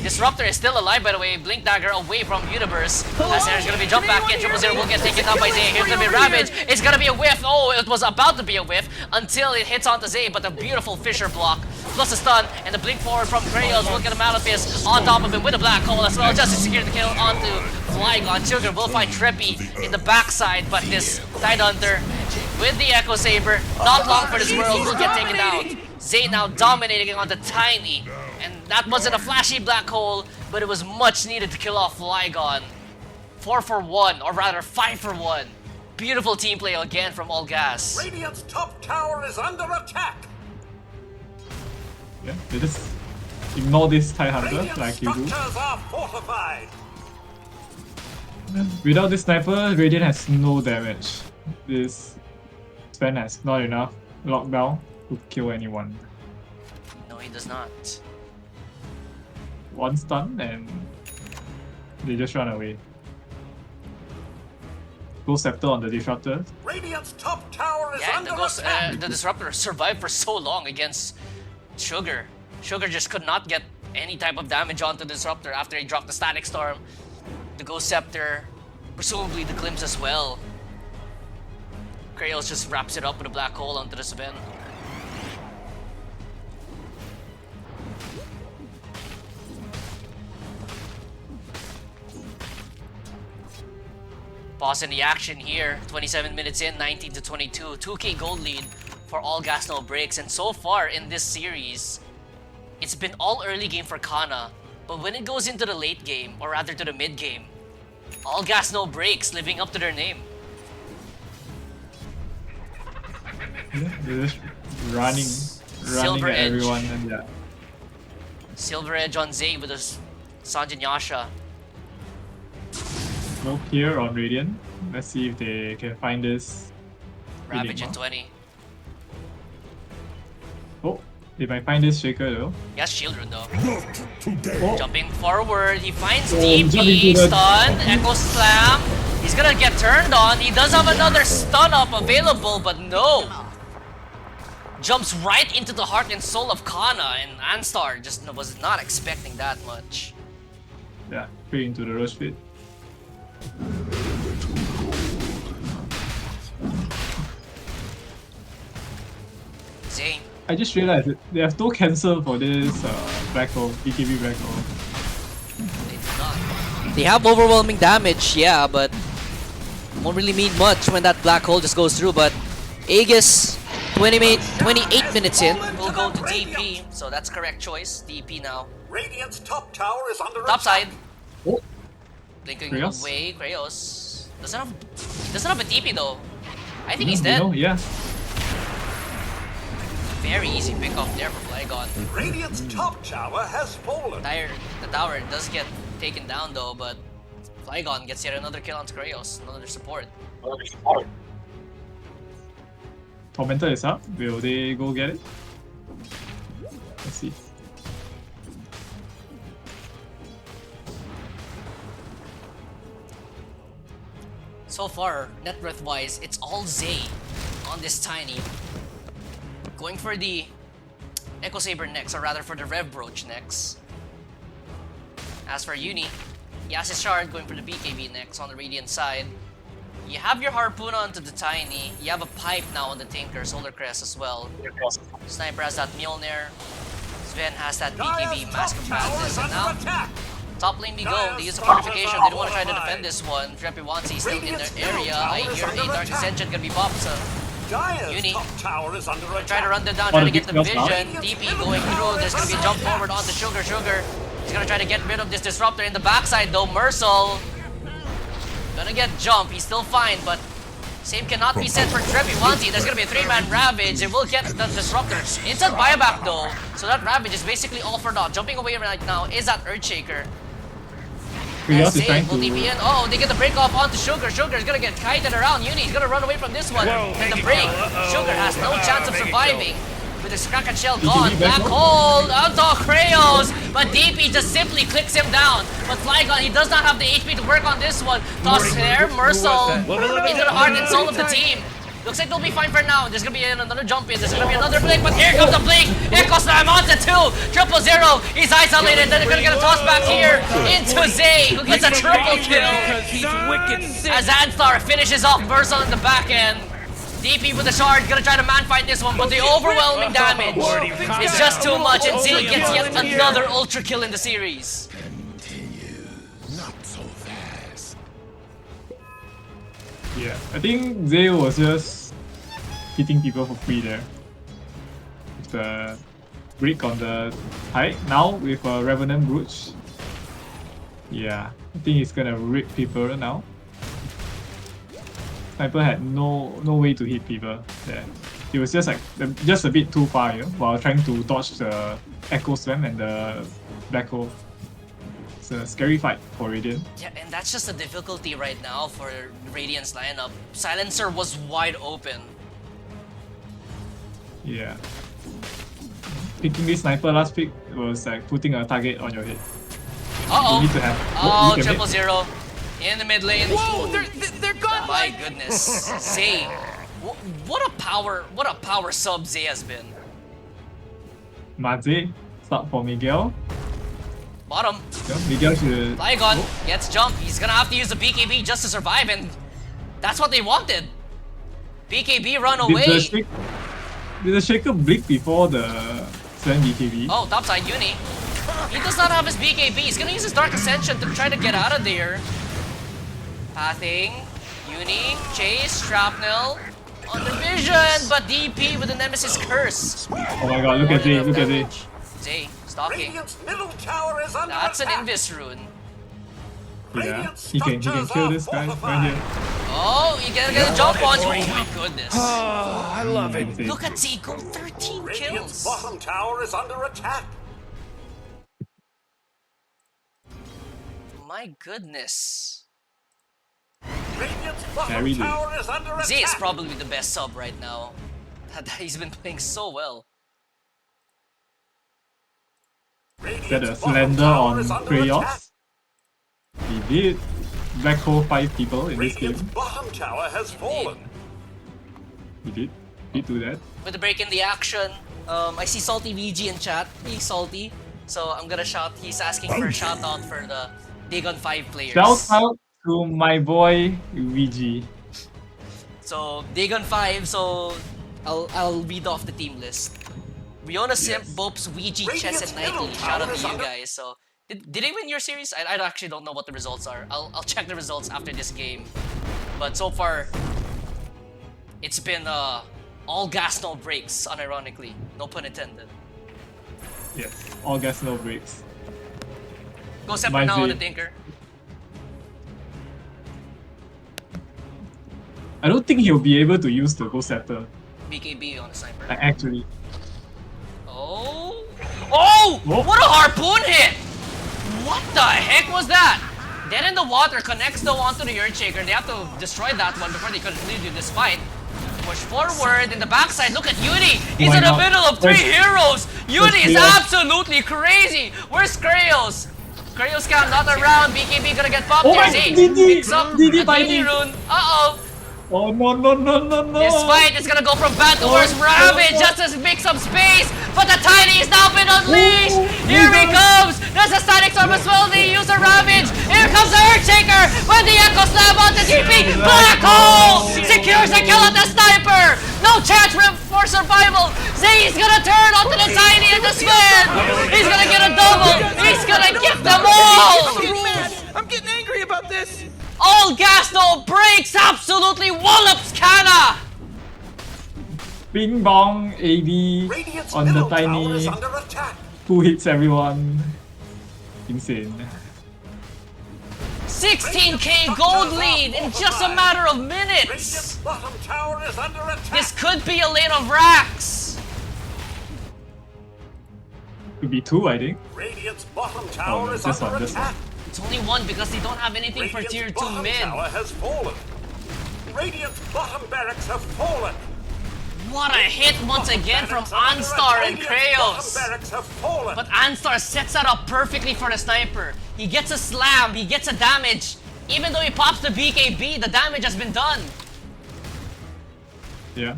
Disruptor is still alive, by the way. Blink Dagger away from Universe. As there's gonna be jump back in. 0-0 will get taken down by Zay. Here's gonna be Ravage. It's gonna be a whiff. Oh, it was about to be a whiff until it hits onto Zay, but a beautiful Fisher block. Plus a stun, and the blink forward from Kraos will get a Malefice on top of him with a black hole as well, just to secure the kill onto Flygon. Children will find Trippy in the backside, but this Tidehunter with the Echo Saber, not long for this world, will get taken down. Zay now dominating on the Tiny, and that wasn't a flashy black hole, but it was much needed to kill off Flygon. 4 for 1, or rather 5 for 1. Beautiful team play again from All Gas. Radiant's top tower is under attack. yeah, they just ignore this Tidehunter Radiant like you do. structures are fortified. Without this sniper, Radiant has no damage. This Sven has not enough lockdown to kill anyone. No, he does not. One stun and they just run away. Ghost Scepter on the Disruptor. Radiant's top tower is Yeah, and under attack. the Disruptor survived for so long against Sugar. Sugar just could not get any type of damage onto the Disruptor after he dropped the Static Storm. The Ghost Scepter, presumably the Glimpse as well. Kraos just wraps it up with a black hole onto the Sven. Pause in the action here. 27 minutes in, 19 to 22. 2k gold lead for All Gas No Breaks. And so far in this series, it's been all early game for Kana. But when it goes into the late game, or rather to the mid game, All Gas No Breaks living up to their name. Yeah, they're just running Silver at Edge. everyone and yeah. Silver Edge on Zay with a Sanjin Yasha. Smoke here on Radiant. Let's see if they can find this. Ravage in Enigma. 20. Oh, they might find this Shaker though. He has Shield Rune though. Not today. Oh, Jumping forward, he finds jumping DP, to the- stun, Echo Slam. He's gonna get turned on. He does have another stun up available, but no. Jumps right into the heart and soul of Kana, and Anstar just was not expecting that much. yeah, straight into the Rush Pit. Zane. I just realized that they have no cancel for this black hole, BKB black hole. They do not. They have overwhelming damage, yeah, but won't really mean much when that black hole just goes through, but Aegis, 28 minutes in, will go to DP, so that's correct choice. DP now. Radiant's top tower is under Top side. Oh. Blinking Kraos? away, Kraos. Doesn't have a DP though. I think he's dead. No, yeah. Very easy pick up there for Flygon. Radiant's top tower has fallen. The tower does get taken down though, but Flygon gets yet another kill on Kraos, another support. Tormentor is up. Will they go get it? Let's see. So far, net worth wise, it's all Zay on this Tiny. Going for the Echo Saber next, or rather for the Rev Brooch next. As for Uni, he has his shard going for the BKB next on the Radiant side. You have your Harpoon onto the Tiny. You have a pipe now on the Tinker, Solar Crest as well. Sniper has that Mjolnir. Sven has that BKB, Mask of Madness, and now top lane we go. They use the fortification. They don't want to try to defend this one. Dreppy wants he's still in their area. I hear a Dark Ascension gonna be popped, so Uni try to run them down, try to get the vision. DP going through. There's gonna be a jump forward onto Sugar. He's gonna try to get rid of this disruptor in the backside though. Mercel gonna get jump. He's still fine, but same cannot be said for Dreppy Wanty. There's gonna be a 3-man Ravage. It will get the disruptor. Instant buyback though, so that Ravage is basically all for naught. Jumping away right now is that Earthshaker. Kraos is trying will to... DP in. Oh, they get the break off onto Sugar. Sugar's gonna get kited around. Uni's gonna run away from this one. And the break. Sugar has no chance of surviving. With his Crack and Shell gone. Black hole onto Kraos. But DP just simply clicks him down. But Flygon, he does not have the HP to work on this one. Toss there. Mercel into the heart and soul of the team. Looks like they'll be fine for now. There's gonna be another jump in. There's gonna be another blink, but here comes the blink. Echo Slam onto 2. 000. He's isolated. Then they're gonna get a toss back here into Zay, who gets a triple kill. As Anstar finishes off Mercel in the back end. DP with the shard, gonna try to man fight this one, but the overwhelming damage is just too much, and Zay gets yet another ultra kill in the series. Not so fast. Yeah, I think Zay was just hitting people for free there. With the brick on the height. Now with a Revenant Brooch. Yeah, I think he's gonna rip people now. Sniper had no way to hit people there. It was just like just a bit too far, you know, while trying to dodge the Echo Slam and the Black Hole. It's a scary fight for Radiant. Yeah, and that's just the difficulty right now for Radiant's lineup. Silencer was wide open. Yeah. Picking this sniper last pick was like putting a target on your head. You need to have. Oh, you can 000 in the mid lane. Whoa, they're gone. My goodness, Zay. What a power sub Zay has been. Maze, start for Miguel. Bottom. Yeah, Miguel should. Flygon gets jump. He's gonna have to use the BKB just to survive, and that's what they wanted. BKB run away. Did the Shaker blink before the 7 BKB? Oh, topside Uni. He does not have his BKB. He's gonna use his Dark Ascension to try to get out of there. Pathing, Uni, Chase, Shrapnel, under vision, but DP with the Nemesis Curse. Oh my god, look at Zay, look at Zay. Zay, stalking. Radiant's middle tower is under That's an attack. Invis rune. Yeah, he can kill this guy right here. Oh, you gotta get a jump on. Oh my goodness. Oh, I love it. Look at Zay go 13 Radiant's kills. bottom tower is under attack. My goodness. Radiant's bottom Carry this. tower is under attack. Zay is probably the best sub right now. He's been playing so well. Get a slender on Kraos. He did black hole 5 people in this game. Radiant's bottom tower has fallen. He did. He do that. With the break in the action, I see Salty VG in chat. Hey, Salty. So I'm gonna shout. He's asking for a shout out for the Dagon 5 players. Shout out to my boy VG. So Dagon 5. So I'll read off the team list. Riona Simp, Bopes, Ouija, Chess, and Nightly. Shout out to you guys. So did they win your series? I actually don't know what the results are. I'll check the results after this game. But so far, it's been all gas, no brakes, unironically. No pun intended. Yes, all gas, no brakes. Go separate now on the Zay. Tinker. I don't think he'll be able to use the Ghost Scepter. BKB on the sniper. Like, actually. Oh! Oh! Oh. What a harpoon hit! What the heck was that? Dead in the water connects though onto the Earthshaker. They have to destroy that one before they continue this fight. Push forward in the backside. Look at Yuni. He's in the middle of three heroes. Yuni is Kraos? absolutely crazy. Where's Kraos? Kraos Cam not around. BKB gonna get popped. Oh my There's DD. picks up DD a by DD me. rune. Uh-oh. Oh no no no no no! This fight is gonna go from bad to worse. Ravage just to make some space, but the Tiny is now been unleashed. Here he comes. There's a static storm as well. They use a Ravage. Here comes the Earthshaker. When the Echo Slam on the TP, Black Hole secures the kill at the sniper. No chance for survival. Zay's gonna turn onto the Tiny and the Sven. He's gonna get a double. He's gonna get them all. I'm getting angry about this. All gas, no brakes. Absolutely wallops Kana. Bing bong AD Radiant's on the middle tower Tiny. is under attack. 2 hits everyone. Insane. 16k gold lead in just a matter of minutes. Radiant's bottom tower is under attack. This could be a lane of racks. Could be 2, I think. Radiant's bottom tower no, is this under one, this attack. It's only one because they don't have anything for Radiant's tier 2 bottom mid. tower has fallen. Radiant's bottom barracks have fallen. What a hit once again from Anstar and Kraos. Barracks have fallen. But Anstar sets that up perfectly for the sniper. He gets a slam, he gets a damage. Even though he pops the BKB, the damage has been done. Yeah.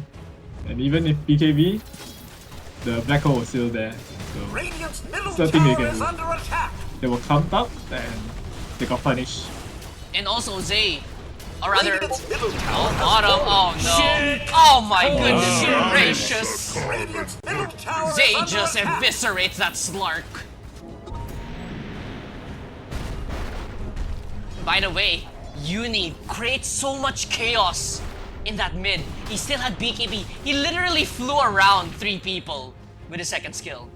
And even if BKB, the black hole was still there. So Radiant's middle Something they tower can is do. under attack. they were clumped up and they got punished. And also Zay, or rather, Radiant's middle tower oh, has bottom, fallen. oh no. Oh my goodness gracious. Radiant's middle tower Zay is under just attack. eviscerates that Slark. By the way, Uni creates so much chaos in that mid. He still had BKB. He literally flew around 3 people with his second skill.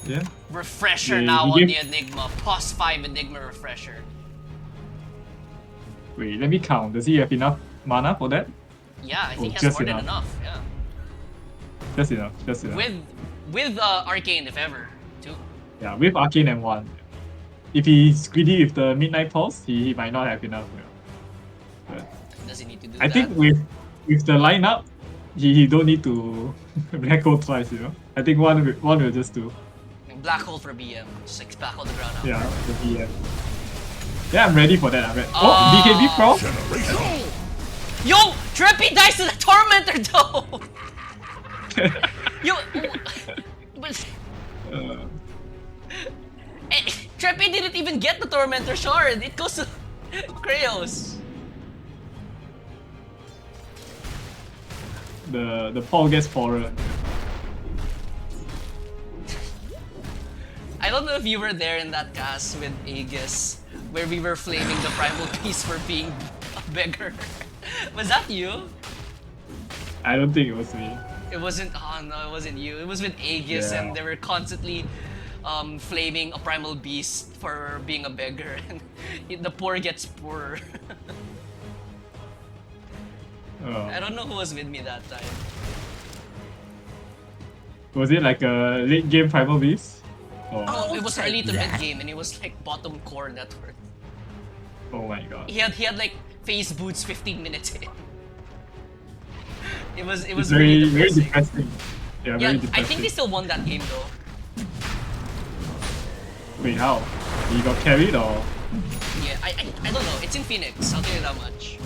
Yeah. Refresher Yeah, now he on gave- the Enigma. Plus 5 Enigma Refresher. Wait, let me count. Does he have enough mana for that? Yeah, I think he has just more than enough. enough. Yeah. Just enough. Just enough. With Arcane if ever, too. Yeah, with Arcane and 1. If he's greedy with the Midnight Pulse, he might not have enough. Yeah. But Does he need to do I that? think with the lineup, he don't need to black hole twice, you know. I think one will just do. Black hole for BM. Just like back on the ground now. Yeah, the BM. Yeah, I'm ready for that. I'm ready. Oh, BKB Pro? Yo! Trippy dies to the Tormentor though! Yo! But- Trippy didn't even get the Tormentor shard. It goes to Kraos. The Paul gets poorer. I don't know if you were there in that cast with Aegis, where we were flaming the Primal Beast for being a beggar. Was that you? I don't think it was me. It wasn't. Oh no, it wasn't you. It was with Aegis, Yeah. and they were constantly flaming a Primal Beast for being a beggar, and the poor gets poorer. Oh. I don't know who was with me that time. Was it like a late game Primal Beast? Oh, it was take early to that. mid game, and it was like bottom core net worth. Oh my god. He had like phase boots 15 minutes in. It was It's really very depressing. depressing. Yeah, Yeah, very I depressing. think they still won that game though. Wait, how? He got carried or? Yeah, I don't know. It's in Phoenix. I'll tell you that much.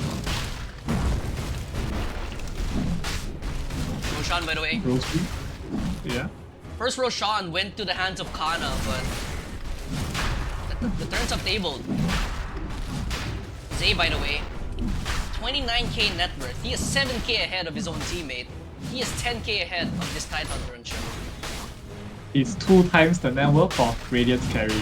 Roshan, by the way. Roasty? Yeah. First Roshan went to the hands of Kana, but the turns have tabled. Zay, by the way, 29k net worth. He is 7k ahead of his own teammate. He is 10k ahead of this Tidehunter on show. It's 2 times the net worth of Radiant's carry.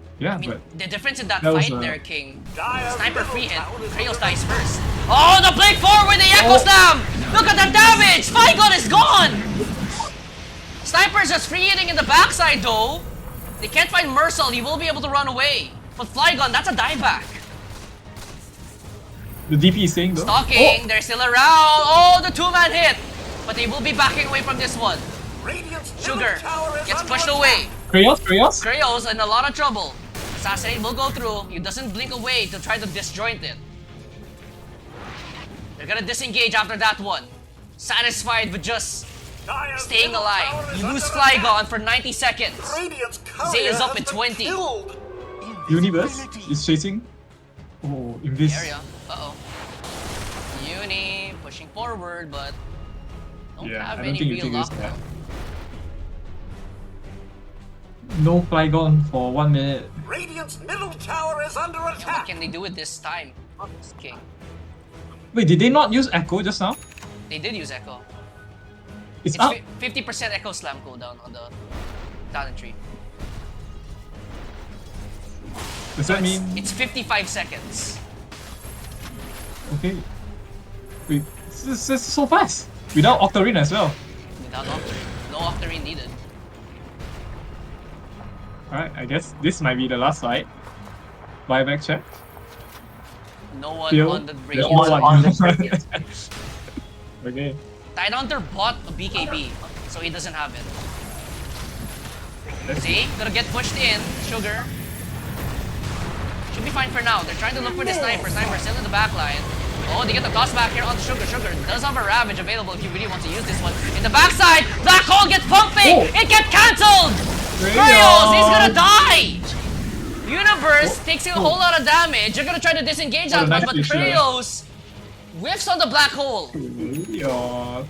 Yeah, I mean, but the difference in that that was, fight there, King. Dire's Sniper middle free hit, tower is Kratos under dies attack. first. Oh, the blink forward, the Echo Slam! Look at the damage! Flygon is gone! Sniper's just free hitting in the backside though. They can't find Mercel, he will be able to run away. But Flygon, that's a dieback. the DP is saying though. Stalking, they're still around. Oh, the two-man hit! But they will be backing away from this one. Radiant's middle Sugar tower is gets under pushed attack. away. Kratos? Kratos in a lot of trouble. Assassinate will go through. He doesn't blink away to try to disjoint it. They're gonna disengage after that one. Satisfied with just Dire's staying middle tower alive. is You lose under attack. Flygon for 90 seconds. Radiant's courier Zay is up has at been 20. killed. Universe is chasing. Oh, Invis. Area. Uh-oh. Uni pushing forward, but don't Yeah, have I don't any think you real take luck this though. back. No Flygon for 1 minute. Radiant's middle tower is under Yeah, what attack. can they do with this time? This King. Wait, did they not use Echo just now? They did use Echo. It's It's up. 50% Echo Slam cooldown on the talent tree. Does that mean It's 55 seconds. okay? Wait, this is so fast without Octarine as well. Without Octarine. No Octarine needed. Alright, I guess this might be the last fight. Buyback check. No one Still, on the there's Radiant no side. one. Okay. Tidehunter bought a BKB, so he doesn't have it. See? Gonna get pushed in. Sugar. Should be fine for now. They're trying to look for the sniper. Sniper still in the back line. Oh, they get the toss back here on Sugar. Sugar does have a Ravage available if you really want to use this one. In the backside, Black Hole gets pumping! Oh. It gets cancelled! Kratos is gonna die! Universe takes a whole lot of damage. You're gonna try to disengage that What a one, nice but visual. Kratos whiffs on the Black Hole. Your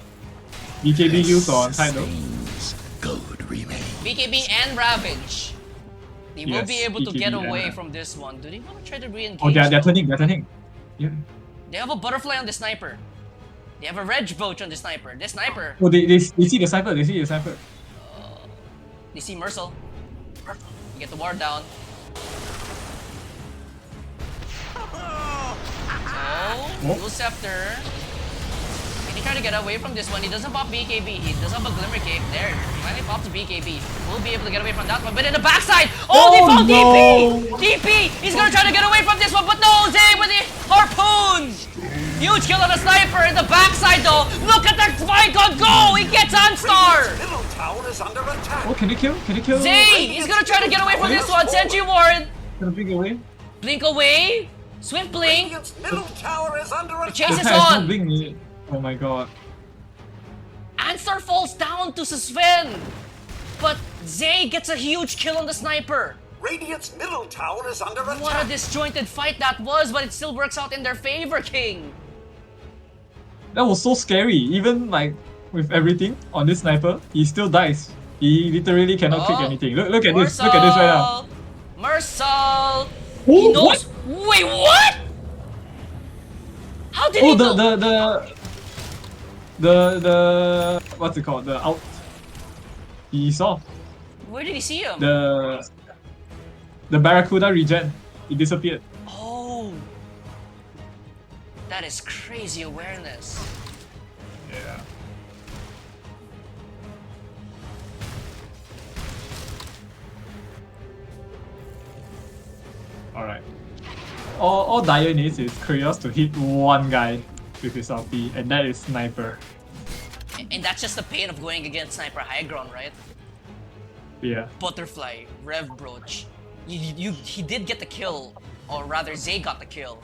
BKB use on Tidal. Good remain. BKB and Ravage. They will Yes, be able to BKB get and away Ravage. from this one. Do they want to try to re-engage? Oh, they're though? turning. Yeah. They have a butterfly on the sniper. They have a Reg Boach on the sniper. This sniper, Oh, they see the sniper. They see the sniper. they see Mercel. You get the ward down. So, Dual Scepter. Can he try to get away from this one? He doesn't pop BKB. He does have a Glimmer Cape there. He finally pops the BKB. We'll be able to get away from that one. But in the backside, oh, they Oh, found no. DP! DP! He's gonna try to get away from this one, but no, Zay with the harpoon! Huge kill on the sniper in the backside though. Look at that Flygon go! He gets Anstar! Middle tower is under attack. Oh, can they kill? Can they kill? Zay! He's gonna try to get away from this one. Sentry Ward! Gonna blink away. Blink away. Swift blink. Radiant's middle tower is under The attack. chase The is guy has no on. blink yet. Oh my god. Anstar falls down to Sven. But Zay gets a huge kill on the sniper. Radiant's middle tower is under What a attack. disjointed fight that was, but it still works out in their favor, King. That was so scary. Even like with everything on this sniper, he still dies. He literally cannot click Oh. anything. Look at this. Look at this right now. Mercel. He Oh, knows. what? Wait, what? How did Oh, he know? the what's it called? The out. He saw Where did he see him? the Barracuda regen. It disappeared. Oh. That is crazy awareness. Yeah. Alright. All Dire needs is Kratos to hit one guy with his ulti, and that is Sniper. And that's just the pain of going against Sniper High Ground, right? Yeah. Butterfly, Rev Brooch. He did get the kill, or rather Zay got the kill.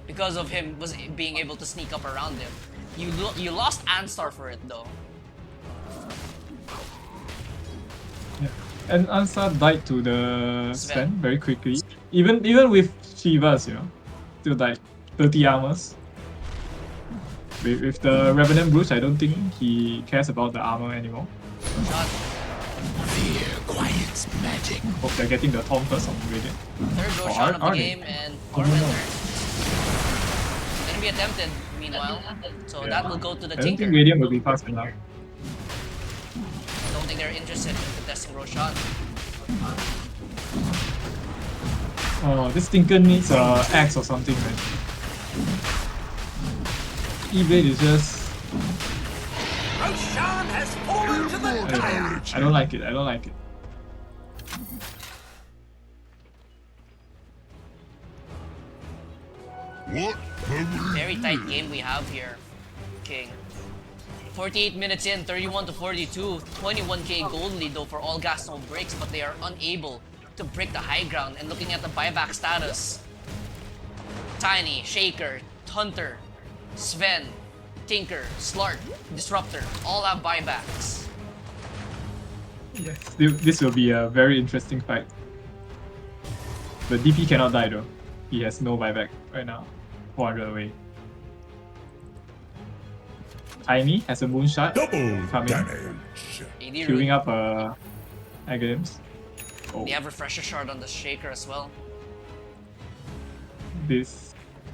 Because of him being able to sneak up around him. You lost Anstar for it though. Yeah. And Ansa died to the Sven. Sven very quickly. Even with Shivas, still died. 30 armors. With the Revenant Brooch, I don't think he cares about the armor anymore. Shot. Fear quiets magic. Hope they're getting the Tom first on Radiant. Third Roshan are- of the are they? game and Oh, no, no. Gonna be attempted meanwhile. So Yeah. that will go to the I don't think Tinker. Radiant will be fast enough. Don't think they're interested in testing Roshan. Oh, this Tinker needs a axe or something, man. E-Blade is just... Roshan has fallen to the dire. I don't like it, I don't like it. What? Very tight game we have here, King. 48 minutes in, 31 to 42, 21k gold lead though for all gas no breaks, but they are unable to break the high ground. And looking at the buyback status, Tiny, Shaker, Hunter, Sven, Tinker, Slark, Disruptor, all have buybacks. Yes, this will be a very interesting fight. The DP cannot die though. He has no buyback right now. 400 away. Tiny has a moonshot Double coming, damage. queuing up items. Oh, They have Refresher Shard on the Shaker as well. this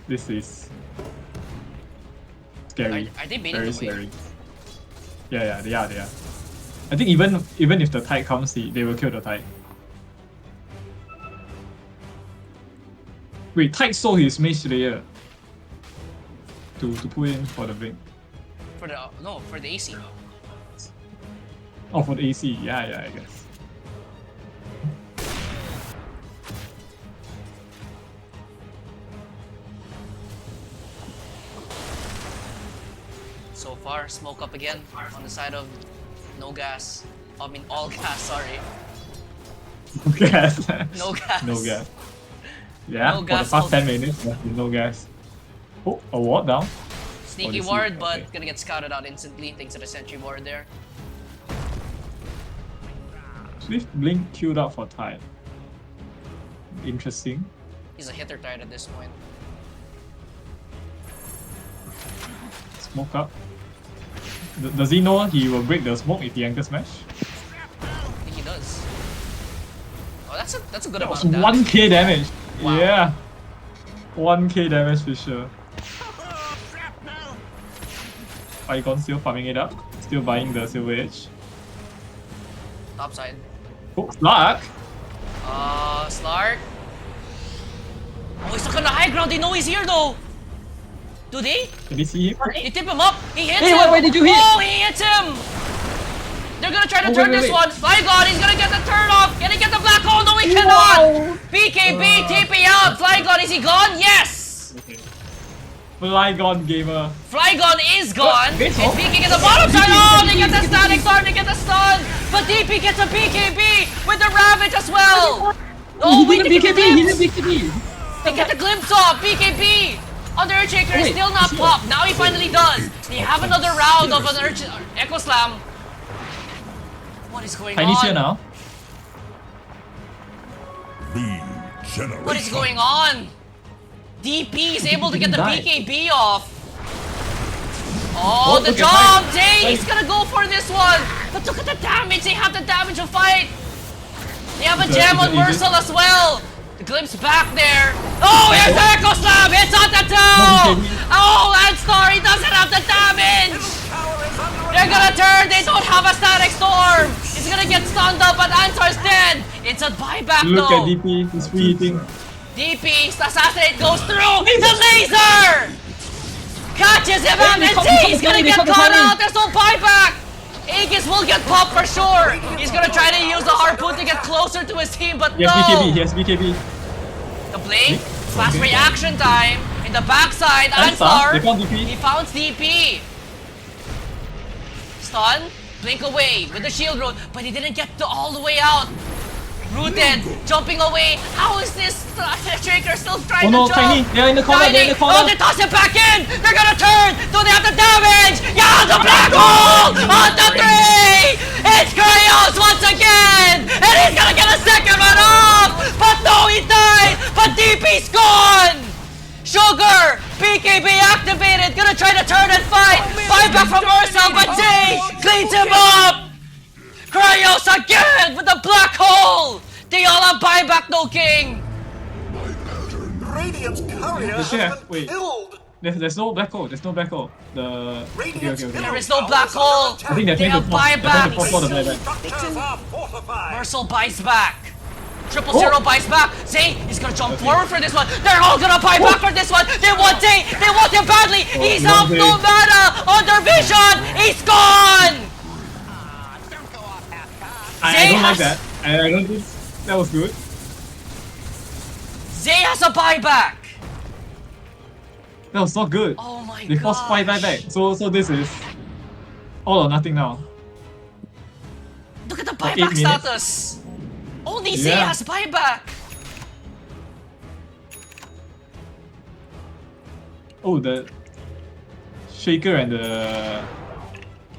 is scary. Are they baiting Very the wave? scary. Yeah, they are. I think even if the tide comes, they will kill the tide. Wait, tide sold his mage slayer to put in for the blink. For the AC. Oh, for the AC. Yeah, I guess. So far, smoke up again on the side of no gas. I mean all gas, sorry. No gas. No gas. No gas. Yeah, No for gas the past 10 also. minutes, there's been no gas. Oh, a ward down. Sneaky Oh, they see ward, it, but okay. gonna get scouted out instantly thanks to the sentry ward there. Swift Blink queued up for tide. Interesting. He's a hitter tide at this point. Smoke up. Does he know he will break the smoke if he anchor smash? I think he does. Oh, that's a good That amount was of damage. 1k damage. Wow. Yeah. 1k damage for sure. Icon still farming it up. Still buying the Silver Edge. Top side. Oh, Slark! Slark. Oh, he's stuck on the high ground. They know he's here though. Do they? Did you see him? They tip him up. He hits Hey, him. why did you hit? Oh, he hits him. They're gonna try to turn this one. Flygon, he's gonna get the turn off. Can he get the black hole? No, he cannot. BKB, TP out. Flygon, is he gone? Yes. Okay. Flygon gamer. Flygon is gone. Great It's smoke. peeking in the bottom side. Oh, they get the static storm. They get the stun. But DP gets a BKB with the Ravage as well. Oh, wait, they get the glimpse. They get the glimpse off. BKB. On the Earthshaker is still not popped. Now he finally does. They have another round of an Echo Slam. What is going Tiny's here on? now. Regeneration. What is going on? DP is able to get the BKB off. Oh, the okay, job! fine. Jay, he's gonna go for this one. But look at the damage. They have the damage to fight. They have a gem on Mercil as well. The glimpse back there. Oh, here's the Echo Slam. It's on the toe. Oh, Landstar, he doesn't have the damage. They're gonna turn. They don't have a static storm. He's gonna get stunned up, but Ansar's dead. It's a buyback Look though. at DP, he's free eating. DP, the assassinate goes through. The laser catches him out, and he's gonna get caught out. There's no buyback. Aegis will get popped for sure. He's gonna try to use the harpoon to get closer to his team, but He has no. BKB, he has BKB. The blink, fast reaction time in the backside. Ansar, Ansar, they found DP. he found DP. Stun, blink away with the shield road, but he didn't get all the way out. Rooted, jumping away. How is this Shaker still trying Oh no, to jump? Tiny, they're in the corner, they're in the corner. Oh, they toss it back in. They're gonna turn. Do they have the damage? Yeah, the black hole on the 3. It's Kratos once again, and he's gonna get a second one off. But no, he died. But DP's gone. Sugar, BKB activated. Gonna try to turn and fight. Buyback from Ursel, but Jay cleans him up. Kratos again with the black hole. They all have buyback, no king. Radiant's courier Does has she have- been wait. killed. There's no black hole, there's no black hole. Radiant's There is no black hole. I think they're They trying have to force the buyback. buyback. Structures are fortified. Mercil buys back. Triple Zero buys back. Zay, he's gonna jump forward for this one. They're all gonna buy back for this one. They want Zay. They want him badly. He's out, no mana. Under vision. He's gone. I don't like that. I don't think that was good. Zay has a buyback. That was not good. Oh my god. They forced 5 buyback. So this is all or nothing now. Look at the Like buyback 8 minutes. status. Only Zay Yeah. has buyback. Oh, the Shaker and the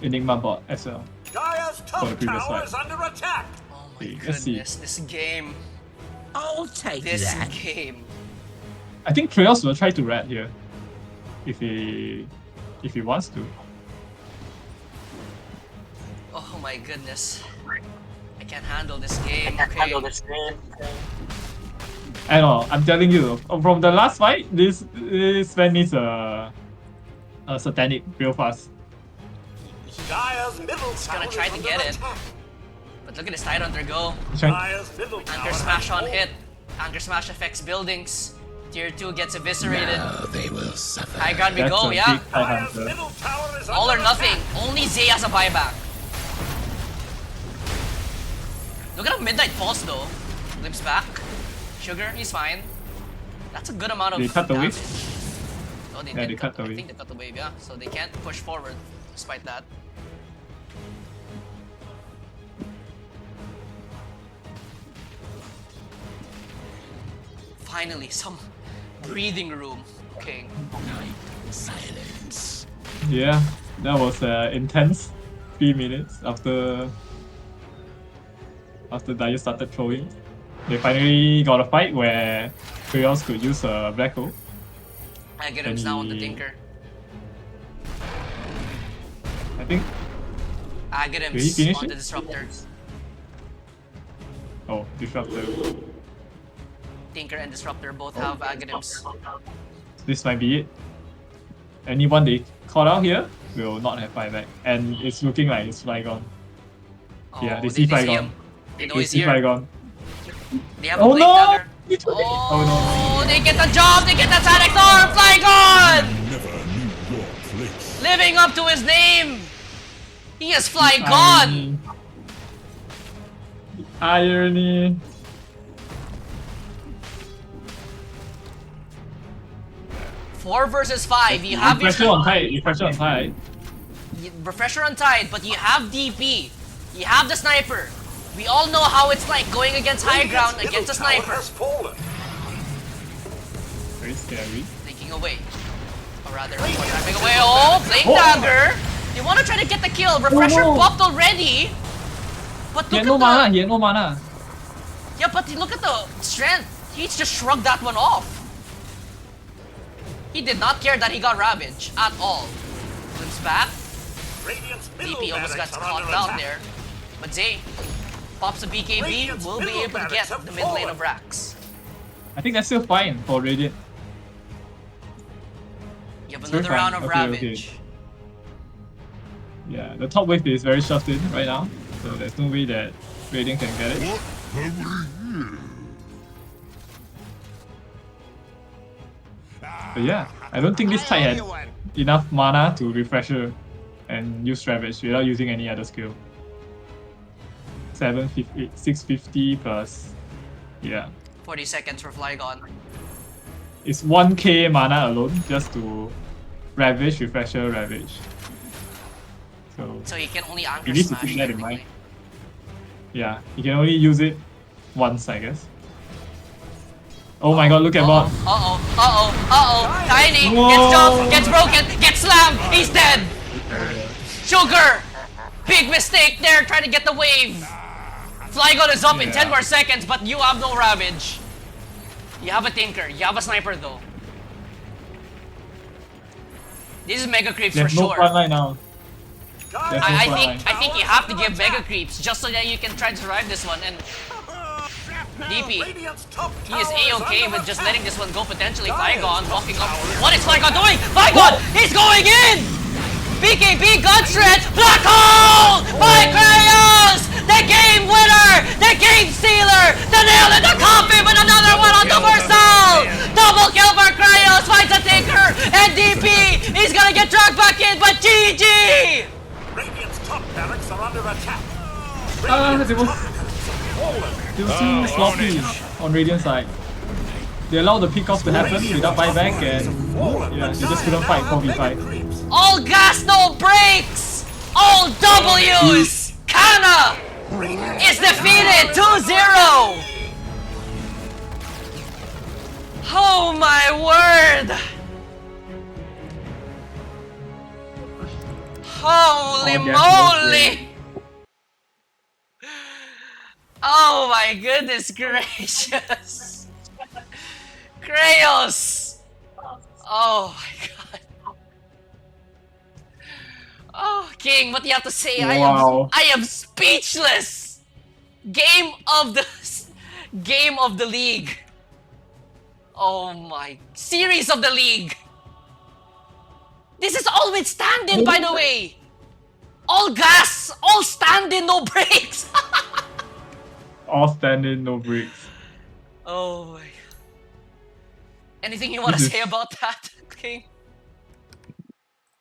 Enigma bot as well. Dire's For the top previous tower fight. is under attack. Oh my Okay, let's see. goodness, this game. I'll take This that. game. I think Kraos will try to rat here. If he wants to. Oh my goodness. I can't handle this game. Okay. I know, I'm telling you, from the last fight, this man needs a satanic real fast. Dire's middle tower gonna try is to under get it. attack. But look at his Tidehunter go. Dire's middle tower Anchor has Smash on fallen. hit. Anchor Smash affects buildings. Tier 2 gets eviscerated. Now they will suffer. High ground we That's go, a yeah. big Dire's Tidehunter. middle tower is All or under nothing. attack. Only Zay has a buyback. Look at how Midnight falls though. Limps back. Sugar, he's fine. That's a good amount of They cut the wave? damage. Oh, they Yeah, did they cut the I wave. think they cut the wave, yeah. So they can't push forward despite that. Finally, some breathing room. Okay. Silence. Yeah, that was intense 3 minutes after Dyer started throwing. They finally got a fight where Kraos could use a black hole. I get him now on the Any- Tinker. I think. I get him Did he finish on it? the Disruptor. Oh, Disruptor. Tinker and Disruptor both have Aghanim's. This might be it. Anyone they call out here will not have buyback. And it's looking like it's Flygon. Yeah, they see see Flygon. him. They know They he's see here. Flygon. They have a Oh Blade no! Dagger. Oh no! They get the job! They get the Sonic Storm! Flygon! Never knew your place. Living up to his name! He is Flygon! Irony. 4 versus 5. You have your Pressure on tight. You pressure on tight. Refresher on Tide, but you have DP. You have the Sniper. We all know how it's like going against high ground Radiant's against a middle tower Sniper. has fallen. Very scary. Taking away. Or rather, driving away. Oh, Blade Dagger! They want to try to get the kill. Refresher no. popped already. But He look had no at mana. the... He had no mana. Yeah, but look at the strength. He just shrugged that one off. He did not care that he got Ravage at all. Flips back. Radiant's middle DP almost got barracks are caught under down attack. there. But Zay pops a BKB, Radiant's will be middle able to barracks get have the mid lane fallen. of Rax. I think that's still fine for Radiant. You have It's very another round of fine. Okay, Ravage. okay. Yeah, the top wave is very shut in right now, so there's no way that Radiant can get it. What have we here? But yeah, I don't think this tight had enough mana to refresher and use Ravage without using any other skill. 750, 650 plus, yeah. 40 seconds for Flygon. It's 1k mana alone just to Ravage, Refresher, Ravage. So he can only anchor You need to smash keep that in mind. technically. Yeah, you can only use it once, I guess. Oh my god, look at bot. Tiny Whoa. gets jumped, gets broken, gets slammed, he's dead! Sugar! Big mistake there, trying to get the wave! Flygon is up in 10 more seconds, but you have no Ravage. You have a Tinker, you have a Sniper though. This is Mega Creeps for There's no sure. front line now. There's no I front think line. I think you have to give Mega Creeps just so that you can try to survive this one. And DP, Radiant's top he is tower A-okay under with just attack. letting this one go potentially. Flygon walking up. What is Flygon doing? Flygon! He's going in! BKB gun stretch! Black hole! By Kraos! The game winner! The game stealer! The nail in the coffin with another one on the Versal! Double kill for Cryos, finds a Tinker, and DP! He's gonna get dragged back in, but GG! Radiant's top barracks are under attack. They were too sloppy on Radiant side. They allowed the pick-off to happen without buyback and yeah, they just couldn't fight 4v5. All gas, no brakes! All W's! Kana is defeated 2-0! Oh my word! Holy moly! Oh my goodness gracious! Kraos! Oh my god. Oh, King, what do you have to say? Wow. I am speechless! Game of the league. Oh my, series of the league. This is all with stand-in, by the way. All gas, all stand-in, no brakes. All standing, no breaks. Oh my god. Anything you want to say about that, King?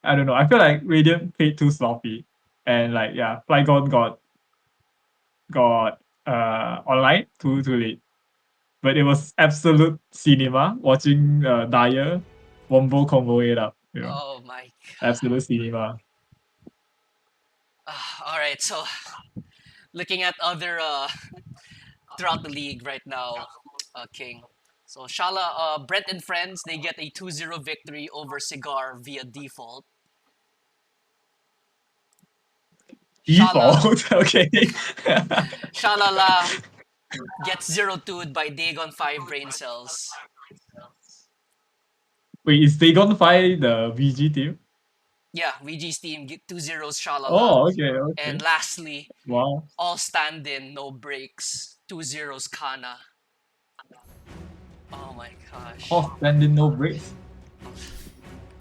I don't know. I feel like Radiant played too sloppy, and like yeah, Flygon got online too late. But it was absolute cinema watching Dyer combo it up. You know, Oh my god. absolute cinema. Alright, so looking at other throughout the league right now, King. So Shala, Brent and friends, they get a 2-0 victory over Cigar via default. Default, okay. Shalala gets 0-2'd by Dagon 5 brain cells. Wait, is they gonna fight the VG team? Yeah, VG's team get 2-0's Shalala. Oh, okay. And lastly, Wow. all stand-in, no breaks, 2-0's Kana. Oh my gosh. Oh, standing no breaks.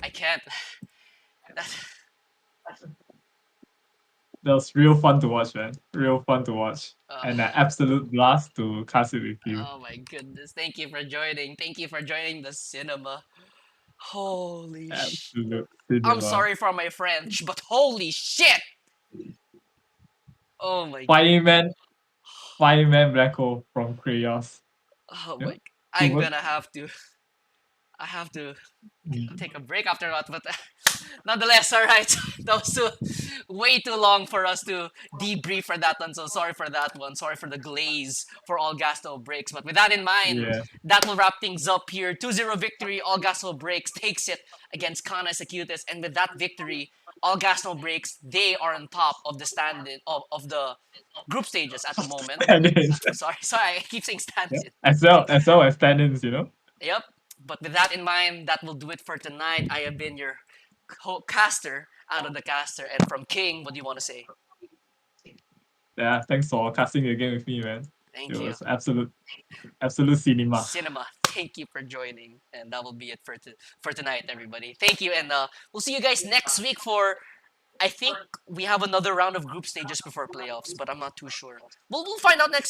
I can't. That was real fun to watch, man. Real fun to watch. And an absolute blast to cast it with you. Oh my goodness. Thank you for joining. Thank you for joining the cinema. Holy shit. Absolute cinema. I'm sorry for my French, but holy shit! Oh my god. Fireman Black Hole from Kraos. Oh Yeah. my. I'm Over. gonna have to. I have to take a break after that, but nonetheless, alright. That was way too long for us to debrief for that one, so sorry for that one. Sorry for the glaze for All Gas No Breaks. But with that in mind, Yeah. that will wrap things up here. 2-0 victory, All Gas No Breaks takes it against Kana Executus, and with that victory, All Gas No Breaks, they are on top of the of the group stages at the moment. Stand-ins. sorry, I keep saying stand-in. Yeah. As well as stand-ins, you know? Yep. But with that in mind, that will do it for tonight. I have been your caster out of the caster, and from King, what do you want to say? Yeah, thanks for casting the game with me, man. Thank It you. was absolute cinema. Cinema, thank you for joining, and that will be it for tonight, everybody. Thank you, and we'll see you guys next week for. I think we have another round of group stages before playoffs, but I'm not too sure. We'll find out next.